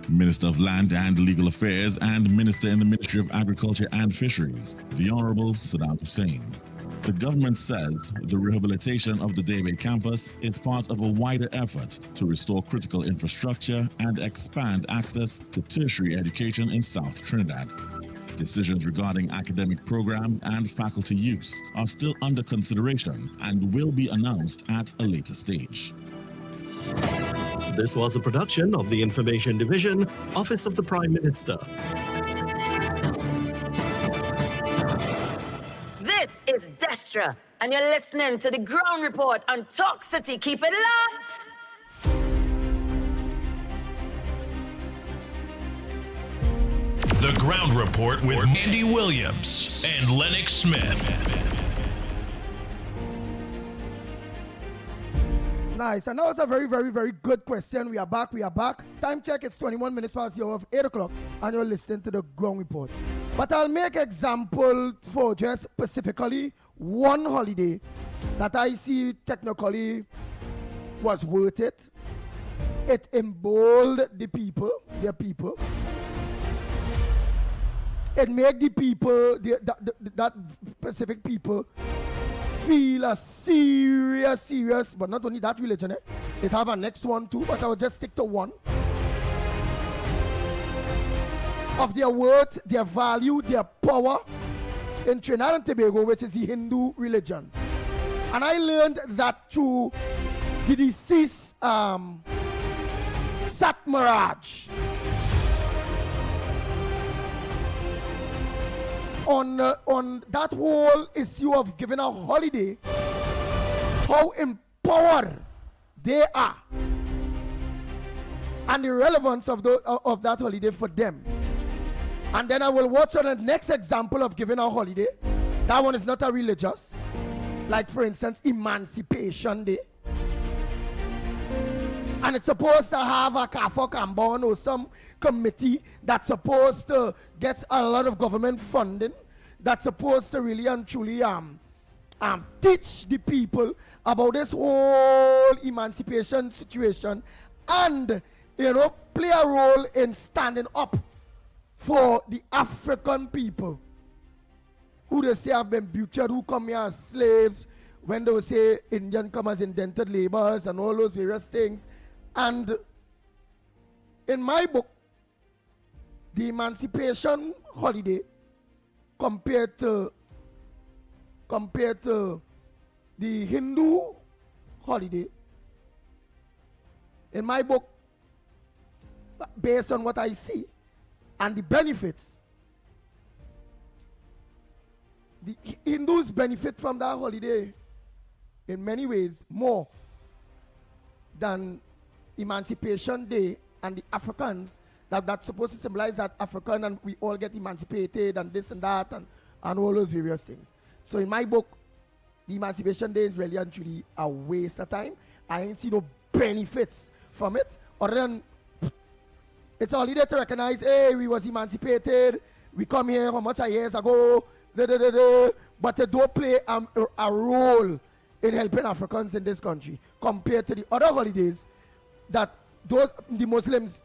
Minister of Land and Legal Affairs and Minister in the Ministry of Agriculture and Fisheries, the Honorable Saddam Hussein. The government says the rehabilitation of the Debe campus is part of a wider effort to restore critical infrastructure and expand access to tertiary education in South Trinidad. Decisions regarding academic programs and faculty use are still under consideration and will be announced at a later stage. This was a production of the Information Division, Office of the Prime Minister. This is Destra, and you're listening to the Ground Report on Talk City. Keep it locked! The Ground Report with Andy Williams and Lennox Smith. Nice, and that was a very, very, very good question. We are back. Time check, it's 21 minutes past the hour of 8 o'clock, and you're listening to the Ground Report. But I'll make example for just specifically one holiday that I see technically was worth it. It emboldened the people, their people. It made the people, that specific people, feel a serious, but not only that religion, it have a next one too, but I will just stick to one. Of their worth, their value, their power in Trinidad and Tobago, which is the Hindu religion. And I learned that through the deceased Satmaraj. On that whole issue of giving a holiday, how empowered they are, and the relevance of that holiday for them. And then I will watch on the next example of giving a holiday. That one is not a religious, like for instance Emancipation Day, and it's supposed to have a Kafo Kambon or some committee that's supposed to get a lot of government funding, that's supposed to really and truly teach the people about this whole emancipation situation, and play a role in standing up for the African people who they say have been butchered, who come here as slaves, when they say Indian come as indented laborers and all those various things. And in my book, the emancipation holiday compared to the Hindu holiday, in my book, based on what I see and the benefits, the Hindus benefit from that holiday in many ways more than Emancipation Day, and the Africans that's supposed to symbolize that African and we all get emancipated and this and that and all those various things. So in my book, the Emancipation Day is really and truly a waste of time. I ain't see no benefits from it other than it's a holiday to recognize, hey, we was emancipated, we come here how much years ago, but they don't play a role in helping Africans in this country compared to the other holidays that the Muslims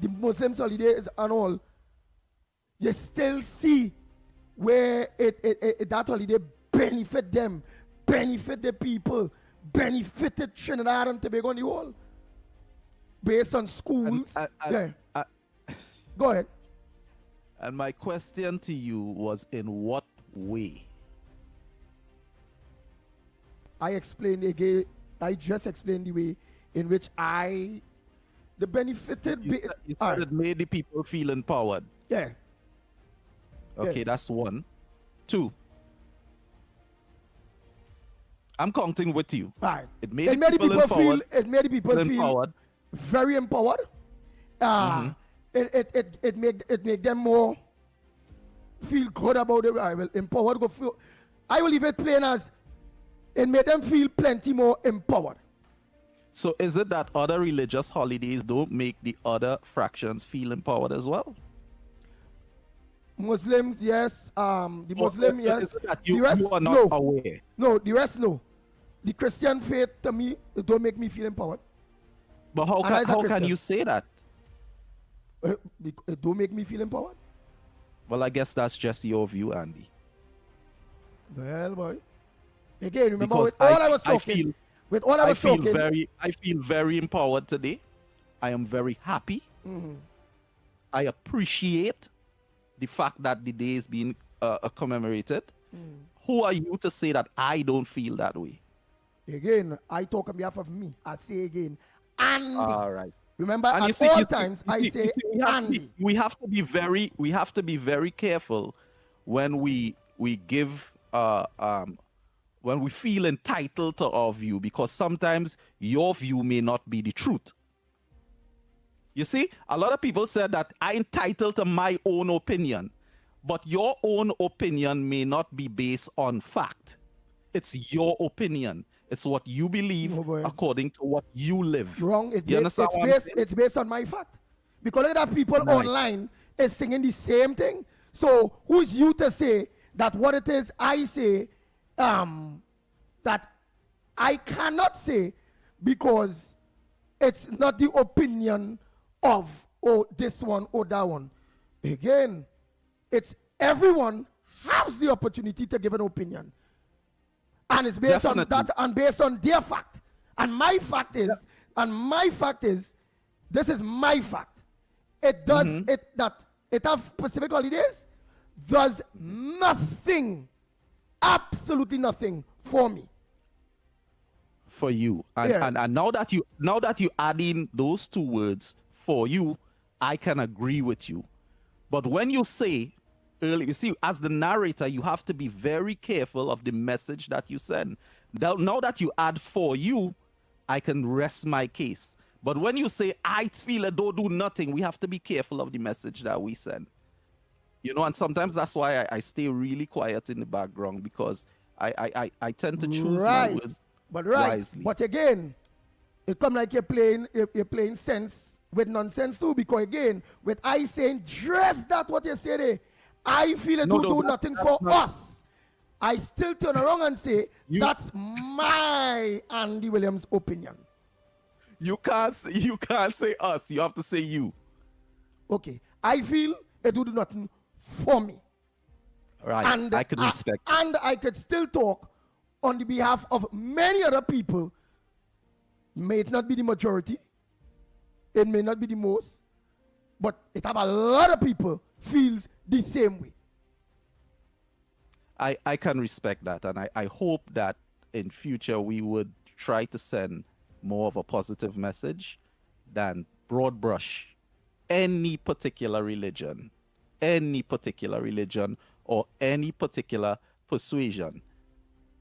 holidays and all, you still see where that holiday benefit them, benefit the people, benefited Trinidad and Tobago on the whole, based on schools. Go ahead. And my question to you was, in what way? I explained again. I just explained the way in which the benefited. You said it made the people feel empowered. Yeah. Okay, that's one. Two. I'm counting with you. Right. It made the people empowered. It made the people feel empowered. very empowered. It make them more feel good about it. I will empowered. I will leave it plain as it made them feel plenty more empowered. So is it that other religious holidays don't make the other fractions feel empowered as well? Muslims, yes. The Muslim, yes. Is it that the rest, you are not no. aware? No, the rest, no. The Christian faith, to me, it don't make me feel empowered. But how can you say that? It don't make me feel empowered. Well, I guess that's just your view, Andy. Well, boy. Again, remember, Because with all I was talking, I feel very empowered today. I am very happy. I appreciate the fact that the day is being commemorated. Who are you to say that I don't feel that way? Again, I talk on behalf of me. I say again, Andy. All right. Remember, at all times, I say Andy. We have to be very careful when we give when we feel entitled to our view, because sometimes your view may not be the truth. You see, a lot of people said that I'm entitled to my own opinion, but your own opinion may not be based on fact. It's your opinion. It's what you believe according to what you live. Wrong. It's based on my fact. Because look at that people online is singing the same thing. So who's you to say that what it is I say that I cannot say because it's not the opinion of this one or that one. Again, it's everyone has the opportunity to give an opinion. And it's based on that and based on their fact. And my fact is, this is my fact. It does it have specific holidays, does nothing, absolutely nothing for me. For you. And now that you add in those two words, for you, I can agree with you. But when you say earlier, you see, as the narrator, you have to be very careful of the message that you send. Now that you add for you, I can rest my case. But when you say, I feel I don't do nothing, we have to be careful of the message that we send. You know, and sometimes that's why I stay really quiet in the background, because I tend to choose my words wisely. But again, it come like you're playing sense with nonsense too, because again, with I saying just that what you say there, I feel it do nothing for us. I still turn around and say, that's my Andy Williams opinion. You can't say us. You have to say you. Okay. I feel it do nothing for me. Right. And I could respect. And I could still talk on the behalf of many other people. May it not be the majority. It may not be the most. But it have a lot of people feels the same way. I can respect that, and I hope that in future we would try to send more of a positive message than broad brush any particular religion or any particular persuasion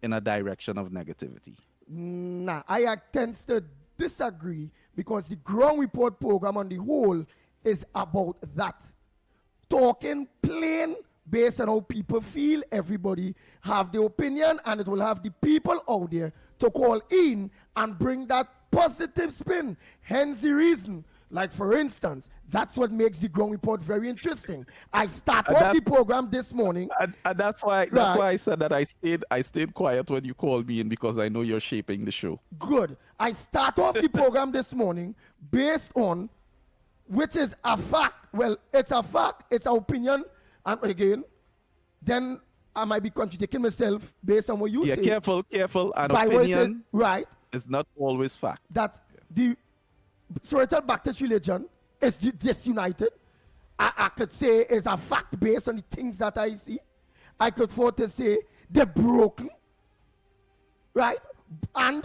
in a direction of negativity. Nah, I tend to disagree, because the Ground Report program on the whole is about that. Talking plain based on how people feel. Everybody have their opinion, and it will have the people out there to call in and bring that positive spin. Hence the reason, like for instance, that's what makes the Ground Report very interesting. I start off the program this morning, and that's why I said that I stayed quiet when you called me in, because I know you're shaping the show. Good. I start off the program this morning based on, which is a fact. Well, it's a fact. It's an opinion And again, then I might be contradicting myself based on what you say. Careful. An By opinion right, is not always fact. that the spiritual Baptist religion is disunited. I could say is a fact based on the things that I see. I could afford to say they're broken, right? And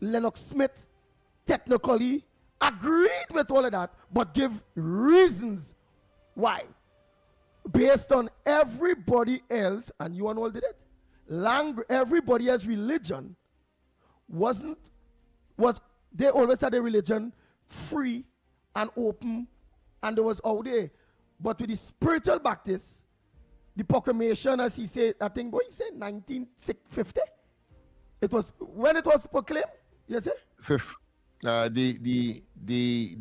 Lennox Smith technically agreed with all of that, but give reasons why. Based on everybody else, and you and all did it, everybody else's religion they always had a religion free and open, and there was out there. But with the spiritual Baptists, the proclamation, as he said, I think, what he said, 1950? It was, when it was proclaimed, yes, sir? The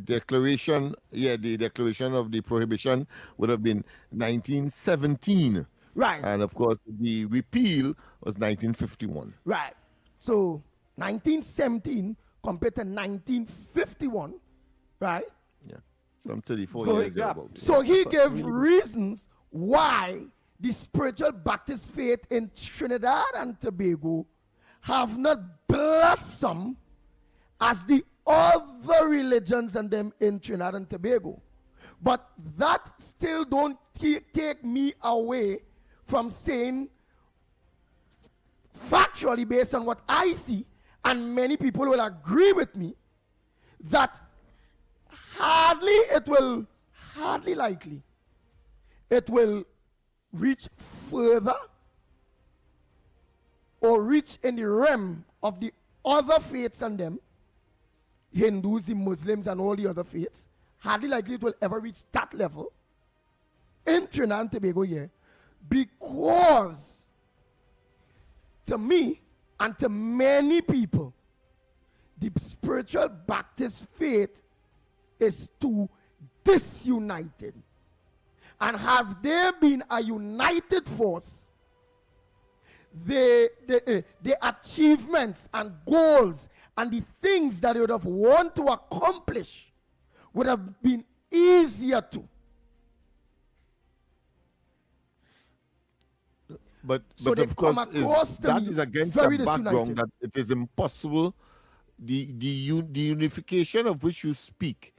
declaration, the declaration of the prohibition would have been 1917. Right. And of course, the repeal was 1951. Right. So 1917 compared to 1951, right? Yeah. Some 34 years ago. So he gave reasons why the spiritual Baptist faith in Trinidad and Tobago have not blossomed as the other religions and them in Trinidad and Tobago. But that still don't take me away from saying factually, based on what I see, and many people will agree with me, that hardly likely it will reach further or reach in the realm of the other faiths and them, Hindus, the Muslims, and all the other faiths. Hardly likely it will ever reach that level in Trinidad and Tobago here, because to me and to many people, the spiritual Baptist faith is too disunited. And have they been a united force, the achievements and goals and the things that they would have wanted to accomplish would have been easier to. But So of course, that is against the background disunited. that it is impossible. The unification of which you speak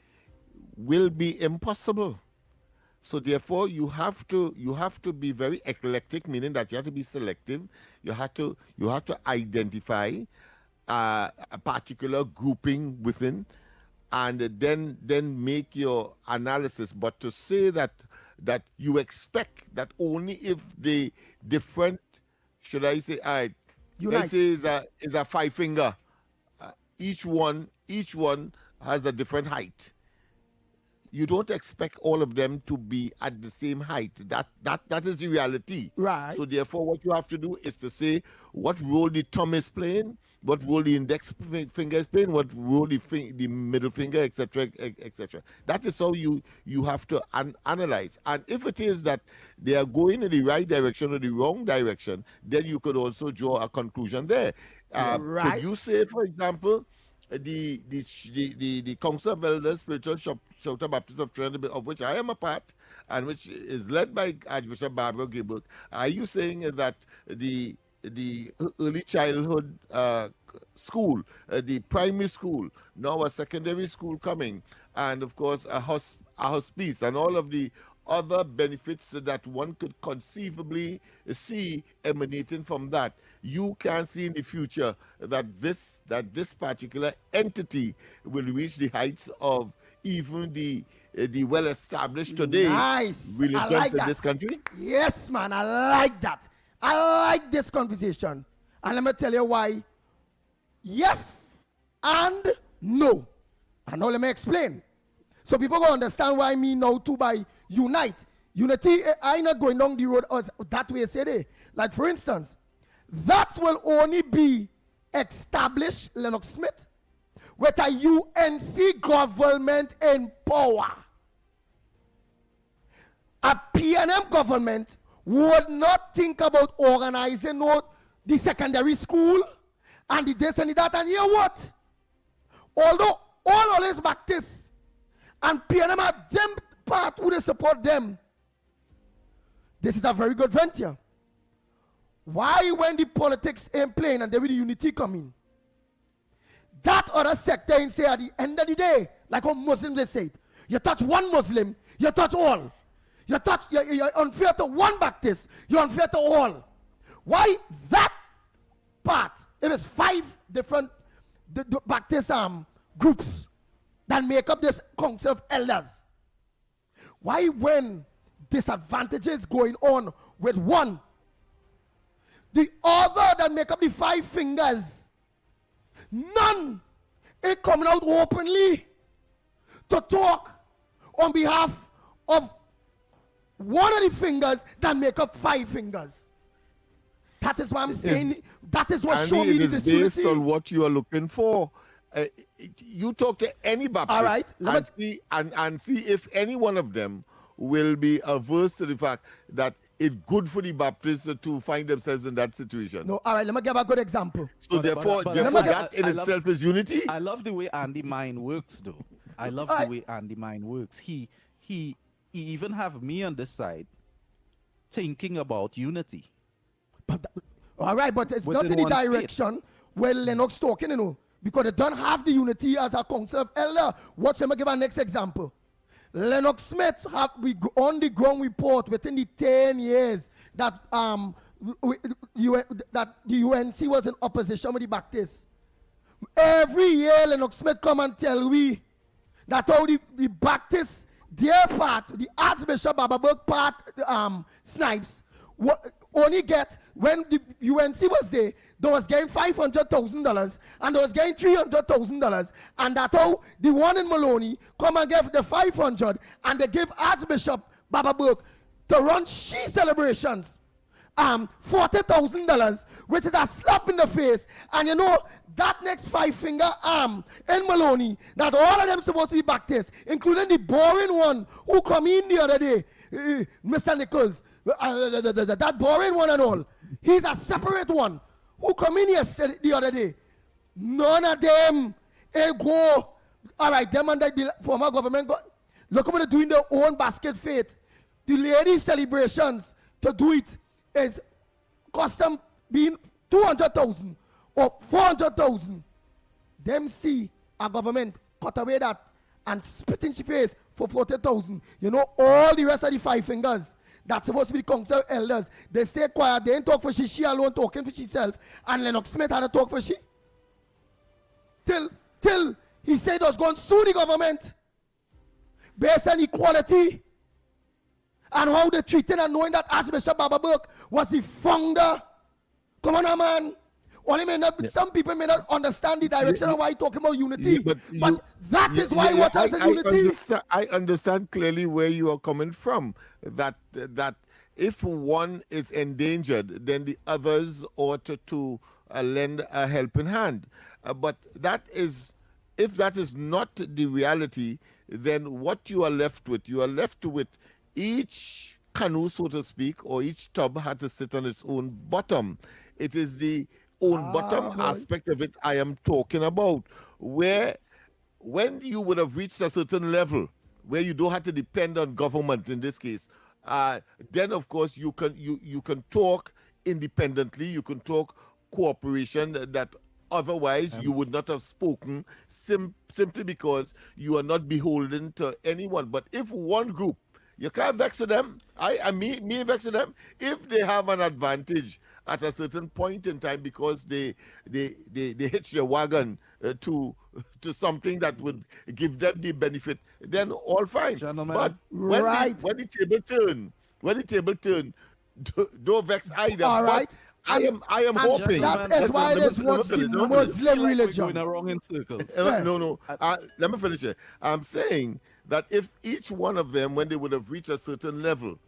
will be impossible. So therefore, you have to be very eclectic, meaning that you have to be selective. You have to identify a particular grouping within, and then make your analysis. But to say that you expect that only if the different, should I say, let's say is a five finger, each one has a different height. You don't expect all of them to be at the same height. That is the reality. Right. So therefore, what you have to do is to say what role the thumb is playing, what role the index finger is playing, what role the middle finger, etc., etc. That is how you have to analyze. And if it is that they are going in the right direction or the wrong direction, then you could also draw a conclusion there. Right. Could you say, for example, the Council of Elders Spiritual Shelter Baptist of Trinidad, of which I am a part, and which is led by Archbishop Barbara Gilbert, are you saying that the early childhood school, the primary school, now a secondary school coming, and of course a hospice, and all of the other benefits that one could conceivably see emanating from that, you can see in the future that this particular entity will reach the heights of even the well-established today religions in this country? Yes, man, I like that. I like this conversation. And let me tell you why. Yes and no. And now let me explain. So people go understand why me now to by unite. Unity, I not going down the road as that way say they. Like for instance, that will only be established, Lennox Smith, with a UNC government in power. A PNM government would not think about organizing the secondary school and the this and the that. And you know what? Although all these Baptists and PNM are them part who they support them, this is a very good venture. Why, when the politics ain't playing and there will the unity come in, that other sector ain't say at the end of the day, like how Muslims they say it, you touch one Muslim, you touch all. You're unfair to one Baptist, you're unfair to all. Why that part, it is 5 different Baptist groups that make up this council of elders. Why, when disadvantages going on with one, the other that make up the 5 fingers, none ain't coming out openly to talk on behalf of one of the fingers that make up 5 fingers. That is what I'm saying. That is what showed me this. It is based on what you are looking for. You talk to any Baptist, all right, and see if any one of them will be averse to the fact that it's good for the Baptists to find themselves in that situation. No, all right, let me give a good example. So therefore that in itself is unity. I love the way Andy mind works, though. I love the way Andy mind works. He even have me on this side thinking about unity. All right, but it's not in the direction where Lennox talking, you know, because they don't have the unity as a council of elder. Watch them give our next example. Lennox Smith have on the ground report within the 10 years that that the UNC was in opposition with the Baptists. Every year Lennox Smith come and tell we that how the Baptists, their part, the Archbishop Bababurg part, Snipes, only get, when the UNC was there, they was getting $500,000 and they was getting $300,000, and that how the one in Maloney come and give the 500 and they give Archbishop Bababurg to run she celebrations $40,000, which is a slap in the face. And you know that next 5-finger arm in Maloney, that all of them supposed to be Baptists, including the boring one who come in the other day, Mr. Nichols, that boring one and all. He's a separate one who come in yesterday, the other day. None of them go. All right, them under the former government look what they're doing their own basket faith. The ladies' celebrations to do it is cost them being 200,000 or 400,000. Them see a government cut away that and spit in your face for 40,000. You know, all the rest of the 5 fingers that's supposed to be the council elders, they stay quiet, they ain't talk for she alone talking for herself, and Lennox Smith had to talk for she. Till he said he was going to sue the government based on equality and how they treated, and knowing that Archbishop Bababurg was the founder. Come on, man. Only may not, some people may not understand the direction of why you're talking about unity. But that is why what I said unity. I understand clearly where you are coming from. That if one is endangered, then the others ought to lend a helping hand. But that is, if that is not the reality, then what you are left with each canoe, so to speak, or each tub had to sit on its own bottom. It is the own bottom aspect of it I am talking about, where when you would have reached a certain level where you don't have to depend on government in this case, then of course you can talk independently, you can talk cooperation that otherwise you would not have spoken simply because you are not beholden to anyone. But if one group, you can't vex with them, me vex with them, if they have an advantage at a certain point in time because they hitch their wagon to something that would give them the benefit, then all fine. Gentlemen, but when the table turn, don't vex either. All right. I am hoping. That is why this was the Muslim religion. We're going around in circles. No. Let me finish here. I'm saying that if each one of them, when they would have reached a certain level,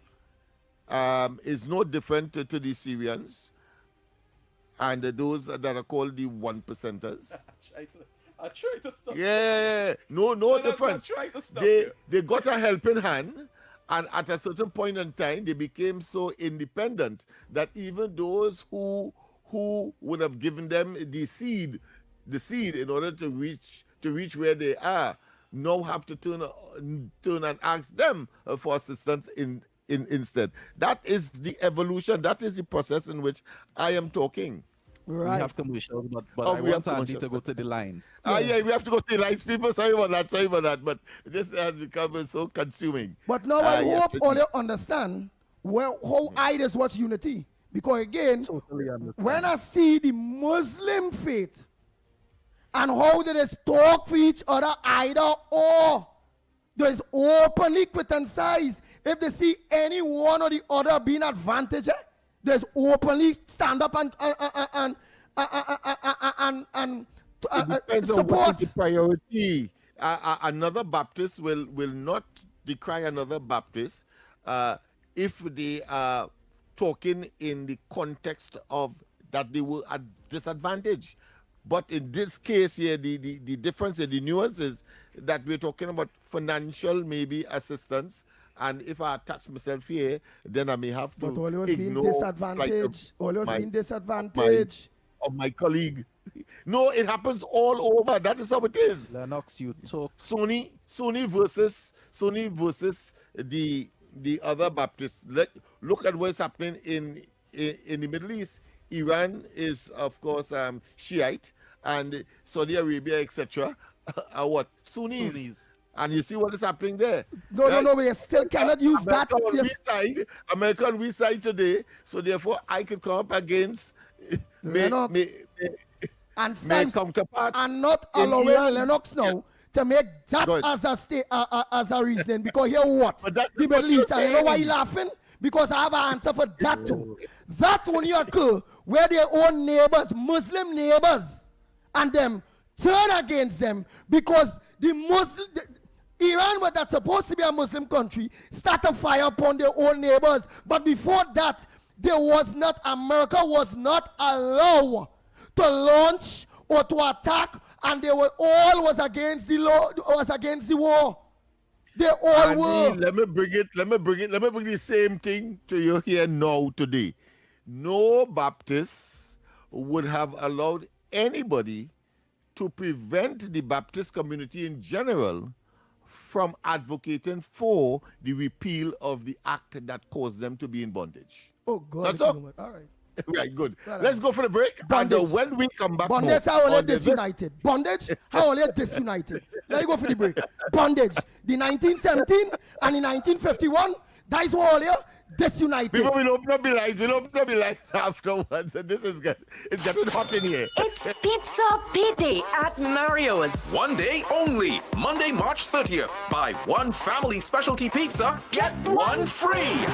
is no different to the Syrians and those that are called the 1%ers. I try to stop. Yeah, no difference. They got a helping hand. And at a certain point in time, they became so independent that even those who would have given them the seed in order to reach where they are, now have to turn and ask them for assistance in instead. That is the evolution. That is the process in which I am talking. We have commercials, but I we want have Andy to go to the lines. Yeah, we have to go to the lines. People, sorry about that. But this has become so consuming. But now I hope all you understand how I just watch unity. Because again, when I see the Muslim faith and how they just talk for each other, either or, there is openly criticize. If they see any one or the other being advantaged, there's openly stand up and depends support. on what is the priority. Another Baptist will not decry another Baptist if they are talking in the context of that they were at disadvantage. But in this case here, the difference and the nuance is that we're talking about financial maybe assistance. And if I attach myself here, then I may have to always ignore being disadvantage. Always being disadvantage. Of my colleague. No, it happens all over. That is how it is. Lennox, you talk. Sunni versus the other Baptists. Look at what's happening in the Middle East. Iran is, of course, Shiite, and Saudi Arabia, etc., are what? Sunnis. And you see what is happening there. No, we still cannot use that. America on we side today, so therefore I could come up against my counterpart. And not allowing Lennox now to make that as a reasoning. Because here what? The Middle East, and you know why you laughing? Because I have an answer for that too. That only occur where their own neighbors, Muslim neighbors, and them turn against them because Iran, was that's supposed to be a Muslim country, started fire upon their own neighbors. But before that, America was not allowed to launch or to attack, and they were all was against the war. They all were. Let me bring the same thing to you here now today. No Baptist would have allowed anybody to prevent the Baptist community in general from advocating for the repeal of the act that caused them to be in bondage. Oh, God. That's all. All right. Right, good. Let's go for the break. Bondage. And when we come back, bondage, how are they disunited? Bondage, how are they disunited? Let's go for the break. Bondage, the 1917 and the 1951, that is what all here disunited. People will open up the lights. Afterwards, and this is good. It's getting hot in here. It's Pizza Payday at Mario's. One day only, Monday, March 30th. Buy one family specialty pizza, get one free.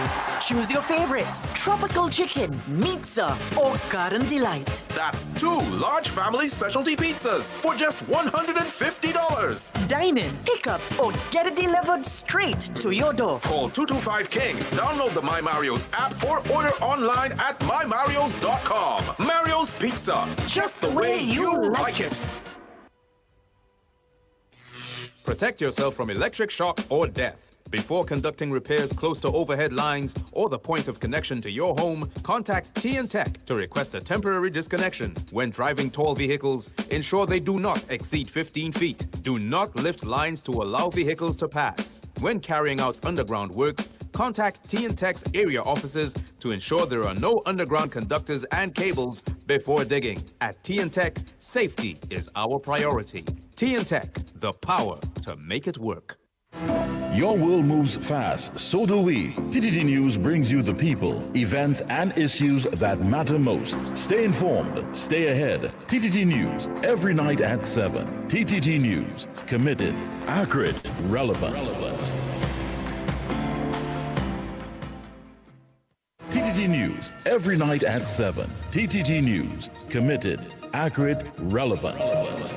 Choose your favorites: tropical chicken, pizza, or garden delight. That's 2 large family specialty pizzas for just $150. Dine in, pick up, or get it delivered straight to your door. Call 225-KING. Download the My Mario's app or order online at mymarios.com. Mario's Pizza, just the way you like it. Protect yourself from electric shock or death. Before conducting repairs close to overhead lines or the point of connection to your home, contact Tech to request a temporary disconnection. When driving tall vehicles, ensure they do not exceed 15 feet. Do not lift lines to allow vehicles to pass. When carrying out underground works, contact Tech's area offices to ensure there are no underground conductors and cables before digging. At Tech, safety is our priority. Tech, the power to make it work. Your world moves fast, so do we. TTT News brings you the people, events, and issues that matter most. Stay informed, stay ahead. TTT News, every night at 7. TTT News, committed, accurate, relevant. TTT News, every night at 7. TTT News, committed, accurate, relevant.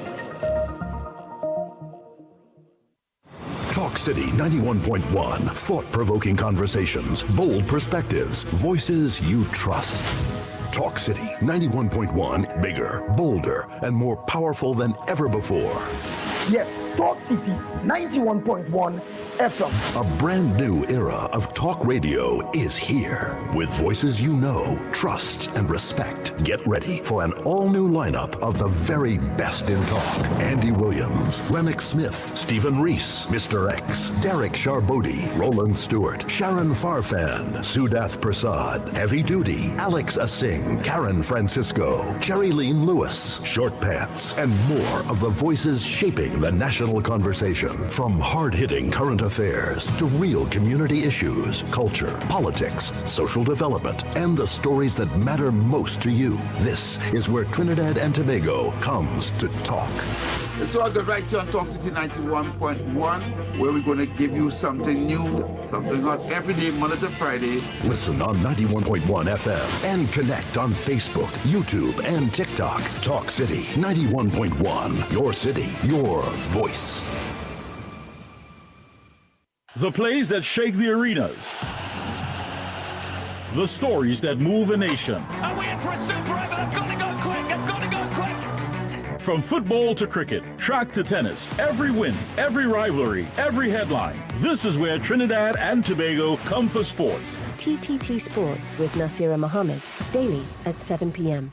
Talk City 91.1. Thought-provoking conversations, bold perspectives, voices you trust. Talk City 91.1. Bigger, bolder, and more powerful than ever before. Yes, Talk City 91.1 FM. A brand new era of talk radio is here. With voices you know, trust, and respect. Get ready for an all-new lineup of the very best in talk. Andy Williams, Lennox Smith, Stephen Reese, Mr. X, Derek Charbodi, Roland Stewart, Sharon Farfan, Sudath Prasad, Heavy Duty, Alex Asing, Karen Francisco, Jerry Lean Lewis, Short Pants, and more of the voices shaping the national conversation. From hard-hitting current affairs to real community issues, culture, politics, social development, and the stories that matter most to you. This is where Trinidad and Tobago comes to talk. And so I'll go right to on Talk City 91.1, where we're going to give you something new, something hot every day, Monday to Friday. Listen on 91.1 FM and connect on Facebook, YouTube, and TikTok. Talk City 91.1. Your city, your voice. The plays that shake the arenas. The stories that move a nation. Are we in for a super over? I've got to go quick. I've got to go quick. From football to cricket, track to tennis, every win, every rivalry, every headline. This is where Trinidad and Tobago come for sports. TTT Sports with Nasira Mohammed, daily at 7 p.m.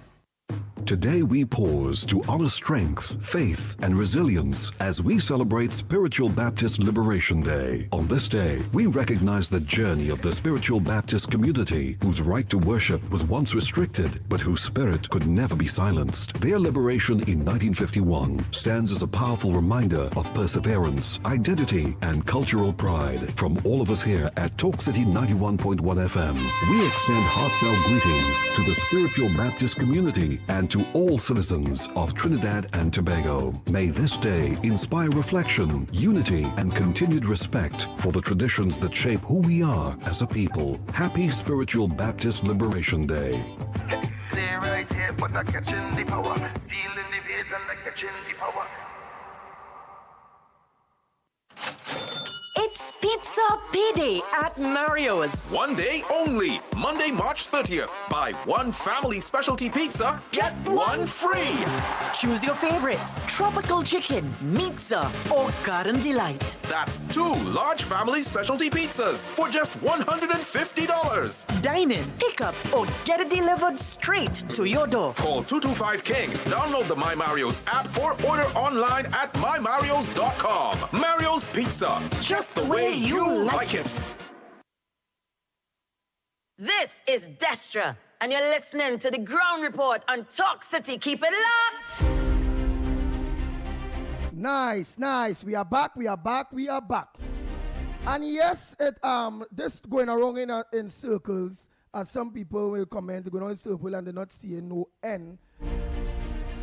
Today we pause to honor strength, faith, and resilience as we celebrate Spiritual Baptist Liberation Day. On this day, we recognize the journey of the Spiritual Baptist community whose right to worship was once restricted, but whose spirit could never be silenced. Their liberation in 1951 stands as a powerful reminder of perseverance, identity, and cultural pride. From all of us here at Talk City 91.1 FM, we extend heartfelt greetings to the Spiritual Baptist community and to all citizens of Trinidad and Tobago. May this day inspire reflection, unity, and continued respect for the traditions that shape who we are as a people. Happy Spiritual Baptist Liberation Day. Stay right here, but I'm catching the power. Feeling the beat and I'm catching the power. It's Pizza Payday at Mario's. One day only, Monday, March 30th. Buy one family specialty pizza, get one free. Choose your favorites: tropical chicken, pizza, or garden delight. That's 2 large family specialty pizzas for just $150. Dine in, pick up, or get it delivered straight to your door. Call 225-KING, download the My Mario's app, or order online at mymarios.com. Mario's Pizza, just the way you like it. This is Destra, and you're listening to the Ground Report on Talk City. Keep it locked. Nice. We are back. And yes, this going around in circles, as some people will comment, going on in circle and they're not seeing no end,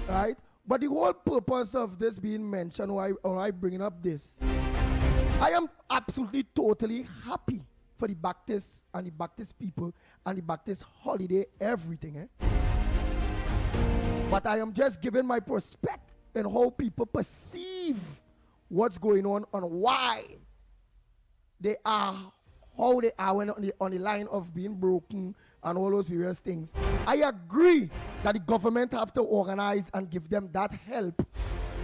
right? But the whole purpose of this being mentioned, why I bringing up this, I am absolutely totally happy for the Baptists and the Baptist people and the Baptist holiday, everything. But I am just giving my perspective in how people perceive what's going on why they are, how they are when on the line of being broken and all those various things. I agree that the government have to organize and give them that help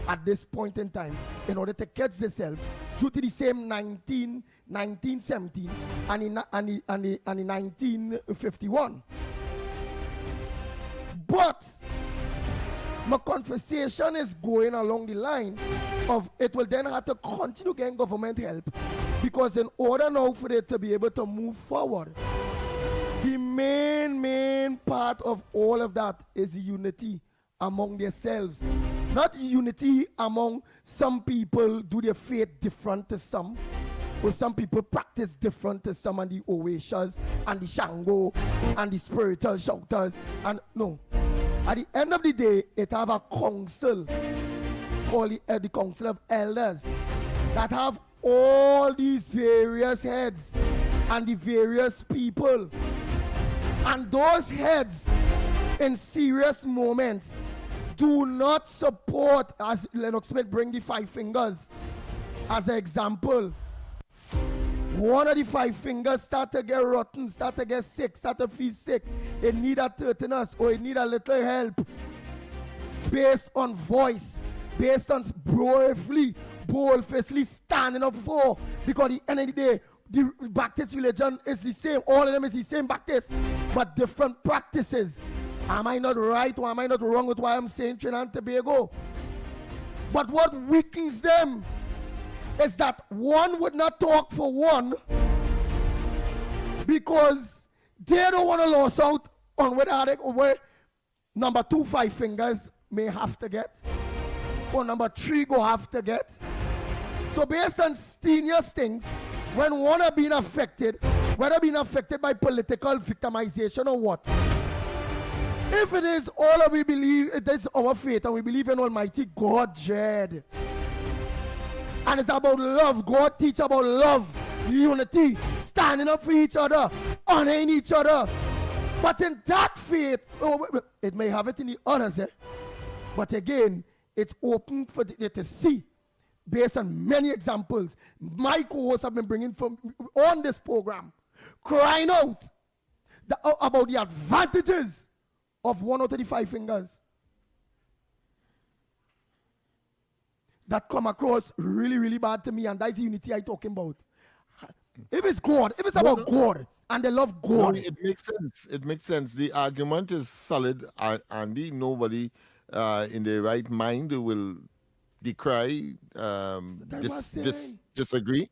at this point in time in order to catch themselves due to the same 1917 and in 1951. But my conversation is going along the line of it will then have to continue getting government help, because in order now for it to be able to move forward, the main part of all of that is the unity among themselves. Not unity among some people do their faith different to some, or some people practice different to some, and the Oashas and the Shango and the spiritual shouters. And no, at the end of the day, it have a council called the Council of Elders that have all these various heads and the various people. And those heads in serious moments do not support, as Lennox Smith bring the 5 fingers as an example. One of the 5 fingers start to get rotten, start to get sick, start to feel sick. It need a tetanus or it need a little help based on voice, based on boldly standing up for, because at the end of the day, the Baptist religion is the same. All of them is the same Baptist, but different practices. Am I not right or am I not wrong with what I'm saying, Trinidad and Tobago? But what weakens them is that one would not talk for one because they don't want to lose out on where number 2 5 fingers may have to get, or number 3 go have to get. So based on strenuous things, when one are being affected, whether being affected by political victimization or what, if it is all that we believe, it is our faith and we believe in Almighty God, Jed. And it's about love. God teach about love, unity, standing up for each other, honoring each other. But in that faith, it may have it in the others, but again, it's open for you to see based on many examples my co-hosts have been bringing from on this program, crying out about the advantages of 1 out of the 5 fingers that come across really, really bad to me, and that's the unity I'm talking about. If it's God, if it's about God and they love God, no, it makes sense. It makes sense. The argument is solid, Andy. Nobody in their right mind will decry, disagree,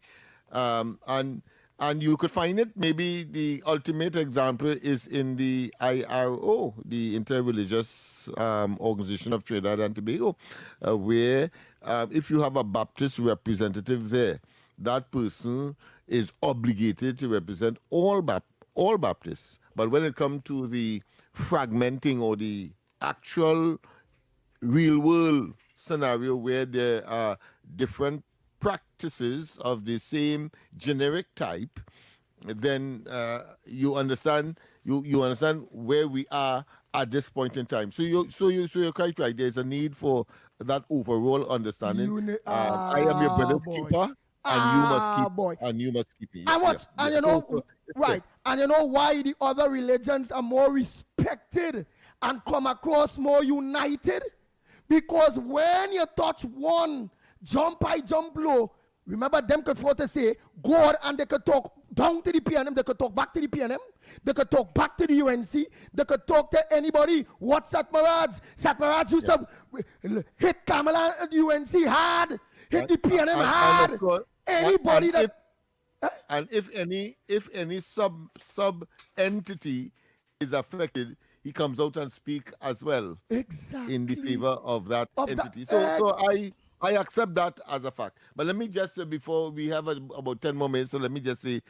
and you could find it. Maybe the ultimate example is in the IRO, the Interreligious Organization of Trinidad and Tobago, where if you have a Baptist representative there, that person is obligated to represent all Baptists. But when it comes to the fragmenting or the actual real world scenario where there are different practices of the same generic type, then you understand where we are at this point in time. So you're quite right. There's a need for that overall understanding. I am your brother's keeper, and you must keep me. And you know, right? And you know why the other religions are more respected and come across more united? Because when you touch one, jump high, jump low. Remember, them could afford to say God, and they could talk down to the PNM, they could talk back to the PNM, they could talk back to the UNC, they could talk to anybody. What Satmaraj? Satmaraj used to hit Kamala at UNC hard, hit the PNM hard. Anybody and if any sub entity is affected, he comes out and speak as well. Exactly. In the favor of that entity. So I accept that as a fact. But let me just before we have about 10 more minutes, so let me just say,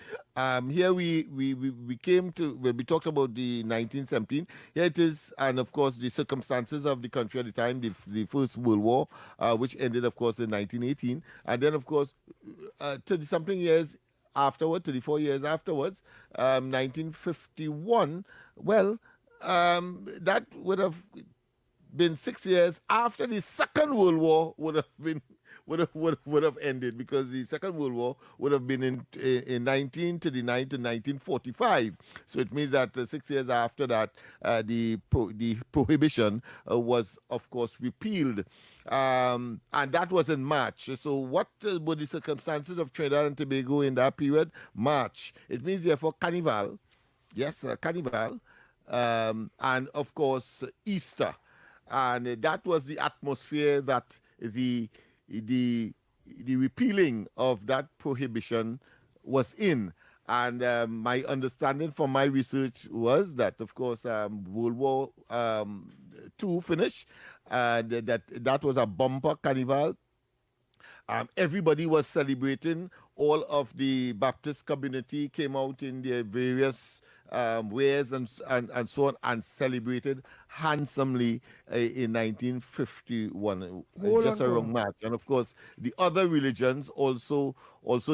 here we came to, when we talked about the 1917, here it is, and of course the circumstances of the country at the time, the First World War, which ended of course in 1918, and then of course 30-something years afterward, 34 years afterwards, 1951, well, that would have been 6 years after the Second World War would have ended, because the Second World War would have been in 1939 to 1945. So it means that 6 years after that, the prohibition was of course repealed, and that was in March. So what were the circumstances of Trinidad and Tobago in that period? March. It means therefore Carnival, yes, Carnival, and of course Easter. And that was the atmosphere that the repealing of that prohibition was in. And my understanding from my research was that, of course, World War II finished, that was a bumper carnival. Everybody was celebrating. All of the Baptist community came out in their various ways and so on, and celebrated handsomely in 1951, just around March. And of course, the other religions also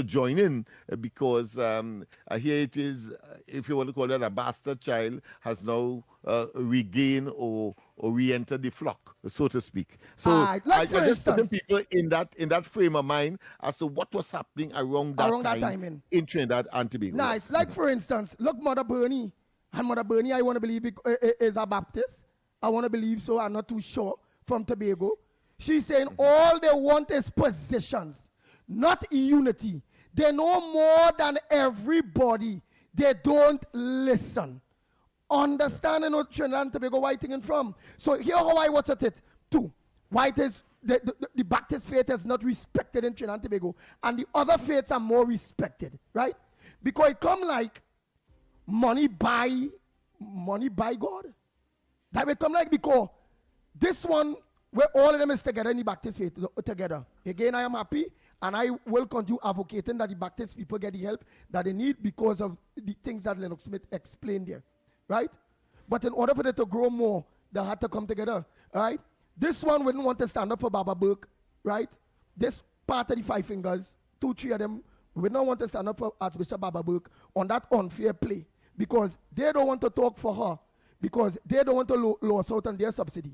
join in, because here it is, if you want to call it a bastard child, has now regained or re-entered the flock, so to speak. So I just put people in that frame of mind as to what was happening around that time in Trinidad and Tobago. Nice. Like for instance, look, Mother Bernie. And Mother Bernie, I want to believe is a Baptist. I want to believe so. I'm not too sure, from Tobago. She's saying all they want is positions, not unity. They know more than everybody. They don't listen. Understanding what Trinidad and Tobago whiting from. So here how I watch at it. Two, white is the Baptist faith is not respected in Trinidad and Tobago, and the other faiths are more respected, right? Because it come like money by God. That will come like because this one where all of them is together in the Baptist faith together. Again, I am happy, and I will continue advocating that the Baptist people get the help that they need because of the things that Lennox Smith explained there, right? But in order for them to grow more, they had to come together, all right? This one wouldn't want to stand up for Baba Burke, right? This part of the Five Fingers, 2-3 of them would not want to stand up for Archbishop Baba Burke on that unfair play because they don't want to talk for her because they don't want to lose out on their subsidy.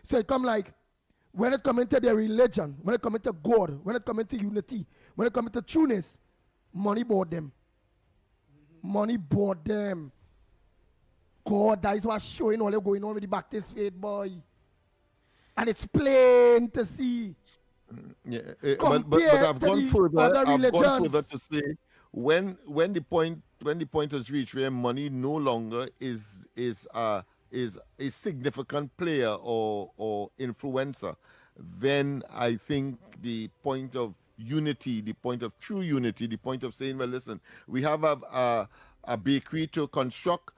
So it come like, when it comes into their religion, when it comes into God, when it comes into unity, when it comes into trueness, money bought them. Money bought them. God, that is what's showing all going on with the Baptist faith, boy. And it's plain to see. Yeah, but I've gone further to say when the point is reached where money no longer is a significant player or influencer, then I think the point of unity, the point of true unity, the point of saying, well, listen, we have a bakery to construct.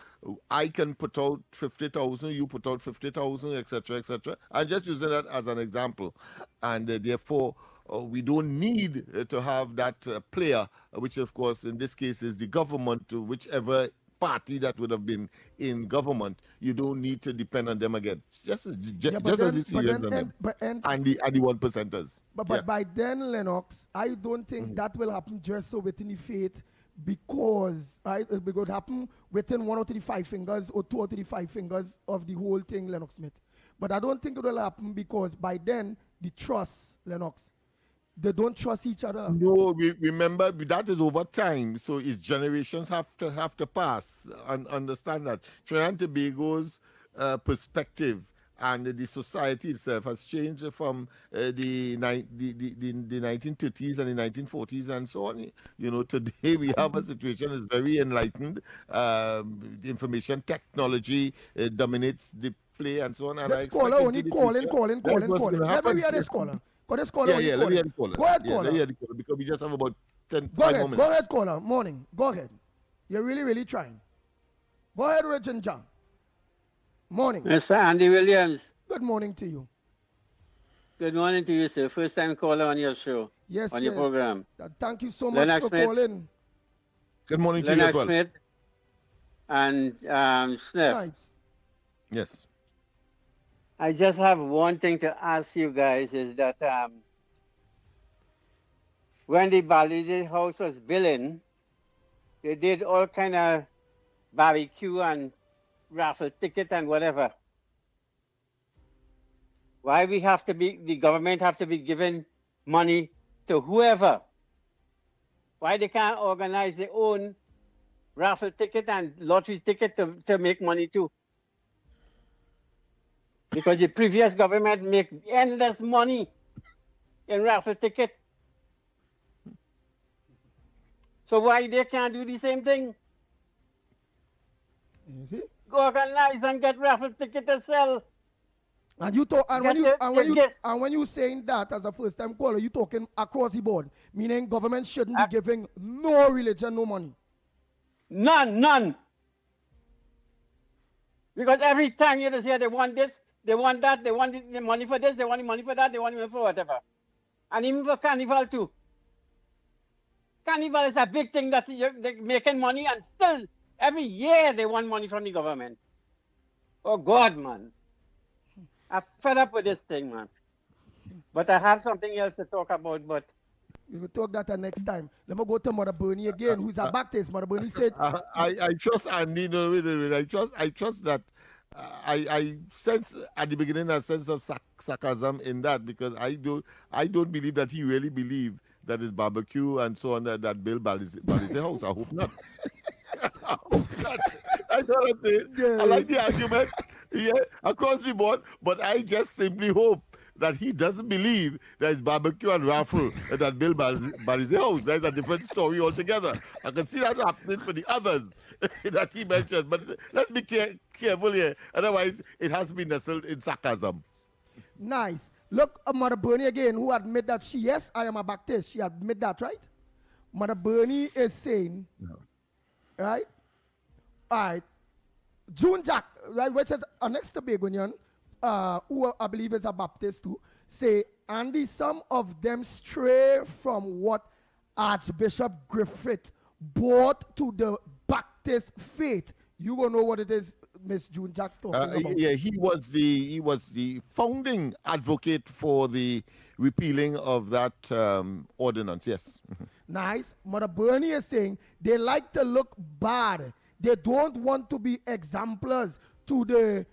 I can put out 50,000, you put out 50,000, etc., etc. I'm just using that as an example, and therefore we don't need to have that player, which of course in this case is the government, whichever party that would have been in government. You don't need to depend on them again. Just as the Syrians and the 1%ers. But by then, Lennox, I don't think that will happen just so within the faith, because it would happen within 1 out of the 5 fingers or 2 out of the 5 fingers of the whole thing, Lennox Smith. But I don't think it will happen because by then the trust, Lennox, they don't trust each other. No, remember that is over time, so its generations have to pass and understand that Trinidad and Tobago's perspective and the society itself has changed from the 1930s and the 1940s and so on. You know, today we have a situation that's very enlightened. The information technology dominates the play and so on. And this caller only calling. Let me hear this caller. Let me hear the caller. Go ahead, caller. Let me hear the caller because we just have about 5 more minutes. Go ahead, caller. Morning. Go ahead. You're really, really trying. Go ahead, Regent John. Morning. Mr. Andy Williams. Good morning to you. Good morning to you, sir. First time caller on your show. Yes, on your program. Thank you so much Lennox for Smith. Calling. Good morning to Lennox you as well. Smith and Snipes. Yes. I just have one thing to ask you guys is that when the Bally's house was building, they did all kind of barbecue and raffle ticket and whatever. Why we have to be, the government have to be giving money to whoever? Why they can't organize their own raffle ticket and lottery ticket to make money too? Because the previous government make endless money in raffle ticket. So why they can't do the same thing? You see? Go organize and get raffle ticket to sell. And you talk, and when you saying that as a first time caller, you talking across the board, meaning government shouldn't be giving no religion no money. None. Because every time you just hear they want this, they want that, they want the money for this, they want the money for that, they want the money for whatever. And even for carnival too. Carnival is a big thing that they're making money, and still every year they want money from the government. Oh God, man. I'm fed up with this thing, man. But I have something else to talk about, but we will talk that next time. Let me go to Mother Bernie again, who's a Baptist. Mother Bernie said I trust Andy. No, wait. I trust that I sense at the beginning a sense of sarcasm in that, because I don't believe that he really believed that his barbecue and so on that Bill Bally's house. I hope not. I hope not. I know what I'm saying. I like the argument, across the board, but I just simply hope that he doesn't believe there is barbecue and raffle at Bill Barry's house. That's a different story altogether. I can see that happening for the others that he mentioned. But let's be careful here. Otherwise, it has been nestled in sarcasm. Nice. Look, Mother Bernie again, who admit that yes, I am a Baptist. She admit that, right? Mother Bernie is saying, right? All right. June Jack, right, which is an ex-Tobagonian, who I believe is a Baptist too, say, Andy, some of them stray from what Archbishop Griffith brought to the Baptist faith. You will know what it is, Miss June Jack talking about. Yeah, he was the founding advocate for the repealing of that ordinance. Yes. Nice. Mother Bernie is saying they like to look bad. They don't want to be exemplars to the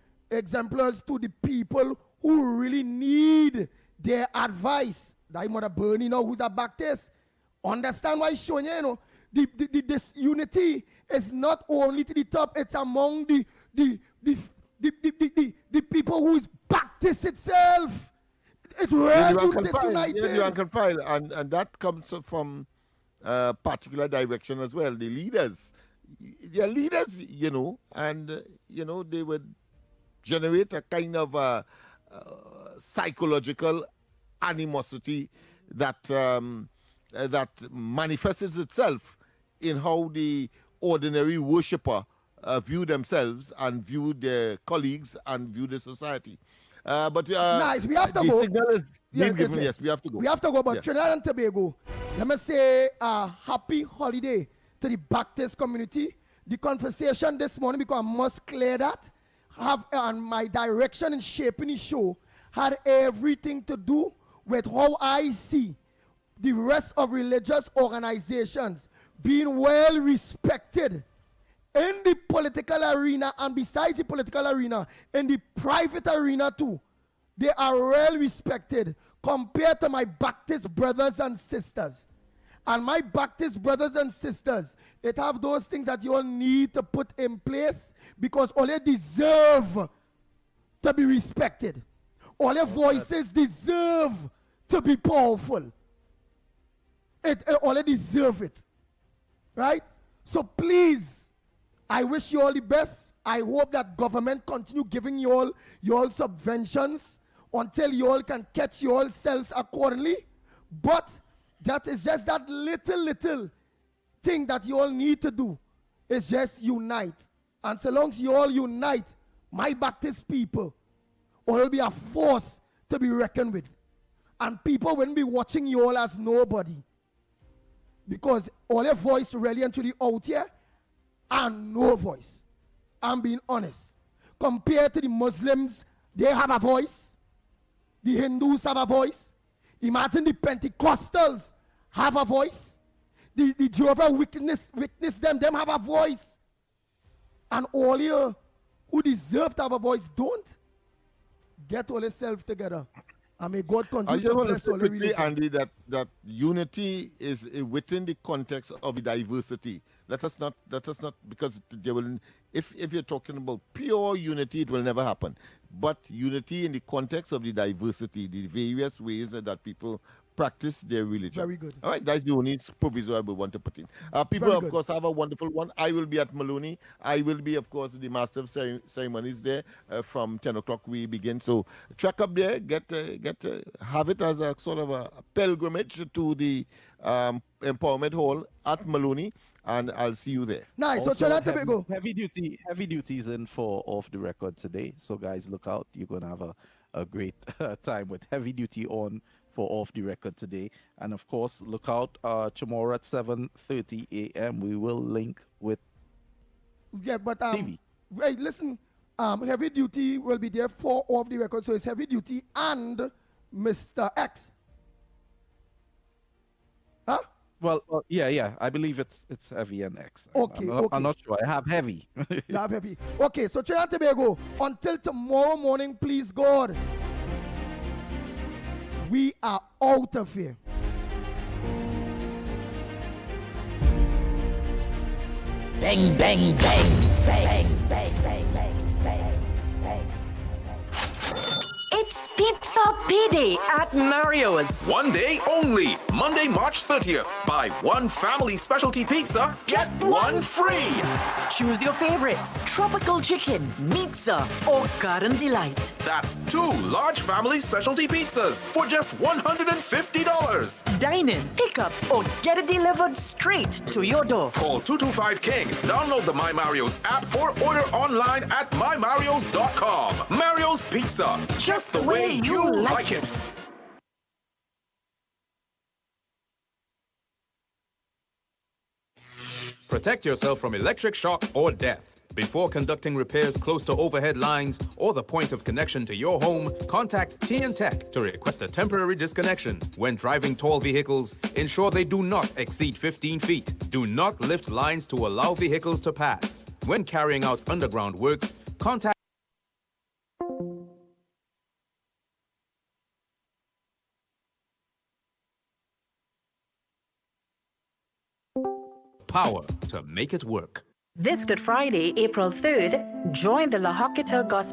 people who really need their advice. That Mother Bernie now, who's a Baptist, understand why he's showing you, this unity is not only to the top, it's among the people who is Baptist itself. It really disunited. And that comes from a particular direction as well. The leaders, they are leaders, and they would generate a kind of psychological animosity that that manifests itself in how the ordinary worshipper view themselves and view their colleagues and view the society. Nice, we have to the go. signal is being given. Yes, we have to go. We have to go, but yes. Trinidad and Tobago, let me say a happy holiday to the Baptist community. The conversation this morning, because I must clear that, and my direction in shaping the show had everything to do with how I see the rest of religious organizations being well respected in the political arena, and besides the political arena, in the private arena too. They are well respected compared to my Baptist brothers and sisters. And my Baptist brothers and sisters, it have those things that you all need to put in place because all they deserve to be respected. All their voices deserve to be powerful. All they deserve it. Right? So please, I wish you all the best. I hope that government continue giving you all subventions until you all can catch yourselves accordingly. But that is just that little thing that you all need to do. Is just unite. And so long as you all unite, my Baptist people will be a force to be reckoned with. And people won't be watching you all as nobody. Because all your voice really and truly out here and no voice. I'm being honest. Compared to the Muslims, they have a voice. The Hindus have a voice. Imagine the Pentecostals have a voice. The Jehovah's Witness them have a voice. And all you who deserve to have a voice don't. Get all yourself together. And may God continue I just want to bless say all the quickly, religion. Andy, that unity is within the context of the diversity. Let us not because they will. If you're talking about pure unity, it will never happen. But unity in the context of the diversity, the various ways that people practice their religion. Very good. All right, that's the only proviso I would want to put in. People, Very of good. course, have a wonderful one. I will be at Maloney. I will be, of course, the master of ceremonies there from 10 o'clock we begin. So track up there, have it as a sort of a pilgrimage to the Empowerment Hall at Maloney, and I'll see you there. Nice. So Also, Trinidad and Tobago. heavy duty is in for Off the Record today. So guys, look out. You're gonna have a great time with heavy duty on for Off the Record today. And of course, look out tomorrow at 7:30 a.m. We will link with TV. Wait, listen. Heavy Duty will be there for Off the Record. So it's Heavy Duty and Mr. X. Huh? Well, yeah. I believe it's Heavy and X. Okay, I'm not sure. I have Heavy. You have Heavy. Okay, so Trinidad and Tobago, until tomorrow morning, please God, we are out of here. Bang, bang, bang, bang, bang, bang, bang, bang, bang. It's pizza a payday at Mario's. One day only, Monday, March 30th. Buy one family specialty pizza, get one free. Choose your favorites: tropical chicken, pizza, or garden delight. That's 2 large family specialty pizzas for just $150. Dine in, pick up, or get it delivered straight to your door. Call 225-KING, download the My Mario's app, or order online at mymarios.com. Mario's Pizza, just the way you like it. Protect yourself from electric shock or death. Before conducting repairs close to overhead lines or the point of connection to your home, contact TN Tech to request a temporary disconnection. When driving tall vehicles, ensure they do not exceed 15 feet. Do not lift lines to allow vehicles to pass. When carrying out underground works, contact power to make it work. This Good Friday, April 3rd, join the La Hoqueta Gospel